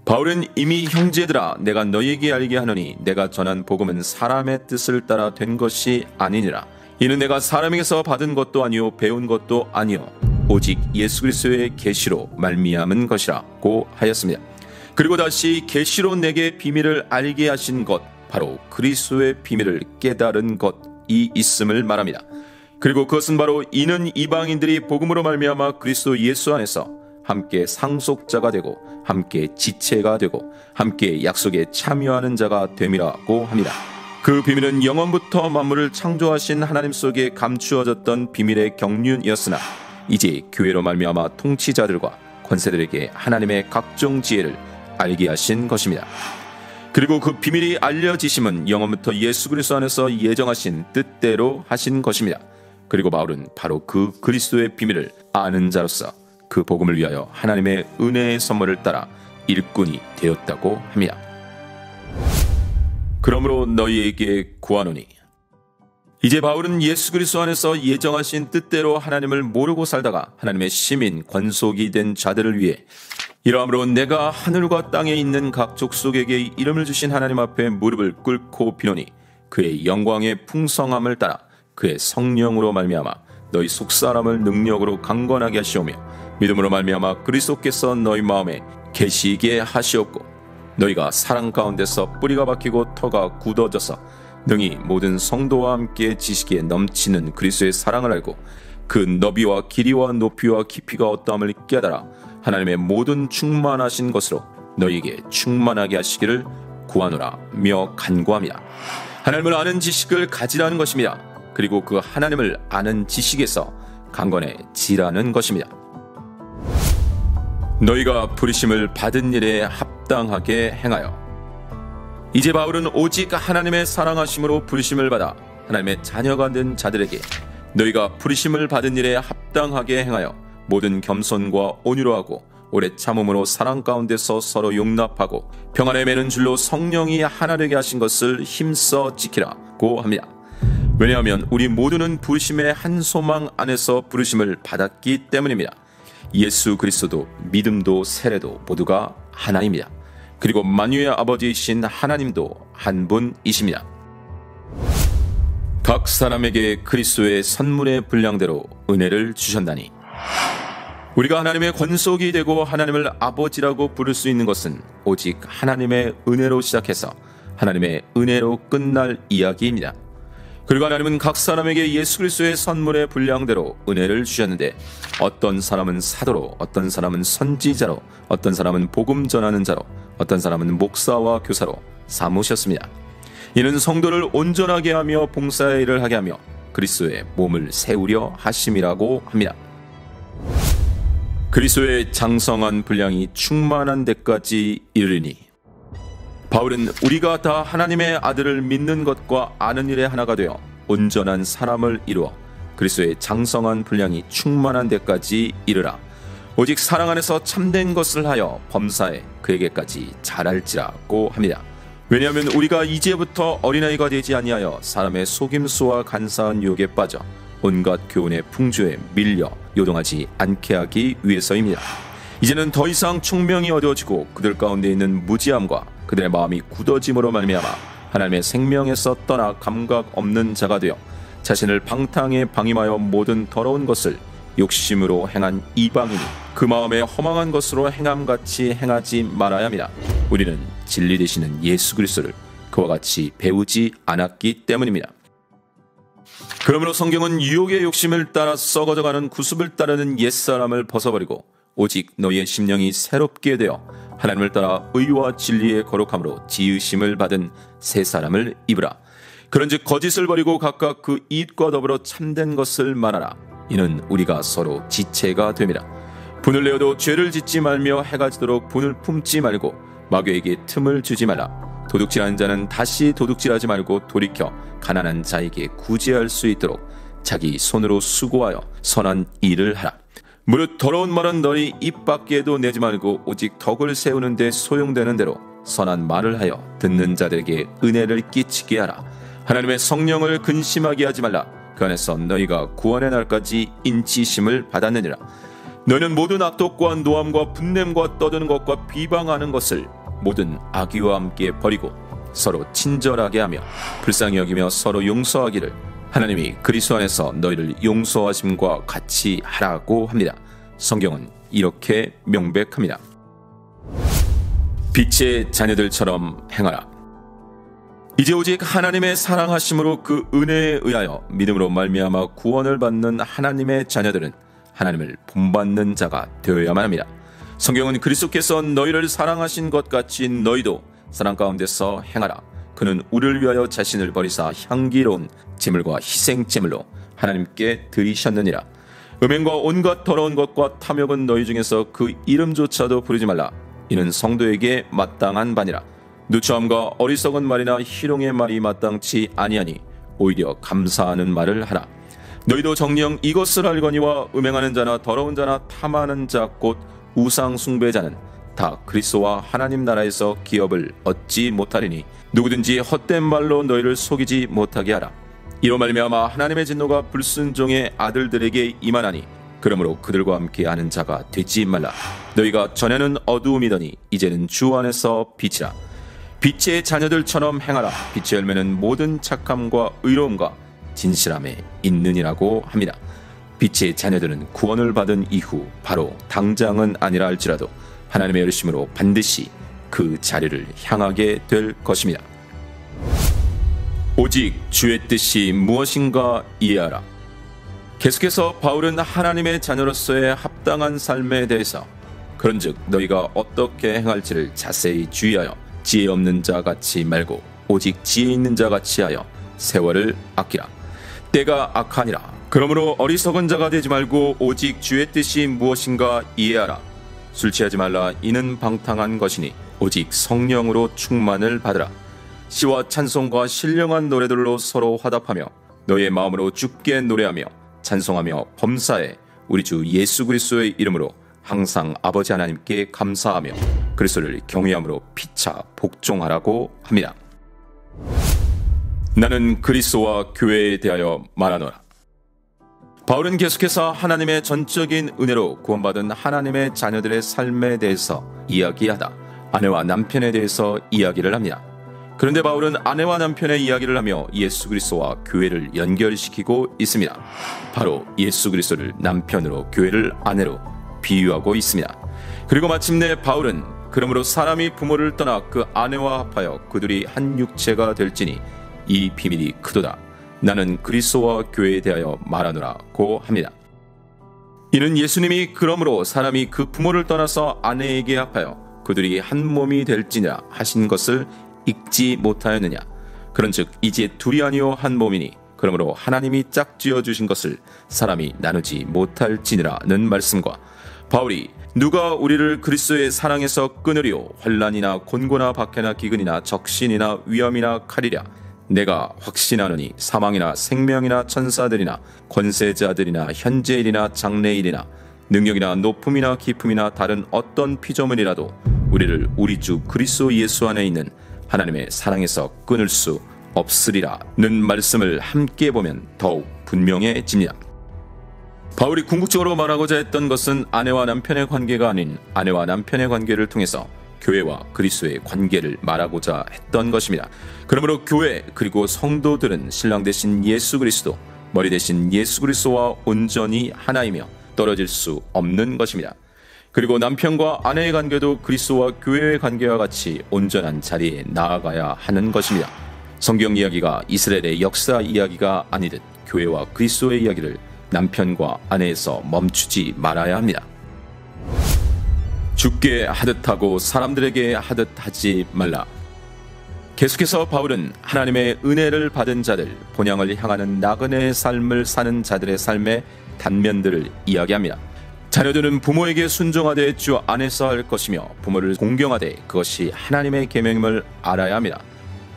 바울은 이미 형제들아 내가 너희에게 알게 하노니 내가 전한 복음은 사람의 뜻을 따라 된 것이 아니니라. 이는 내가 사람에게서 받은 것도 아니요 배운 것도 아니요 오직 예수 그리스도의 계시로 말미암은 것이라고 하였습니다. 그리고 다시 계시로 내게 비밀을 알게 하신 것 바로 그리스도의 비밀을 깨달은 것이 있음을 말합니다. 그리고 그것은 바로 이는 이방인들이 복음으로 말미암아 그리스도 예수 안에서 함께 상속자가 되고 함께 지체가 되고 함께 약속에 참여하는 자가 됨이라고 합니다. 그 비밀은 영원부터 만물을 창조하신 하나님 속에 감추어졌던 비밀의 경륜이었으나 이제 교회로 말미암아 통치자들과 권세들에게 하나님의 각종 지혜를 알게 하신 것입니다. 그리고 그 비밀이 알려지심은 영원부터 예수 그리스도 안에서 예정하신 뜻대로 하신 것입니다. 그리고 바울은 바로 그 그리스도의 비밀을 아는 자로서 그 복음을 위하여 하나님의 은혜의 선물을 따라 일꾼이 되었다고 합니다. 그러므로 너희에게 구하노니. 이제 바울은 예수 그리스도 안에서 예정하신 뜻대로 하나님을 모르고 살다가 하나님의 시민 권속이 된 자들을 위해 이러함으로 내가 하늘과 땅에 있는 각 족속에게 이름을 주신 하나님 앞에 무릎을 꿇고 비노니 그의 영광의 풍성함을 따라 그의 성령으로 말미암아 너희 속사람을 능력으로 강건하게 하시오며 믿음으로 말미암아 그리스도께서 너희 마음에 계시게 하시옵고 너희가 사랑 가운데서 뿌리가 박히고 터가 굳어져서 능히 모든 성도와 함께 지식에 넘치는 그리스도의 사랑을 알고 그 너비와 길이와 높이와 깊이가 어떠함을 깨달아 하나님의 모든 충만하신 것으로 너희에게 충만하게 하시기를 구하노라며 간구합니다. 하나님을 아는 지식을 가지라는 것입니다. 그리고 그 하나님을 아는 지식에서 강건해지라는 것입니다. 너희가 부르심을 받은 일에 합당하게 행하여. 이제 바울은 오직 하나님의 사랑하심으로 부르심을 받아 하나님의 자녀가 된 자들에게 너희가 부르심을 받은 일에 합당하게 행하여 모든 겸손과 온유로 하고 오래 참음으로 사랑 가운데서 서로 용납하고 평안에 매는 줄로 성령이 하나 되게 하신 것을 힘써 지키라고 합니다. 왜냐하면 우리 모두는 부르심의 한 소망 안에서 부르심을 받았기 때문입니다. 예수 그리스도도 믿음도 세례도 모두가 하나입니다. 그리고 만유의 아버지이신 하나님도 한 분이십니다. 각 사람에게 그리스도의 선물의 분량대로 은혜를 주셨나니. 우리가 하나님의 권속이 되고 하나님을 아버지라고 부를 수 있는 것은 오직 하나님의 은혜로 시작해서 하나님의 은혜로 끝날 이야기입니다. 그리고 하나님은 각 사람에게 예수 그리스도의 선물의 분량대로 은혜를 주셨는데 어떤 사람은 사도로, 어떤 사람은 선지자로, 어떤 사람은 복음 전하는 자로, 어떤 사람은 목사와 교사로 삼으셨습니다. 이는 성도를 온전하게 하며 봉사의 일을 하게 하며 그리스도의 몸을 세우려 하심이라고 합니다. 그리스도의 장성한 분량이 충만한 데까지 이르리니. 바울은 우리가 다 하나님의 아들을 믿는 것과 아는 일에 하나가 되어 온전한 사람을 이루어 그리스도의 장성한 분량이 충만한 데까지 이르라. 오직 사랑 안에서 참된 것을 하여 범사에 그에게까지 자랄지라고 합니다. 왜냐하면 우리가 이제부터 어린아이가 되지 아니하여 사람의 속임수와 간사한 유혹에 빠져 온갖 교훈의 풍조에 밀려 요동하지 않게 하기 위해서입니다. 이제는 더 이상 총명이 어두워지고 그들 가운데 있는 무지함과 그들의 마음이 굳어짐으로 말미암아 하나님의 생명에서 떠나 감각 없는 자가 되어 자신을 방탕에 방임하여 모든 더러운 것을 욕심으로 행한 이방인이 그 마음에 허망한 것으로 행함같이 행하지 말아야 합니다. 우리는 진리 되시는 예수 그리스도를 그와 같이 배우지 않았기 때문입니다. 그러므로 성경은 유혹의 욕심을 따라 썩어져가는 구습을 따르는 옛사람을 벗어버리고 오직 너희의 심령이 새롭게 되어 하나님을 따라 의와 진리의 거룩함으로 지으심을 받은 새 사람을 입으라. 그런즉 거짓을 버리고 각각 그 이익과 더불어 참된 것을 말하라. 이는 우리가 서로 지체가 됨이라. 분을 내어도 죄를 짓지 말며 해가 지도록 분을 품지 말고 마귀에게 틈을 주지 말라. 도둑질하는 자는 다시 도둑질하지 말고 돌이켜 가난한 자에게 구제할 수 있도록 자기 손으로 수고하여 선한 일을 하라. 무릇 더러운 말은 너희 입 밖에도 내지 말고 오직 덕을 세우는 데 소용되는 대로 선한 말을 하여 듣는 자들에게 은혜를 끼치게 하라. 하나님의 성령을 근심하게 하지 말라. 그 안에서 너희가 구원의 날까지 인치심을 받았느니라. 너희는 모든 악독과 노함과 분냄과 떠드는 것과 비방하는 것을 모든 악의와 함께 버리고 서로 친절하게 하며 불쌍히 여기며 서로 용서하기를 하나님이 그리스도 안에서 너희를 용서하심과 같이 하라고 합니다. 성경은 이렇게 명백합니다. 빛의 자녀들처럼 행하라. 이제 오직 하나님의 사랑하심으로 그 은혜에 의하여 믿음으로 말미암아 구원을 받는 하나님의 자녀들은 하나님을 본받는 자가 되어야만 합니다. 성경은 그리스도께서 너희를 사랑하신 것 같이 너희도 사랑 가운데서 행하라. 그는 우리를 위하여 자신을 버리사 향기로운 제물과 희생제물로 하나님께 드리셨느니라. 음행과 온갖 더러운 것과 탐욕은 너희 중에서 그 이름조차도 부르지 말라. 이는 성도에게 마땅한 바니라. 누추함과 어리석은 말이나 희롱의 말이 마땅치 아니하니 오히려 감사하는 말을 하라. 너희도 정녕 이것을 알거니와 음행하는 자나 더러운 자나 탐하는 자 곧 우상 숭배자는 다 그리스도와 하나님 나라에서 기업을 얻지 못하리니 누구든지 헛된 말로 너희를 속이지 못하게 하라. 이로 말미암아 하나님의 진노가 불순종의 아들들에게 임하나니 그러므로 그들과 함께 하는 자가 되지 말라. 너희가 전에는 어두움이더니 이제는 주 안에서 빛이라. 빛의 자녀들처럼 행하라. 빛의 열매는 모든 착함과 의로움과 진실함에 있느니라고 합니다. 빛의 자녀들은 구원을 받은 이후 바로 당장은 아니라 할지라도 하나님의 열심으로 반드시 그 자리를 향하게 될 것입니다. 오직 주의 뜻이 무엇인가 이해하라. 계속해서 바울은 하나님의 자녀로서의 합당한 삶에 대해서 그런즉 너희가 어떻게 행할지를 자세히 주의하여 지혜 없는 자 같이 말고 오직 지혜 있는 자 같이 하여 세월을 아끼라. 때가 악하니라. 그러므로 어리석은 자가 되지 말고 오직 주의 뜻이 무엇인가 이해하라. 술 취하지 말라. 이는 방탕한 것이니 오직 성령으로 충만을 받으라. 시와 찬송과 신령한 노래들로 서로 화답하며 너의 마음으로 주께 노래하며 찬송하며 범사에 우리 주 예수 그리스도의 이름으로 항상 아버지 하나님께 감사하며 그리스도를 경외함으로 피차 복종하라고 합니다. 나는 그리스도와 교회에 대하여 말하노라. 바울은 계속해서 하나님의 전적인 은혜로 구원받은 하나님의 자녀들의 삶에 대해서 이야기하다 아내와 남편에 대해서 이야기를 합니다. 그런데 바울은 아내와 남편의 이야기를 하며 예수 그리스도와 교회를 연결시키고 있습니다. 바로 예수 그리스도를 남편으로 교회를 아내로 비유하고 있습니다. 그리고 마침내 바울은 그러므로 사람이 부모를 떠나 그 아내와 합하여 그들이 한 육체가 될지니 이 비밀이 크도다. 나는 그리스도와 교회에 대하여 말하노라고 합니다. 이는 예수님이 그러므로 사람이 그 부모를 떠나서 아내에게 합하여 그들이 한 몸이 될지냐 하신 것을 읽지 못하였느냐. 그런즉 이제 둘이 아니요 한 몸이니 그러므로 하나님이 짝지어 주신 것을 사람이 나누지 못할지니라는 말씀과 바울이 누가 우리를 그리스도의 사랑에서 끊으리요 환난이나 곤고나 박해나 기근이나 적신이나 위험이나 칼이랴. 내가 확신하노니 사망이나 생명이나 천사들이나 권세자들이나 현재일이나 장래일이나 능력이나 높음이나 깊음이나 다른 어떤 피조물이라도 우리를 우리 주 그리스도 예수 안에 있는 하나님의 사랑에서 끊을 수 없으리라는 말씀을 함께 보면 더욱 분명해집니다. 바울이 궁극적으로 말하고자 했던 것은 아내와 남편의 관계가 아닌 아내와 남편의 관계를 통해서 교회와 그리스도의 관계를 말하고자 했던 것입니다. 그러므로 교회 그리고 성도들은 신랑 되신 예수 그리스도, 머리 되신 예수 그리스도와 온전히 하나이며 떨어질 수 없는 것입니다. 그리고 남편과 아내의 관계도 그리스도와 교회의 관계와 같이 온전한 자리에 나아가야 하는 것입니다. 성경 이야기가 이스라엘의 역사 이야기가 아니듯 교회와 그리스도의 이야기를 남편과 아내에서 멈추지 말아야 합니다. 죽게 하듯 하고 사람들에게 하듯 하지 말라. 계속해서 바울은 하나님의 은혜를 받은 자들, 본향을 향하는 나그네의 삶을 사는 자들의 삶의 단면들을 이야기합니다. 자녀들은 부모에게 순종하되 주 안에서 할 것이며 부모를 공경하되 그것이 하나님의 계명임을 알아야 합니다.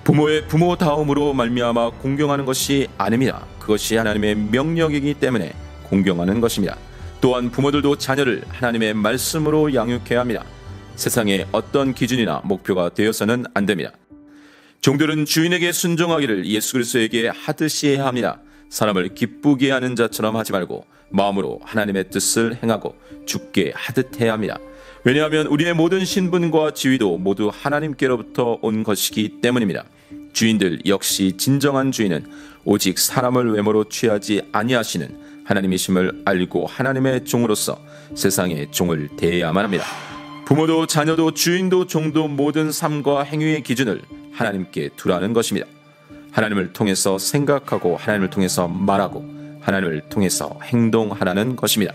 부모의 부모다움으로 말미암아 공경하는 것이 아닙니다. 그것이 하나님의 명령이기 때문에 공경하는 것입니다. 또한 부모들도 자녀를 하나님의 말씀으로 양육해야 합니다. 세상의 어떤 기준이나 목표가 되어서는 안 됩니다. 종들은 주인에게 순종하기를 예수 그리스도에게 하듯이 해야 합니다. 사람을 기쁘게 하는 자처럼 하지 말고 마음으로 하나님의 뜻을 행하고 죽게 하듯 해야 합니다. 왜냐하면 우리의 모든 신분과 지위도 모두 하나님께로부터 온 것이기 때문입니다. 주인들 역시 진정한 주인은 오직 사람을 외모로 취하지 아니하시는 하나님이심을 알고 하나님의 종으로서 세상의 종을 대해야만 합니다. 부모도 자녀도 주인도 종도 모든 삶과 행위의 기준을 하나님께 두라는 것입니다. 하나님을 통해서 생각하고 하나님을 통해서 말하고 하나님을 통해서 행동하라는 것입니다.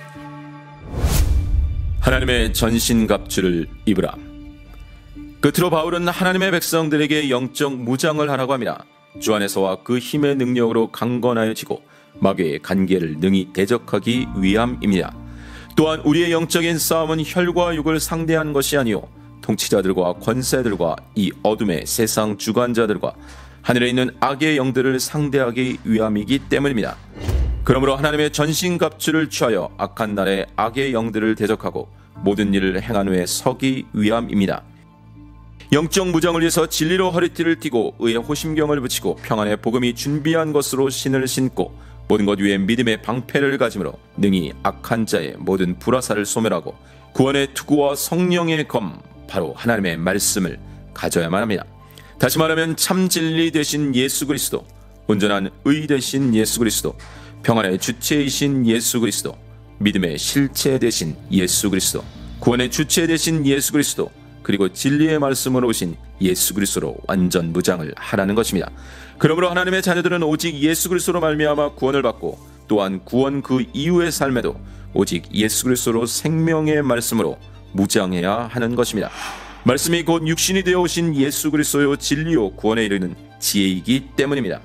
하나님의 전신갑주를 입으라. 끝으로 바울은 하나님의 백성들에게 영적 무장을 하라고 합니다. 주 안에서와 그 힘의 능력으로 강건하여지고 마귀의 간계를 능히 대적하기 위함입니다. 또한 우리의 영적인 싸움은 혈과 육을 상대한 것이 아니요 통치자들과 권세들과 이 어둠의 세상 주관자들과 하늘에 있는 악의 영들을 상대하기 위함이기 때문입니다. 그러므로 하나님의 전신갑주를 취하여 악한 날에 악의 영들을 대적하고 모든 일을 행한 후에 서기 위함입니다. 영적 무장을 위해서 진리로 허리띠를 띠고 의의 호심경을 붙이고 평안의 복음이 준비한 것으로 신을 신고 모든 것 위에 믿음의 방패를 가짐으로 능히 악한 자의 모든 불화살을 소멸하고 구원의 투구와 성령의 검 바로 하나님의 말씀을 가져야만 합니다. 다시 말하면 참 진리 되신 예수 그리스도, 온전한 의 되신 예수 그리스도, 평안의 주체이신 예수 그리스도, 믿음의 실체 되신 예수 그리스도, 구원의 주체 되신 예수 그리스도, 그리고 진리의 말씀으로 오신 예수 그리스도로 완전 무장을 하라는 것입니다. 그러므로 하나님의 자녀들은 오직 예수 그리스도로 말미암아 구원을 받고 또한 구원 그 이후의 삶에도 오직 예수 그리스도로 생명의 말씀으로 무장해야 하는 것입니다. 말씀이 곧 육신이 되어 오신 예수 그리스도요 진리요 구원에 이르는 지혜이기 때문입니다.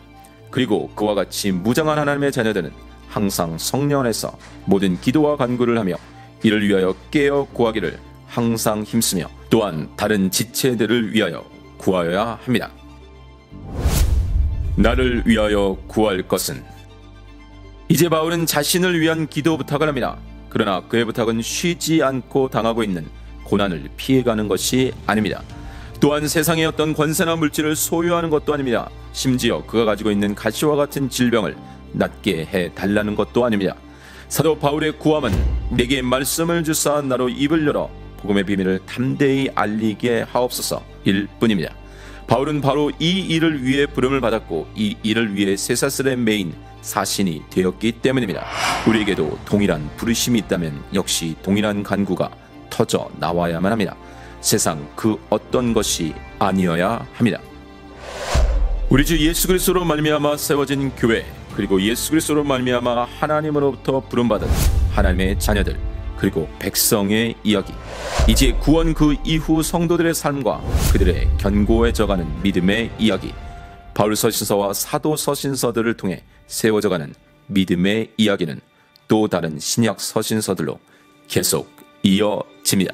그리고 그와 같이 무장한 하나님의 자녀들은 항상 성령 안에서 모든 기도와 간구를 하며 이를 위하여 깨어 구하기를 항상 힘쓰며 또한 다른 지체들을 위하여 구하여야 합니다. 나를 위하여 구할 것은 이제 바울은 자신을 위한 기도 부탁을 합니다. 그러나 그의 부탁은 쉬지 않고 당하고 있는 고난을 피해가는 것이 아닙니다. 또한 세상의 어떤 권세나 물질을 소유하는 것도 아닙니다. 심지어 그가 가지고 있는 가시와 같은 질병을 낫게 해달라는 것도 아닙니다. 사도 바울의 구함은 내게 말씀을 주사 나로 입을 열어 복음의 비밀을 담대히 알리게 하옵소서 일 뿐입니다. 바울은 바로 이 일을 위해 부름을 받았고 이 일을 위해 쇠사슬에 매인 사신이 되었기 때문입니다. 우리에게도 동일한 부르심이 있다면 역시 동일한 간구가 터져 나와야만 합니다. 세상 그 어떤 것이 아니어야 합니다. 우리 주 예수 그리스도로 말미암아 세워진 교회, 그리고 예수 그리스도로 말미암아 하나님으로부터 부름받은 하나님의 자녀들, 그리고 백성의 이야기, 이제 구원 그 이후 성도들의 삶과 그들의 견고해져가는 믿음의 이야기, 바울 서신서와 사도 서신서들을 통해 세워져가는 믿음의 이야기는 또 다른 신약 서신서들로 계속 이어집니다.